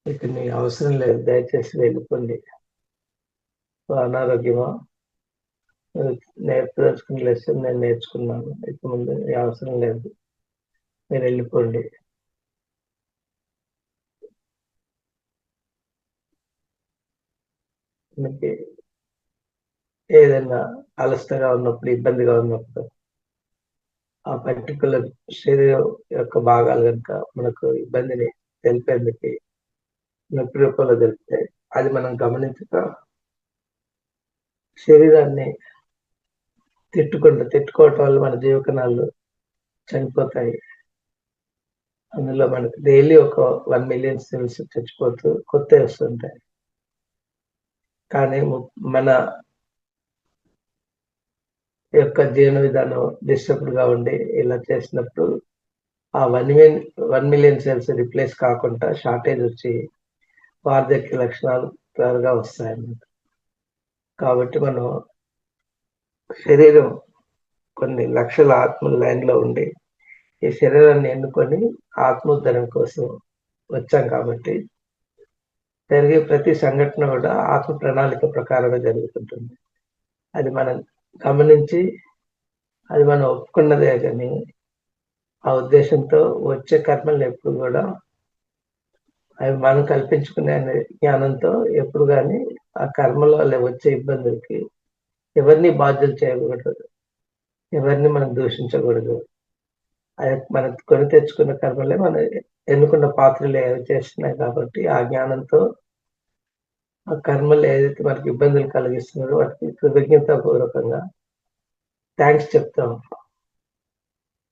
ఇక నీ అవసరం లేదు, దయచేసి వెళ్ళిపోండి. అనారోగ్యమా, నేర్పదలుచుకున్న లెసన్ నేను నేర్చుకున్నాను, ఇక ముందు నీ అవసరం లేదు, మీరు వెళ్ళిపోండి. మనకి ఏదైనా అలసటగా ఉన్నప్పుడు, ఇబ్బందిగా ఉన్నప్పుడు ఆ పర్టికులర్ శరీరం యొక్క భాగాలు కనుక మనకు ఇబ్బందిని తెలిపేందుకు నొప్పి రూపంలో తెలిపితే అది మనం గమనించక శరీరాన్ని తిట్టుకోవటం వల్ల మన జీవకణాలు చనిపోతాయి. అందులో మనకు డైలీ ఒక 1 మిలియన్ సెల్స్ చచ్చిపోతూ కొత్త వస్తుంటాయి. కానీ మన యొక్క జీవన విధానం డిస్టర్బ్డ్ గా ఉండి ఇలా చేసినప్పుడు ఆ 1 మిలియన్ సెల్స్ రిప్లేస్ కాకుండా షార్టేజ్ వచ్చి వార్ధక్య లక్షణాలు త్వరగా వస్తాయన్నమాట. కాబట్టి మనం శరీరం కొన్ని లక్షల ఆత్మల లైన్లో ఉండి ఈ శరీరాన్ని ఎన్నుకొని ఆత్మోద్ధరణ కోసం వచ్చాం. కాబట్టి జరిగే ప్రతి సంఘటన కూడా ఆత్మ ప్రణాళిక ప్రకారమే జరుగుతుంటుంది. అది మనం గమనించి అది మనం ఒప్పుకున్నదే కానీ ఆ ఉద్దేశంతో వచ్చే కర్మల్ని ఎప్పుడు కూడా అవి మనం కల్పించుకునే జ్ఞానంతో ఎప్పుడు కానీ ఆ కర్మలో వచ్చే ఇబ్బందులకి ఎవరిని బాధ్యత చేయకూడదు, ఎవరిని మనం దూషించకూడదు. అది మనం కొని తెచ్చుకున్న కర్మలే మనం ఎన్నుకున్న పాత్రలు ఏవి చేస్తున్నాయి. కాబట్టి ఆ జ్ఞానంతో ఆ కర్మలు ఏదైతే మనకి ఇబ్బందులు కలిగిస్తున్నారో వాటికి కృతజ్ఞతాపూర్వకంగా థ్యాంక్స్ చెప్తాం.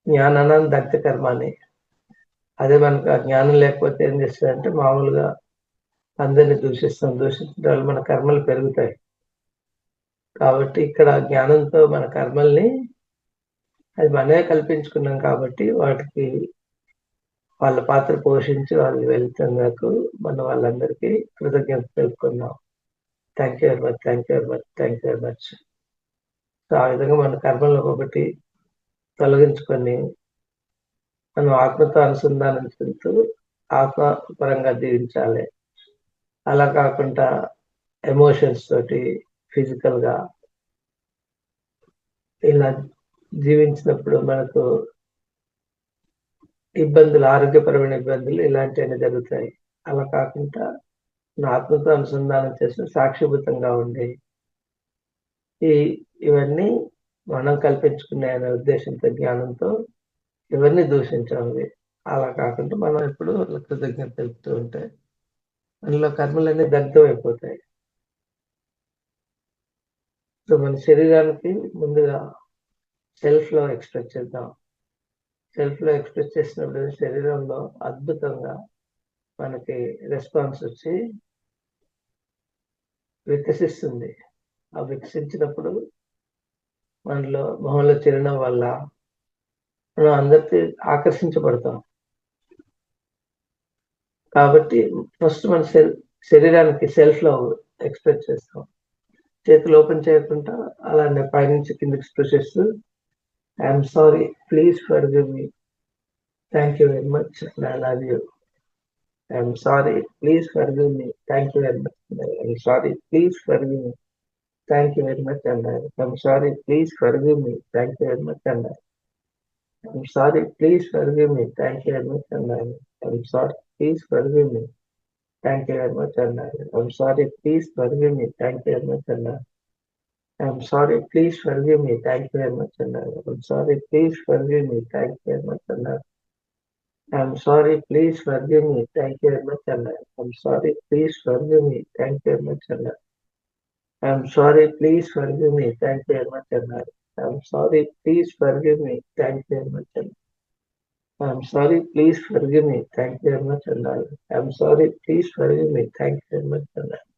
జ్ఞానాన్ని దగ్ధ కర్మ అని. అదే మనకు ఆ జ్ఞానం లేకపోతే ఏం చేస్తుందంటే మామూలుగా అందరినీ దూషించడం వల్ల మన కర్మలు పెరుగుతాయి. కాబట్టి ఇక్కడ జ్ఞానంతో మన కర్మల్ని అది మనమే కల్పించుకున్నాం. కాబట్టి వాటికి వాళ్ళ పాత్ర పోషించి వాళ్ళు వెళ్తున్నందుకు మనం వాళ్ళందరికీ కృతజ్ఞత తెలుపుకున్నాం. Thank you very much, thank you very much, thank you very much. So ఆ విధంగా మన కర్మలను ఒకటి తొలగించుకొని మనం ఆత్మతో అనుసంధానం చెందుతూ ఆత్మపరంగా జీవించాలి. అలా కాకుండా ఎమోషన్స్ తోటి ఫిజికల్గా ఇలా జీవించినప్పుడు మనకు ఇబ్బందులు, ఆరోగ్యపరమైన ఇబ్బందులు ఇలాంటివన్నీ జరుగుతాయి. అలా కాకుండా ఆత్మతో అనుసంధానం చేసి సాక్షిభూతంగా ఉండి ఇవన్నీ మనం కల్పించుకునే అనే ఉద్దేశంతో జ్ఞానంతో ఎవరిని దూషించాలి. అలా కాకుండా మనం ఎప్పుడు కృతజ్ఞత తెలుపుతూ ఉంటే అందులో కర్మలన్నీ దగ్ధం అయిపోతాయి. సో మన శరీరానికి ముందుగా సెల్ఫ్ లో ఎక్స్ప్రెస్ చేద్దాం. సెల్ఫ్ లో ఎక్స్ప్రెస్ చేసినప్పుడు శరీరంలో అద్భుతంగా మనకి రెస్పాన్స్ వచ్చి వికసిస్తుంది. ఆ వికసించినప్పుడు మనలో మొహంలో చిరునవ్వు వల్ల మనం అందరికీ ఆకర్షించబడతాం. కాబట్టి ఫస్ట్ మన శరీరానికి సెల్ఫ్ లవ్ ఎక్స్ప్రెస్ చేస్తాం. చేతులు ఓపెన్ చేయకుండా అలానే పైనుంచి కిందకి స్పృశిస్తూ I'm sorry, please forgive me, thank you very much, I love you. I'm sorry, please forgive me, thank you very much. I'm sorry, please forgive me, thank you very much అన్నారు. I'm sorry, please forgive me, thank you very much అన్నారు. I'm sorry, please forgive me, thank you very much అన్నారు. I'm sorry, please forgive me, thank you very much అన్నారు. I'm sorry, please forgive me, thank you very much అన్నారు. I'm sorry, please forgive me, thank you very much అన్నారు. I'm sorry, please forgive me, thank you very much అన్నారు. I'm sorry, please forgive me, thank you very much అన్నారు. I'm sorry, please forgive me, thank you very much అన్నారు. I'm sorry, please forgive me, thank you very much అన్నారు. I'm sorry, please forgive me, thank you very much అన్నారు. I'm sorry, please forgive me, thank you very much అన్నారు.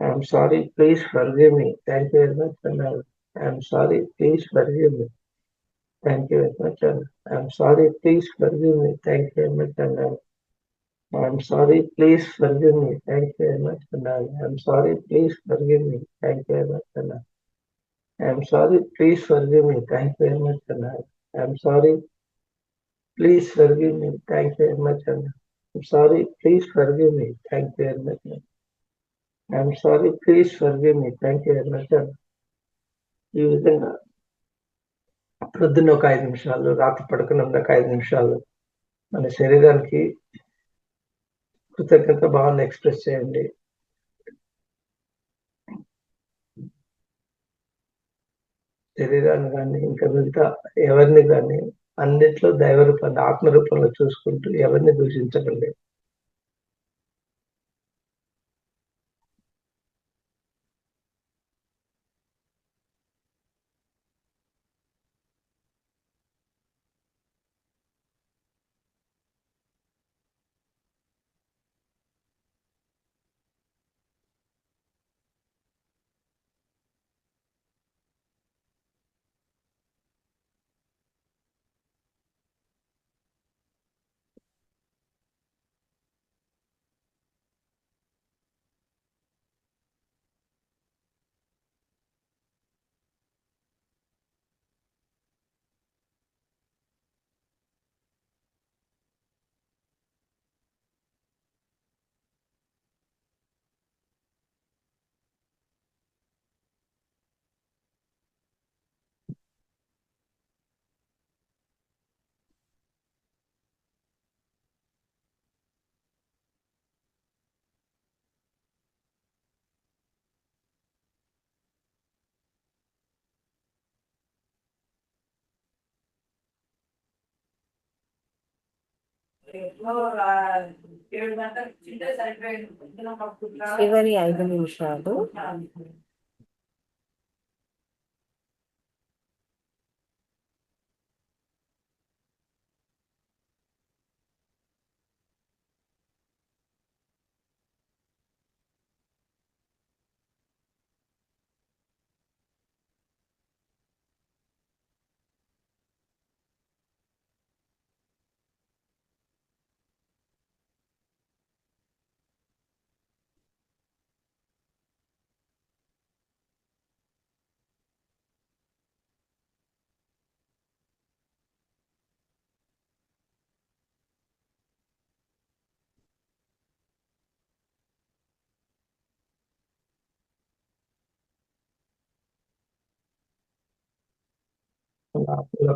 I'm sorry, please forgive me, thank you very much అన్నారు. I'm sorry, please forgive me, thank you very much అన్నారు. I'm sorry, please forgive me, thank you very much అన్నారు. I'm sorry, please forgive me, thank you very much అన్నారు. I'm sorry, please forgive me, thank you very much అన్నారు. I'm sorry, please forgive me, thank you very much అన్నారు. I'm sorry, please forgive me, thank you very much అన్నారు. I'm sorry, please forgive me, thank you very much అన్నారు. I'm sorry, please forgive me, thank you very much అన్నారు. I'm sorry, please forgive me, thank you very much అన్నారు. ఈ విధంగా ప్రొద్దున ఒక 5 నిమిషాలు, రాత్రి పడుకునే ముందు ఒక 5 నిమిషాలు మన శరీరానికి కృతజ్ఞత భావాన్ని ఎక్స్ప్రెస్ చేయండి. శరీరాన్ని కానీ ఇంకా మిగతా ఎవరిని కానీ అన్నిట్లో దైవ రూపాన్ని, ఆత్మ రూపంలో చూసుకుంటూ ఎవరిని దూషించకండి. చివరి 5 నిమిషాలు.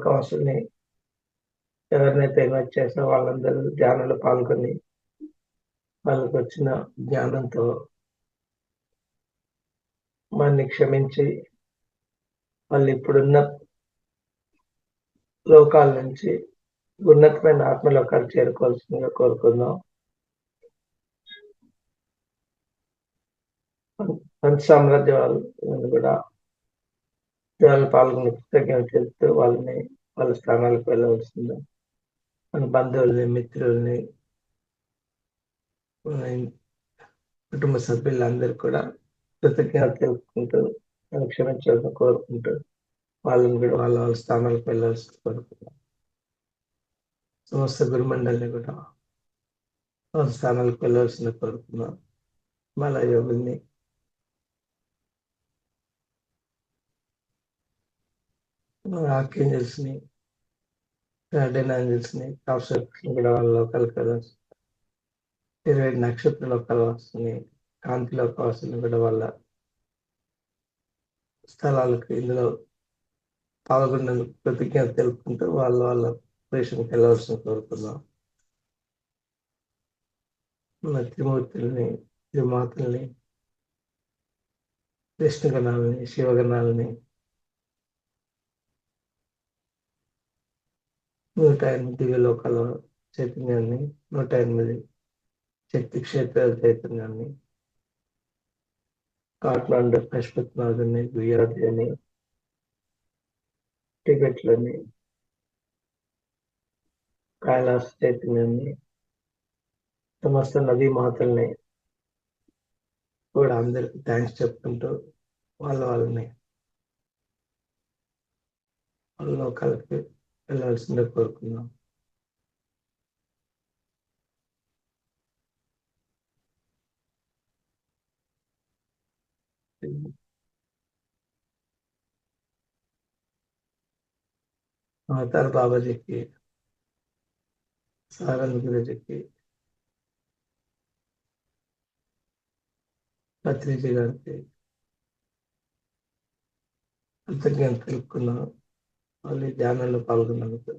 కౌన్సిల్ని ఎవరినైతే ఇన్వైట్ చేసో వాళ్ళందరూ ధ్యానంలో పాల్గొని వాళ్ళకి వచ్చిన జ్ఞానంతో మనని క్షమించి వాళ్ళు ఇప్పుడున్న లోకాల నుంచి ఉన్నతమైన ఆత్మలోకాలు చేరుకోవాల్సిందిగా కోరుకుందాం. పంచ సామ్రాజ్యాలు కూడా వాళ్ళు పాల్గొని కృతజ్ఞత తెలుపుతూ వాళ్ళని వాళ్ళ స్థానాలకు వెళ్ళవలసింది. మన బంధువుల్ని, మిత్రుల్ని, కుటుంబ సభ్యులందరూ కూడా కృతజ్ఞత తెలుపుకుంటూ నన్ను క్షమించాలని కోరుకుంటూ వాళ్ళని కూడా వాళ్ళ వాళ్ళ స్థానాలకు వెళ్ళాల్సి కోరుకుంటున్నాను. సమస్త గురుమండలిని కూడా వాళ్ళ స్థానాలకు వెళ్ళాల్సింది కోరుకున్నాను. మళ్ళా యోగుల్ని ఆర్కేంజల్స్ని గార్డెన్ ఏంజల్స్ని కాప్సర్స్ని కూడా వాళ్ళ లోకాలకు వెళ్ళాల్సి 27 నక్షత్ర లోకాలని కాంతి లోకవాసుని కూడా వాళ్ళ స్థలాలకు ఇందులో పాల్గొన్నందుకు కృతజ్ఞత తెలుపుకుంటూ వాళ్ళ ప్రేషన్కి వెళ్ళవలసిన కోరుకున్నాం. మన త్రిమూర్తుల్ని, త్రిమాతల్ని, విష్ణుగణాలని, శివగణాలని, 108 దివ్యలోకాల చైతన్యాన్ని, 108 శక్తి క్షేత్రాల చైతన్యాన్ని, కాట్మాండు పశుపతినాథుని, గుయార్జుని, టిబెట్లని, కైలాస చైతన్యాన్ని, సమస్త నదీ మాతల్ని కూడా అందరికి థ్యాంక్స్ చెప్పుకుంటూ వాళ్ళని వాళ్ళ లోకాలకి వెళ్ళాల్సిందే కోరుకున్నాం. అవతార్ బాబాజీకి, సారంగ్ గురుజీకి, పత్రిజీ గారికి కృతజ్ఞత తెలుపుకున్నాం. వాళ్ళు ఈ ధ్యానంలో పాల్గొన్నందుకు.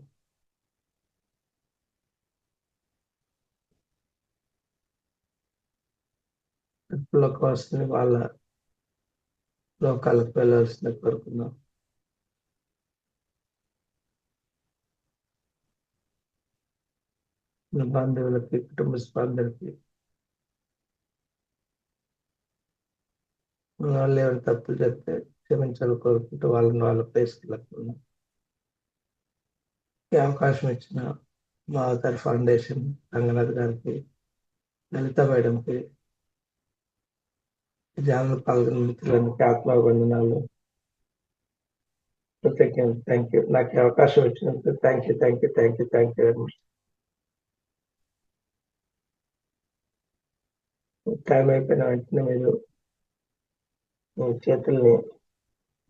లోకవాసుని వాళ్ళ లోకాలకు వెళ్ళాల్సిందే కోరుకున్నాం. మన బంధువులకి, కుటుంబ సభ్యులకి వాళ్ళు ఏమైనా తప్పులు చెప్తే క్షమించాలని కోరుకుంటూ వాళ్ళ ప్లేస్కి వెళ్ళకున్నాం. ఈ అవకాశం ఇచ్చిన మా అవతార్ ఫౌండేషన్ రంగనాథ్ గారికి, లలిత మేడంకి, ధ్యానంలో పాల్గొన్న మిత్రులకి ఆత్మాభివందనాలు, కృతజ్ఞత. Thank you. నాకు ఈ అవకాశం ఇచ్చినందుకు thank you very much. Time అయిపోయిన వెంటనే మీరు మీ చేతుల్ని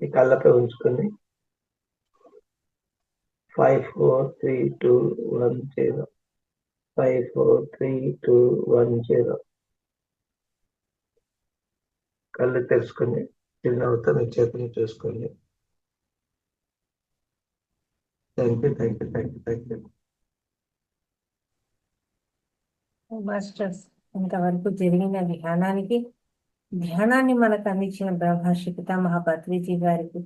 మీ కళ్ళపై ఉంచుకొని 5 4 3 2 1 0 5 4 3 2 1 0 కళ్ళు తెరుచుకొని చిరునవ్వుతో మీ చేతుల్ని చూసుకోండి. Thank you. మాస్టర్స్, ఇంతవరకు జరిగిన ధ్యానాన్ని మనకు అందించిన బ్రహ్మర్షి పితామహ పత్రిజీ గారికి,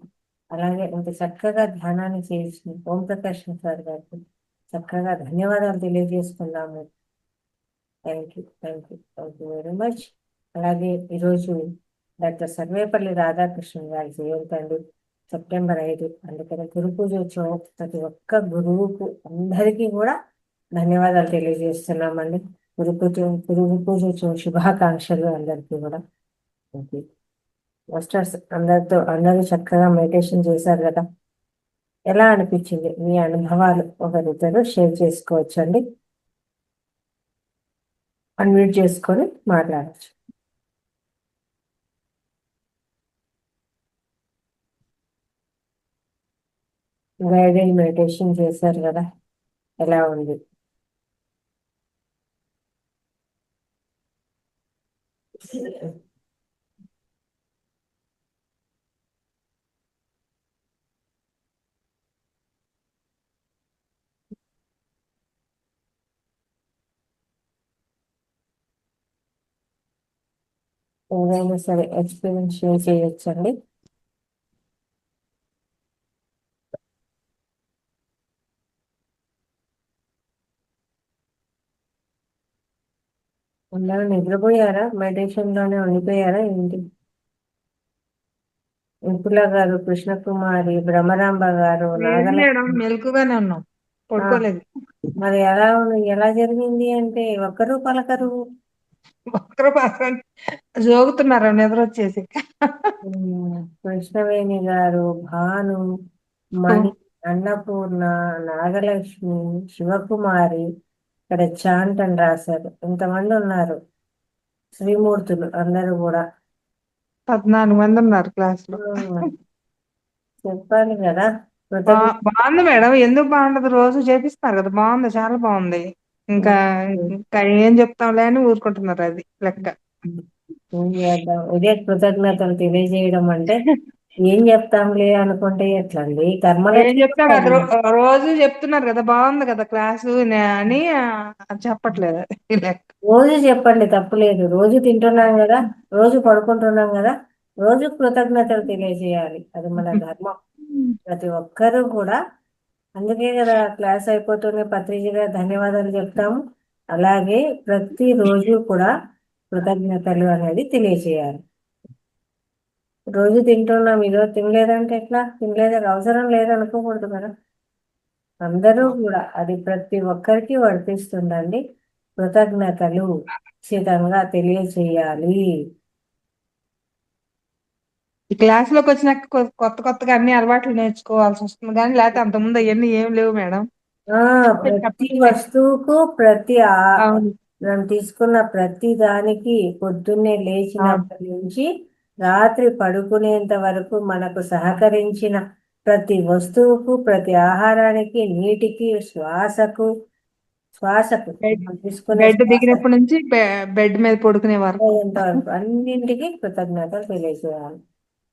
అలాగే ఇంత చక్కగా ధ్యానాన్ని చేసిన ఓం ప్రకాష్ సార్ గారికి చక్కగా ధన్యవాదాలు తెలియజేస్తున్నాము. Thank you very much. అలాగే ఈరోజు డాక్టర్ సర్వేపల్లి రాధాకృష్ణన్ గారి జయంతి అండి, సెప్టెంబర్ 5. అందుకని గురు పూజోత్సవం ప్రతి ఒక్క గురువుకు అందరికీ కూడా ధన్యవాదాలు తెలియజేస్తున్నామండి. గురు పూజోత్సవం శుభాకాంక్షలు అందరికీ కూడా. మాస్టర్స్, అందరూ చక్కగా మెడిటేషన్ చేశారు కదా, ఎలా అనిపించింది? మీ అనుభవాలు ఒకరిద్దరు షేర్ చేసుకోవచ్చు అండి. అన్మ్యూట్ చేసుకొని మాట్లాడచ్చు. గైడెడ్ మెడిటేషన్ చేశారు కదా, ఎలా ఉంది? ఏదైనా సరే ఎక్స్పీరియన్స్ షేర్ చేయొచ్చండి. అందరూ నిద్రపోయారా? మెడిటేషన్ లోనే ఉండిపోయారా ఏంటి? ఇంపుల గారు, కృష్ణకుమారి, బ్రహ్మరాంబ గారు, మెలకుగానే ఉన్నాం, పడుకోలేదు. మరి ఎలా జరిగింది అంటే ఒక్కరు పలకరు. ఒక్కరు మాత్రం జోగుతున్నారు నిద్ర వచ్చేసి. కృష్ణవేణి గారు, భాను, మణి, అన్నపూర్ణ, నాగలక్ష్మి, శివకుమారి, ఇక్కడ చాంట్ అని రాశారు. ఇంతమంది ఉన్నారు శ్రీమూర్తులు అందరూ కూడా. 14 మంది ఉన్నారు క్లాస్ లో. చెప్పాలి కదా. బాగుంది మేడం, ఎందుకు బాగుండదు? రోజు చేపిస్తున్నారు కదా, బాగుంది, చాలా బాగుంది. ఇంకా ఇంకా ఏం చెప్తాంలే అని ఊరుకుంటున్నారు, అది లెక్క. ఏం చేద్దాం, ఇదే కృతజ్ఞతలు తెలియజేయడం అంటే. ఏం చెప్తాంలే అనుకుంటే ఎట్లండి, కర్మలు ఏం చెప్తాం కదా, రోజు చెప్తున్నారు కదా, బాగుంది కదా క్లాసు అని చెప్పట్లేదు, అది లెక్క. రోజు చెప్పండి, తప్పులేదు. రోజు తింటున్నాం కదా, రోజు పడుకుంటున్నాం కదా, రోజు కృతజ్ఞతలు తెలియజేయాలి. అది మన ధర్మం. ప్రతి ఒక్కరూ కూడా. అందుకే కదా క్లాస్ అయిపోతూనే పత్రికగా ధన్యవాదాలు చెప్తాము. అలాగే ప్రతి రోజు కూడా కృతజ్ఞతలు అనేది తెలియజేయాలి. రోజు తింటున్నాం, ఈరోజు తినలేదంటే ఎట్లా? తినలేదు, అవసరం లేదనుకోకూడదు కదా. అందరూ కూడా అది ప్రతి ఒక్కరికి వర్తిస్తుందండి. కృతజ్ఞతలు ఖచ్చితంగా తెలియజేయాలి. ఈ క్లాస్ లోకి వచ్చినాక కొత్తగా అన్ని అలవాట్లు నేర్చుకోవాల్సి వస్తుంది, కానీ లేకపోతే అంతకుముందు అవన్నీ ఏం లేవు మేడం. ప్రతి వస్తువుకు మనం తీసుకున్న ప్రతి దానికి పొద్దున్నే లేచినప్పటి నుంచి రాత్రి పడుకునేంత వరకు మనకు సహకరించిన ప్రతి వస్తువుకు, ప్రతి ఆహారానికి, నీటికి, శ్వాసకు తీసుకునే బెడ్ దిగినప్పటి నుంచి బెడ్ మీద పడుకునే వరకు అన్నింటికి కృతజ్ఞతలు తెలియజేయాలి.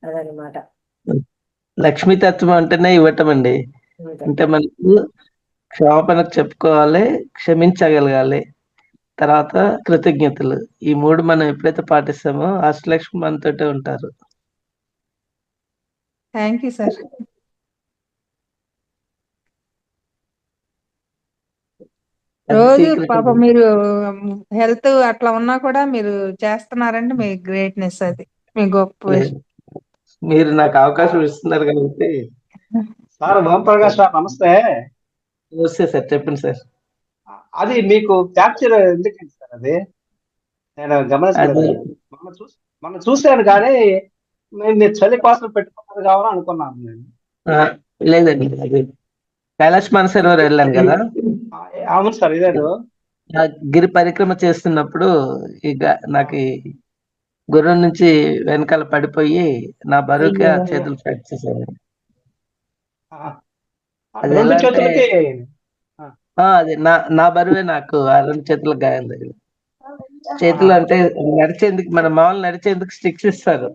అదనమాట లక్ష్మీతత్వం అంటేనే ఇవ్వటం అండి. అంటే మనకు క్షమాపణకు చెప్పుకోవాలి, క్షమించగలగాలి, తర్వాత కృతజ్ఞతలు. ఈ 3 మనం ఎప్పుడైతే పాటిస్తామో అష్టలక్ష్మి మనతోటే ఉంటారు. Thank you sir. రోజు పాప మీరు హెల్త్ అట్లా ఉన్నా కూడా మీరు చేస్తున్నారంటే మీ గ్రేట్నెస్, అది మీ గొప్ప. మీరు నాకు అవకాశం ఇస్తున్నారు కాబట్టి. సార్ ఓంప్రకాష్ రావు నమస్తే. నమస్తే సార్, చెప్పండి సార్. అది మీకు క్యాప్చర్ ఎందుకండి సార్? అది నేను గమనించలేదు. మనం చూశాను కానీ మీరు చలి కోసం పెట్టుకున్నారు కావాలని అనుకున్నాను నేను. లేదండి, అది కైలాష్ మానసరోవర్ వెళ్ళాను కదా. అవును సార్, ఇదేదో గిరి పరిక్రమ చేస్తున్నప్పుడు నాకు గుర్రం నుంచి వెనకాల పడిపోయి నా బరువుకి ఆ చేతులు ఫ్రాక్చర్ చేశాను. అది ఎలా అంటే అది నా బరువే నాకు ఆ 2 చేతులకు గాయం జరిగింది. చేతులు అంటే నడిచేందుకు, మన మామూలు నడిచేందుకు స్టిక్స్ ఇస్తారు.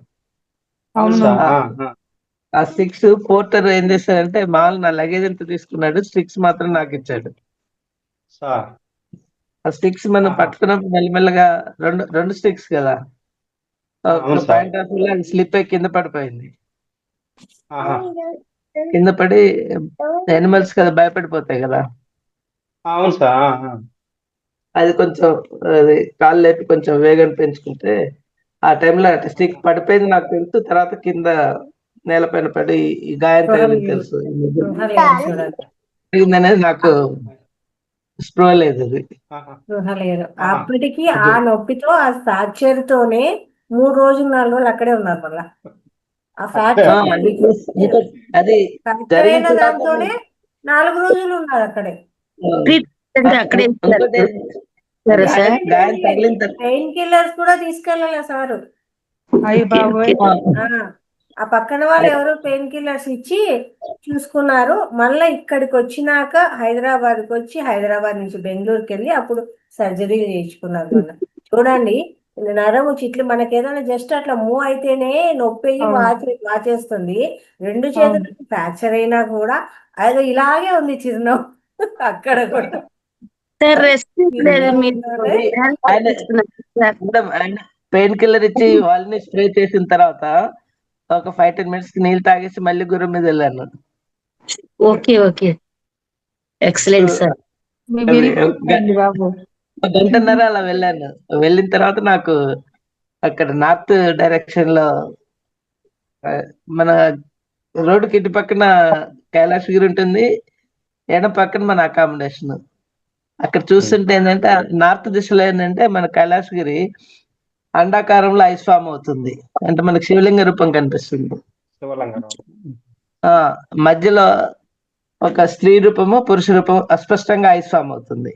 ఆ స్టిక్స్ పోర్టర్ ఏం చేశాడంటే మామూలు నా లగేజ్ ఎంత తీసుకున్నాడు, స్టిక్స్ మాత్రం నాకు ఇచ్చాడు. ఆ స్టిక్స్ మనం పట్టుకున్నప్పుడు మెల్లమెల్లగా రెండు స్టిక్స్ కదా, పాయింట్ ఆఫ్ వ్యూ అది స్లిప్ అయి కింద పడిపోయింది. కింద పడి యానిమల్స్ కదా భయపడిపోతాయి కదా. అవును సార్. అది కొంచెం అది కాళ్ళు లేపి కొంచెం వేగం పెంచుకుంటే ఆ టైంలో స్టిక్ పడిపోయింది నాకు తెలుసు. తర్వాత కింద నేలపైన పడి ఈ గాయం తగిలింది తెలుసు. అనేది నాకు స్పృహ లేదు. అది లేదు. అప్పటికి ఆ నొప్పితో, ఆ ఫ్రాక్చర్ తోనే 3 రోజులు 4 రోజులు అక్కడే ఉన్నారు. మళ్ళా ఆ ఫ్రాక్చర్ అయిన దాంతోనే 4 రోజులు ఉన్నారు అక్కడే. పెయిన్ కిల్లర్స్ కూడా తీసుకెళ్ళాలి సారు. ఆ పక్కన వాళ్ళు ఎవరో పెయిన్ కిల్లర్స్ ఇచ్చి చూసుకున్నారు. మళ్ళీ ఇక్కడికి వచ్చినాక హైదరాబాద్కి వచ్చి, హైదరాబాద్ నుంచి బెంగళూరుకి వెళ్ళి అప్పుడు సర్జరీ చేయించుకున్నారు. మొన్న చూడండి, నరము చిట్లు మనకి ఏదైనా జస్ట్ అట్లా మూవ్ అయితేనే నొప్పి వాచేస్తుంది. 2 చేతులు ఫ్రాక్చర్ అయినా కూడా అది ఇలాగే ఉంది చిరునవ్వు అక్కడ కూడా. పెయిన్ కిల్లర్ ఇచ్చి వాళ్ళని స్ప్రే చేసిన తర్వాత ఒక 5-10 minutes నీళ్ళు తాగేసి మళ్ళీ గుర్రం మీద వెళ్ళాను. Okay okay, excellent sir. 1 గంటన్నర అలా వెళ్ళాను. వెళ్ళిన తర్వాత నాకు అక్కడ నార్త్ డైరెక్షన్ లో మన రోడ్డుకి ఇటు పక్కన కైలాసగిరి ఉంటుంది, ఎడం పక్కన మన అకామిడేషన్. అక్కడ చూస్తుంటే ఏంటంటే నార్త్ దిశలో ఏంటంటే మన కైలాసగిరి అండాకారంలో ఐస్ ఫామ్ అవుతుంది, అంటే మనకి శివలింగ రూపం కనిపిస్తుంది. మధ్యలో ఒక స్త్రీ రూపము పురుష రూపము అస్పష్టంగా ఐస్ ఫామ్ అవుతుంది.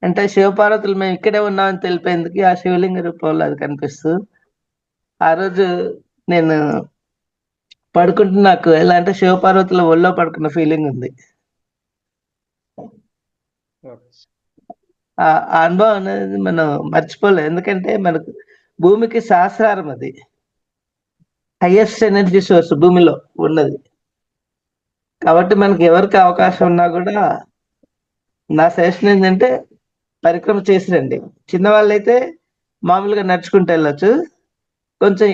అంటే శివపార్వతులు మేము ఇక్కడే ఉన్నామని తెలిపేందుకు ఆ శివలింగ రూపంలో అది కనిపిస్తూ, ఆ రోజు నేను పడుకుంటూ నాకు ఎలా అంటే శివపార్వతుల ఒళ్ళో పడుకున్న ఫీలింగ్ ఉంది. ఆ అనుభవం అనేది మనం మర్చిపోలేం, ఎందుకంటే మనకు భూమికి సహస్రారం అది హైయెస్ట్ ఎనర్జీ సోర్స్ భూమిలో ఉన్నది. కాబట్టి మనకి ఎవరికి అవకాశం ఉన్నా కూడా నా సజెషన్ ఏంటంటే పరిక్రమ చేసి రండి. చిన్నవాళ్ళైతే మామూలుగా నడుచుకుంటూ వెళ్ళొచ్చు, కొంచెం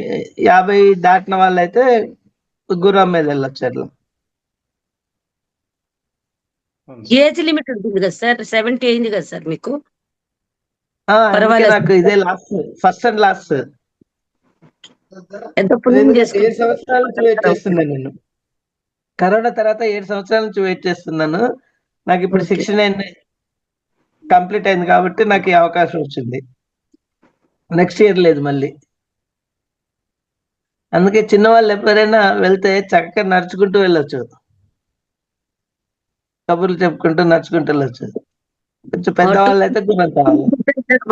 50 దాటిన వాళ్ళైతే గుర్రం మీద వెళ్ళొచ్చు. అట్లా ఏజ్ లిమిట్ ఉంటుంది కదా సార్, 70 అయింది కదా సార్ మీకు? అందుకే నాకు ఇదే లాస్ట్, ఫస్ట్ అండ్ లాస్ట్. ఎంత పుణ్యం 7 సంవత్సరాల నుంచి వెయిట్ చేస్తున్నాను నేను. కరోనా తర్వాత 7 సంవత్సరాల నుంచి వెయిట్ చేస్తున్నాను. నాకు ఇప్పుడు 69 కంప్లీట్ అయింది కాబట్టి నాకు ఈ అవకాశం వచ్చింది. నెక్స్ట్ ఇయర్ లేదు మళ్ళీ. అందుకే చిన్నవాళ్ళు ఎప్పుడైనా వెళ్తే చక్కగా నడుచుకుంటూ వెళ్ళొచ్చు, కబుర్లు చెప్పుకుంటూ నడుచుకుంటూ వెళ్ళొచ్చు. కొంచెం పెద్దవాళ్ళు అయితే గుణం కావాలి.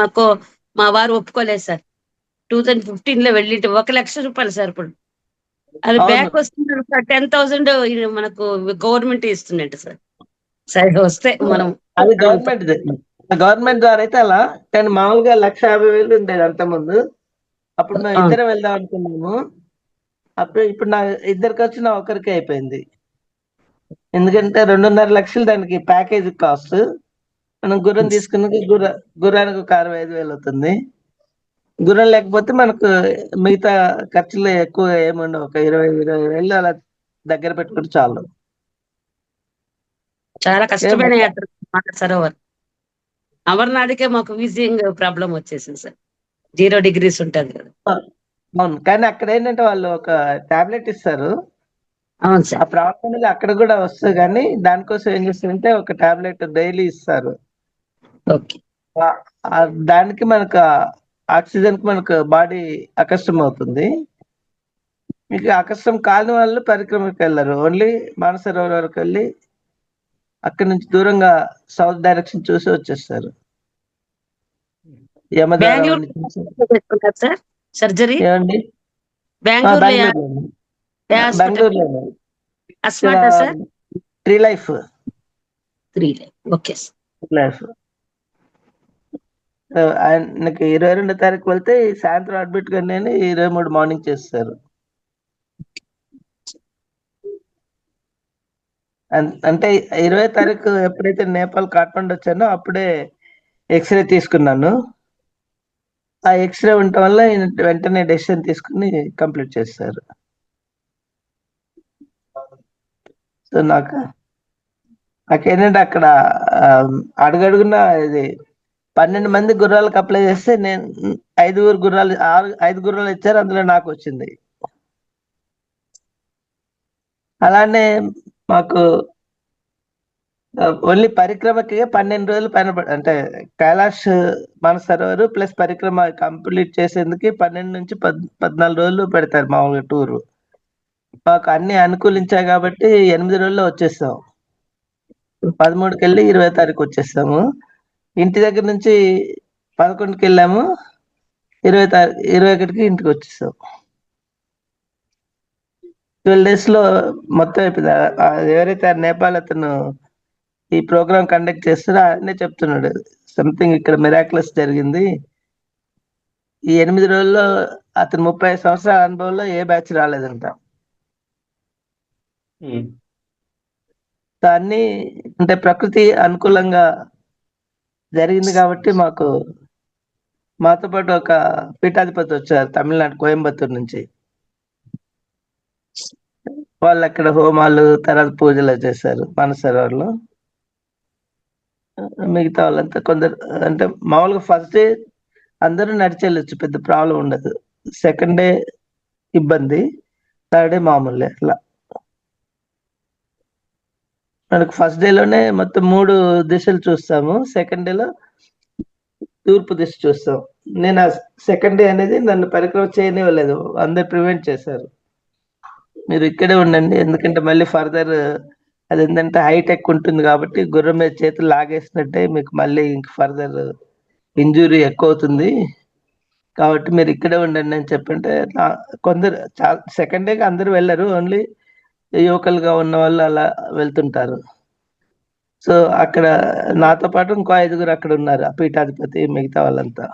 మాకు మా వారు ఒప్పుకోలేదు సార్. 2015 లో వెళ్ళి 1 లక్ష రూపాయలు సార్. ఇప్పుడు అది బ్యాక్ వస్తుంది 10,000 మనకు గవర్నమెంట్ ఇస్తుందంట సార్. సరే వస్తే మనం అది గవర్నమెంట్ ద్వారా అయితే అలా, కానీ మామూలుగా 1,50,000 ఉండేది అంత ముందు. అప్పుడు మేము ఇద్దరం వెళ్దాం అనుకున్నాము. అప్పుడు ఇప్పుడు నా ఇద్దరికి వచ్చి నా ఒకరికి అయిపోయింది. ఎందుకంటే 2.5 లక్షలు దానికి ప్యాకేజ్ కాస్ట్. మనం గుర్రం తీసుకున్న గుర్రానికి ఒక 65,000 అవుతుంది. గుర్రం లేకపోతే మనకు మిగతా ఖర్చులు ఎక్కువ ఏముండవు, ఒక 20,000 అలా దగ్గర పెట్టుకుంటే చాలు. చాలా కష్టమైన యాత్ర సరోవర్. అమర్నాథ్కే మాకు వీజింగ్ ప్రాబ్లం వచ్చేసింది సార్, 0 degrees ఉంటుంది కదా. అవును, కానీ అక్కడ ఏంటంటే వాళ్ళు ఒక టాబ్లెట్ ఇస్తారు. అవును సార్. ఆ ప్రాబ్లం అనేది అక్కడ కూడా వస్తుంది, కానీ దానికోసం ఏం చేస్తారంటే ఒక టాబ్లెట్ డైలీ ఇస్తారు. దానికి మనకు ఆక్సిజన్ కి మనకు బాడీ అకష్టం అవుతుంది. మీకు అకష్టం కాని వాళ్ళు పరిక్రమకి వెళ్ళరు, ఓన్లీ మానసరోవర్ వరకు వెళ్ళి అక్కడి నుంచి దూరంగా సౌత్ డైరెక్షన్ చూసి వచ్చేస్తారు. సర్జరీ ఏమండి? బెంగళూరులో ట్రీ లైఫ్. ఆయనకి 22వ తారీఖు వెళ్తే సాయంత్రం అడ్మిట్ గా నేను 23 మార్నింగ్ చేస్తారు. అంటే 20వ తారీఖు ఎప్పుడైతే నేపాల్ కాఠ్మండు వచ్చానో అప్పుడే ఎక్స్రే తీసుకున్నాను. ఆ ఎక్స్రే ఉండటం వల్ల వెంటనే డెసిషన్ తీసుకుని కంప్లీట్ చేస్తారు. సో నాకేంటంటే అక్కడ అడుగడుగున ఇది 12 మంది గుర్రాలకు అప్లై చేస్తే నేను 5 గుర్రాలు ఇచ్చారు, అందులో నాకు వచ్చింది. అలానే మాకు ఓన్లీ పరిక్రమకి 12 రోజులు పైన, అంటే కైలాష్ మానసరోవర్ ప్లస్ పరిక్రమ కంప్లీట్ చేసేందుకు 12 నుంచి 14 రోజులు పెడతారు మామూలుగా టూరు. మాకు అన్ని అనుకూలించాయి కాబట్టి 8 రోజుల్లో వచ్చేస్తాం. 13కి వెళ్ళి 20వ తారీఖు వచ్చేస్తాము. ఇంటి దగ్గర నుంచి 11కి వెళ్ళాము, 21కి ఇంటికి వచ్చేస్తాం. 12 days లో మొత్తం అయిపోయింది. ఎవరైతే నేపాల్ అతను ఈ ప్రోగ్రామ్ కండక్ట్ చేస్తారో ఆయనే చెప్తున్నాడు, సంథింగ్ ఇక్కడ మిరాక్లస్ జరిగింది. ఈ 8 రోజుల్లో అతను 35 సంవత్సరాల అనుభవంలో ఏ బ్యాచ్ రాలేదంట. దాన్ని అంటే ప్రకృతి అనుకూలంగా జరిగింది కాబట్టి మాతో పాటు ఒక పీఠాధిపతి వచ్చారు తమిళనాడు కోయంబత్తూరు నుంచి. వాళ్ళు అక్కడ హోమాలు తర్వాత పూజలు చేశారు మానసరోవర్లో. మిగతా వాళ్ళంతా కొందరు అంటే మామూలుగా ఫస్ట్ డే అందరూ నడిచెళ్ళొచ్చు, పెద్ద ప్రాబ్లం ఉండదు. సెకండ్ డే ఇబ్బంది, థర్డ్ డే మామూలే. అట్లా మనకు ఫస్ట్ డేలోనే మొత్తం 3 దిశలు చూస్తాము. సెకండ్ డేలో తూర్పు దిశ చూస్తాం. నేను ఆ సెకండ్ డే అనేది నన్ను పరిక్రమ చేయనివ్వలేదు, అందరు ప్రివెంట్ చేశారు. మీరు ఇక్కడే ఉండండి, ఎందుకంటే మళ్ళీ ఫర్దర్ అదేంటంటే హైటెక్ ఉంటుంది కాబట్టి గుర్రం మీద చేతులు లాగేసినట్టే మీకు మళ్ళీ ఇంక ఫర్దర్ ఇంజురీ ఎక్కువ అవుతుంది, కాబట్టి మీరు ఇక్కడే ఉండండి అని చెప్పంటే కొందరు సెకండ్ డేకి అందరూ వెళ్ళరు, ఓన్లీ యువకులుగా ఉన్న వాళ్ళు అలా వెళ్తుంటారు. సో అక్కడ నాతో పాటు ఇంకో 5గురు అక్కడ ఉన్నారు, ఆ పీఠాధిపతి మిగతా వాళ్ళంతా.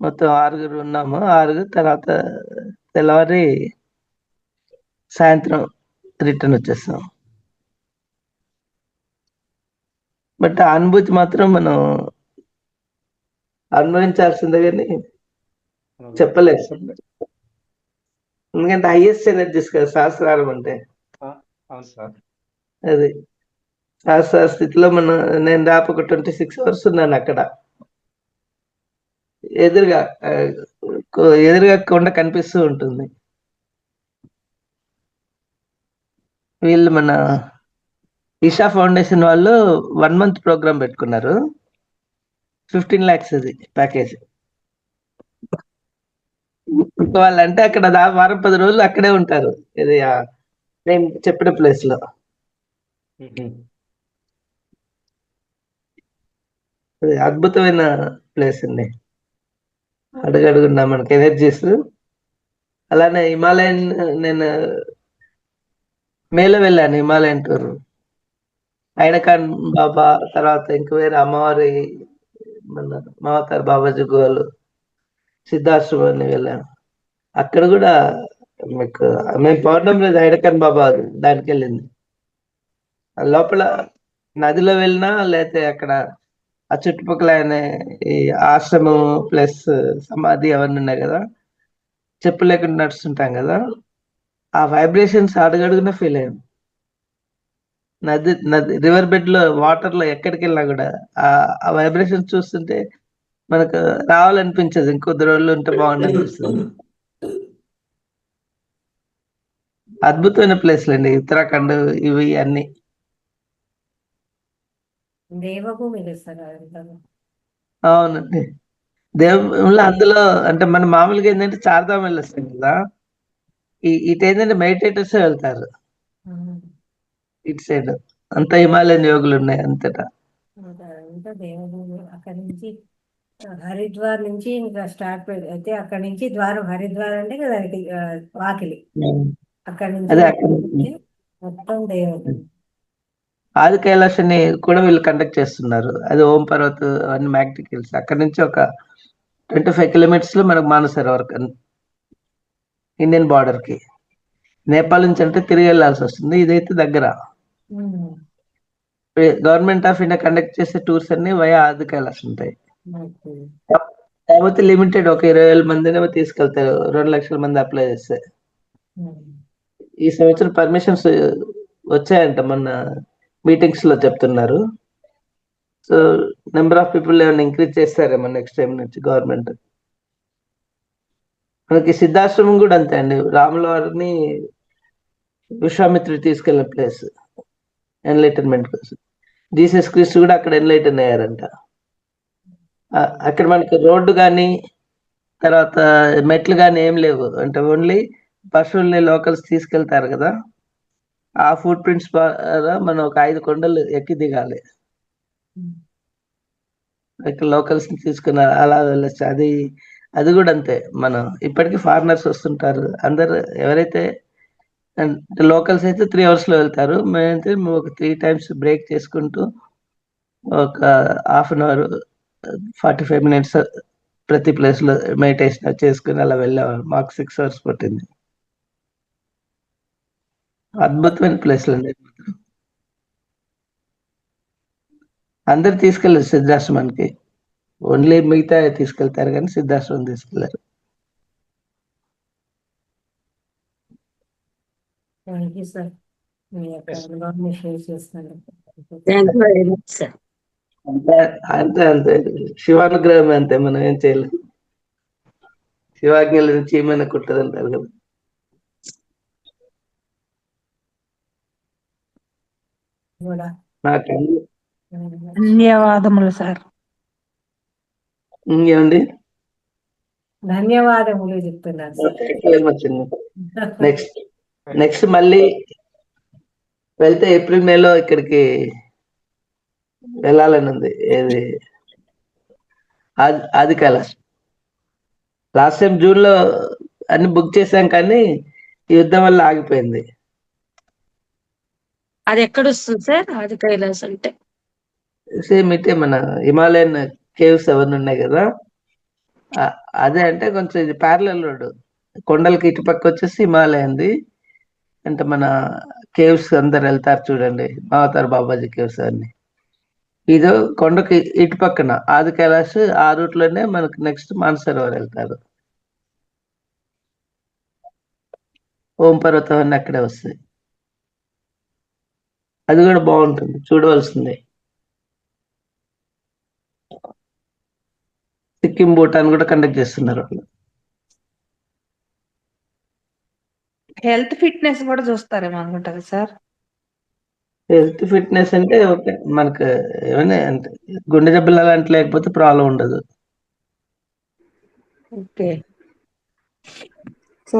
మొత్తం 6గురు ఉన్నాము. 6గురు తర్వాత తెల్లవారి సాయంత్రం రిటర్న్ వచ్చేస్తాం. బట్ ఆ అనుభూతి మాత్రం మనం అనుభవించాల్సిందే కానీ చెప్పలేదు. ఎందుకంటే హైయెస్ట్ ఎనర్జీస్ కదా సహస్రారం అంటే. అవును సార్. అది సహస్ర స్థితిలో నేను దాపు ఒక 26 అవర్స్ ఉన్నాను అక్కడ. ఎదురుగా కొండ కనిపిస్తూ ఉంటుంది. వీళ్ళు మన ఈషా ఫౌండేషన్ వాళ్ళు 1 month ప్రోగ్రామ్ పెట్టుకున్నారు. 15 lakhs అది ప్యాకేజ్. వాళ్ళంటే అక్కడ వారం 10 రోజులు అక్కడే ఉంటారు, ఇది నేను చెప్పిన ప్లేస్ లో. అది అద్భుతమైన ప్లేస్ అండి. అడుగడుగున్నా మనకి ఎనర్జీస్. అలానే హిమాలయన్, నేను మేలో వెళ్ళాను హిమాలయన్ టూర్. ఐడకాన్ బాబా, తర్వాత ఇంక వేరే అమ్మవారి మన మమతార్ బాబాజీ గుహలు, సిద్ధాశ్రమాన్ని వెళ్ళాను. అక్కడ కూడా మీకు మేము పౌర్ణమి రోజు ఐడకాన్ బాబా దానికి వెళ్ళింది. లోపల నదిలో వెళ్ళినా లేకపోతే అక్కడ ఆ చుట్టుపక్కల ఈ ఆశ్రమం ప్లస్ సమాధి అవన్నీ ఉన్నాయి కదా, చెప్పు లేకుండా నడుస్తుంటాం కదా, ఆ వైబ్రేషన్స్ అడుగడుగున ఫీల్ అయ్యాం. నది రివర్ బెడ్ లో వాటర్ లో ఎక్కడికి వెళ్ళినా కూడా ఆ వైబ్రేషన్స్ చూస్తుంటే మనకు రావాలనిపించదు, ఇంకొద్ది రోజులు ఉంటే బాగుండు అనిపిస్తుంది. అద్భుతమైన ప్లేస్లు అండి ఉత్తరాఖండ్ ఇవి అన్ని. దేవభూమి సార్ అదంతా. అవునండి, దేవుళ్ళు అందులో అంటే మన మామూలుగా ఏంటంటే చార్ధామ్ వెళ్ళొస్తాం కదా, ఇటు ఏంటంటే మెడిటేటర్స్ వెళ్తారు. ఇటు సైడ్ అంతా హిమాలయన్ యోగులు ఉన్నాయి అంతటా. అదంతా దేవభూమి. అక్కడి నుంచి హరిద్వార్ నుంచి ఇంకా స్టార్ట్ అయితే అక్కడి నుంచి ద్వారం, హరిద్వార్ అంటే కదా దానికి వాకిలి. అక్కడి నుంచి అదే మొత్తం దేవభూమి. ఆది కైలాసాన్ని కూడా వీళ్ళు కండక్ట్ చేస్తున్నారు. అది ఓం పర్వత్ అన్ని మ్యాగ్నెటిక్ హిల్స్. అక్కడ నుంచి ఒక 25 kilometers లో మనకు మానసరోవర్ ఇండియన్ బార్డర్ కి. నేపాల్ నుంచి అంటే తిరిగి వెళ్ళాల్సి వస్తుంది, ఇదైతే దగ్గర. గవర్నమెంట్ ఆఫ్ ఇండియా కండక్ట్ చేసే టూర్స్ అన్ని వయా ఆది కైలాస్ ఉంటాయి. కాకపోతే లిమిటెడ్, ఒక 20,000 మందిని తీసుకెళ్తారు, 2 లక్షల మంది అప్లై చేస్తే. ఈ సంవత్సరం పర్మిషన్స్ వచ్చాయంట, మొన్న మీటింగ్స్ లో చెప్తున్నారు. సో నెంబర్ ఆఫ్ పీపుల్ ఏమైనా ఇంక్రీజ్ చేస్తారేమో నెక్స్ట్ టైం నుంచి గవర్నమెంట్. మనకి సిద్ధాశ్రమం కూడా అంతే అండి, రాముల వారిని విశ్వామిత్రుడు తీసుకెళ్లిన ప్లేస్ ఎన్లైటన్మెంట్ కోసం. జీసస్ క్రీస్తు కూడా అక్కడ ఎన్లైటన్ అయ్యారంట. అక్కడ మనకి రోడ్డు కానీ తర్వాత మెట్లు కానీ ఏం లేవు, అంటే ఓన్లీ పశువుల్ని లోకల్స్ తీసుకెళ్తారు కదా, ఆ ఫుట్ ప్రింట్స్ ద్వారా మనం ఒక 5 కొండలు ఎక్కి దిగాలి. ఇక్కడ లోకల్స్ ని తీసుకుని అలా వెళ్ళచ్చు. అది కూడా అంతే. మనం ఇప్పటికీ ఫారినర్స్ వస్తుంటారు, అందరు ఎవరైతే అంటే లోకల్స్ అయితే 3 hours లో వెళ్తారు, మేమైతే ఒక 3 times బ్రేక్ చేసుకుంటూ ఒక 1/2 hour 45 minutes ప్రతి ప్లేస్ లో మెడిటేషన్ చేసుకుని అలా వెళ్ళేవాళ్ళం. మాకు 6 hours పట్టింది. అద్భుతమైన ప్లేస్లు అండి. అందరు తీసుకెళ్ళారు సిద్ధాశ్రమానికి, ఓన్లీ మిగతా తీసుకెళ్తారు కానీ సిద్ధాశ్రమం తీసుకెళ్లారు. థ్యాంక్ యూ సార్, మీ యొక్క అనుభవాన్ని షేర్ చేస్తాను. Thank you very much sir. అంతే అంతే, శివానుగ్రహం అంతే, మనం ఏం చేయలేం. శివాజ్ఞల నుంచి ఏమైనా కుట్టదు అంటారు కదా. కూడా నాకు ధన్యవాదములు సార్. ఇంకేమండి? ధన్యవాదములు చెప్తున్నాను sir. Thank you very much అండి. నెక్స్ట్ మళ్ళీ వెళ్తే ఏప్రిల్ మేలో ఇక్కడికి వెళ్ళాలని ఉంది. ఏది ఆది కైలాస్. లాస్ట్ టైం జూన్ లో అన్ని బుక్ చేశాం కానీ ఈ యుద్ధం వల్ల ఆగిపోయింది. అది ఎక్కడ వస్తుంది సార్ ఆది కైలాస్ అంటే? సేమ్ ఇటే మన హిమాలయన్ కేవ్స్ అవన్నీ ఉన్నాయి కదా, అదే. అంటే కొంచెం ఇది ప్యారలల్ రోడ్, కొండలకి ఇటుపక్క వచ్చేసి హిమాలయంది. అంటే మన కేవ్స్ అందరు వెళ్తారు చూడండి, మావతార్ బాబాజీ కేవ్స్ అన్ని. ఇదో కొండకి ఇటు పక్కన ఆది కైలాస్, ఆ రూట్ లోనే మనకు నెక్స్ట్ మానసరోవర్ వెళ్తారు. ఓం పర్వతం అన్నీ అక్కడే వస్తాయి. అది కూడా బాగుంటుంది, చూడవలసిందే. సిక్కిం భూటాన్ కూడా కండక్ట్ చేస్తున్నారు వాళ్ళు. హెల్త్ ఫిట్నెస్ కూడా చూస్తారేమో అనుకుంటారు సార్. హెల్త్ ఫిట్నెస్ అంటే ఓకే, మనకు ఏమైనా అంటే గుండె జబ్బులు అలాంటి లేకపోతే ప్రాబ్లం ఉండదు. ఓకే. సో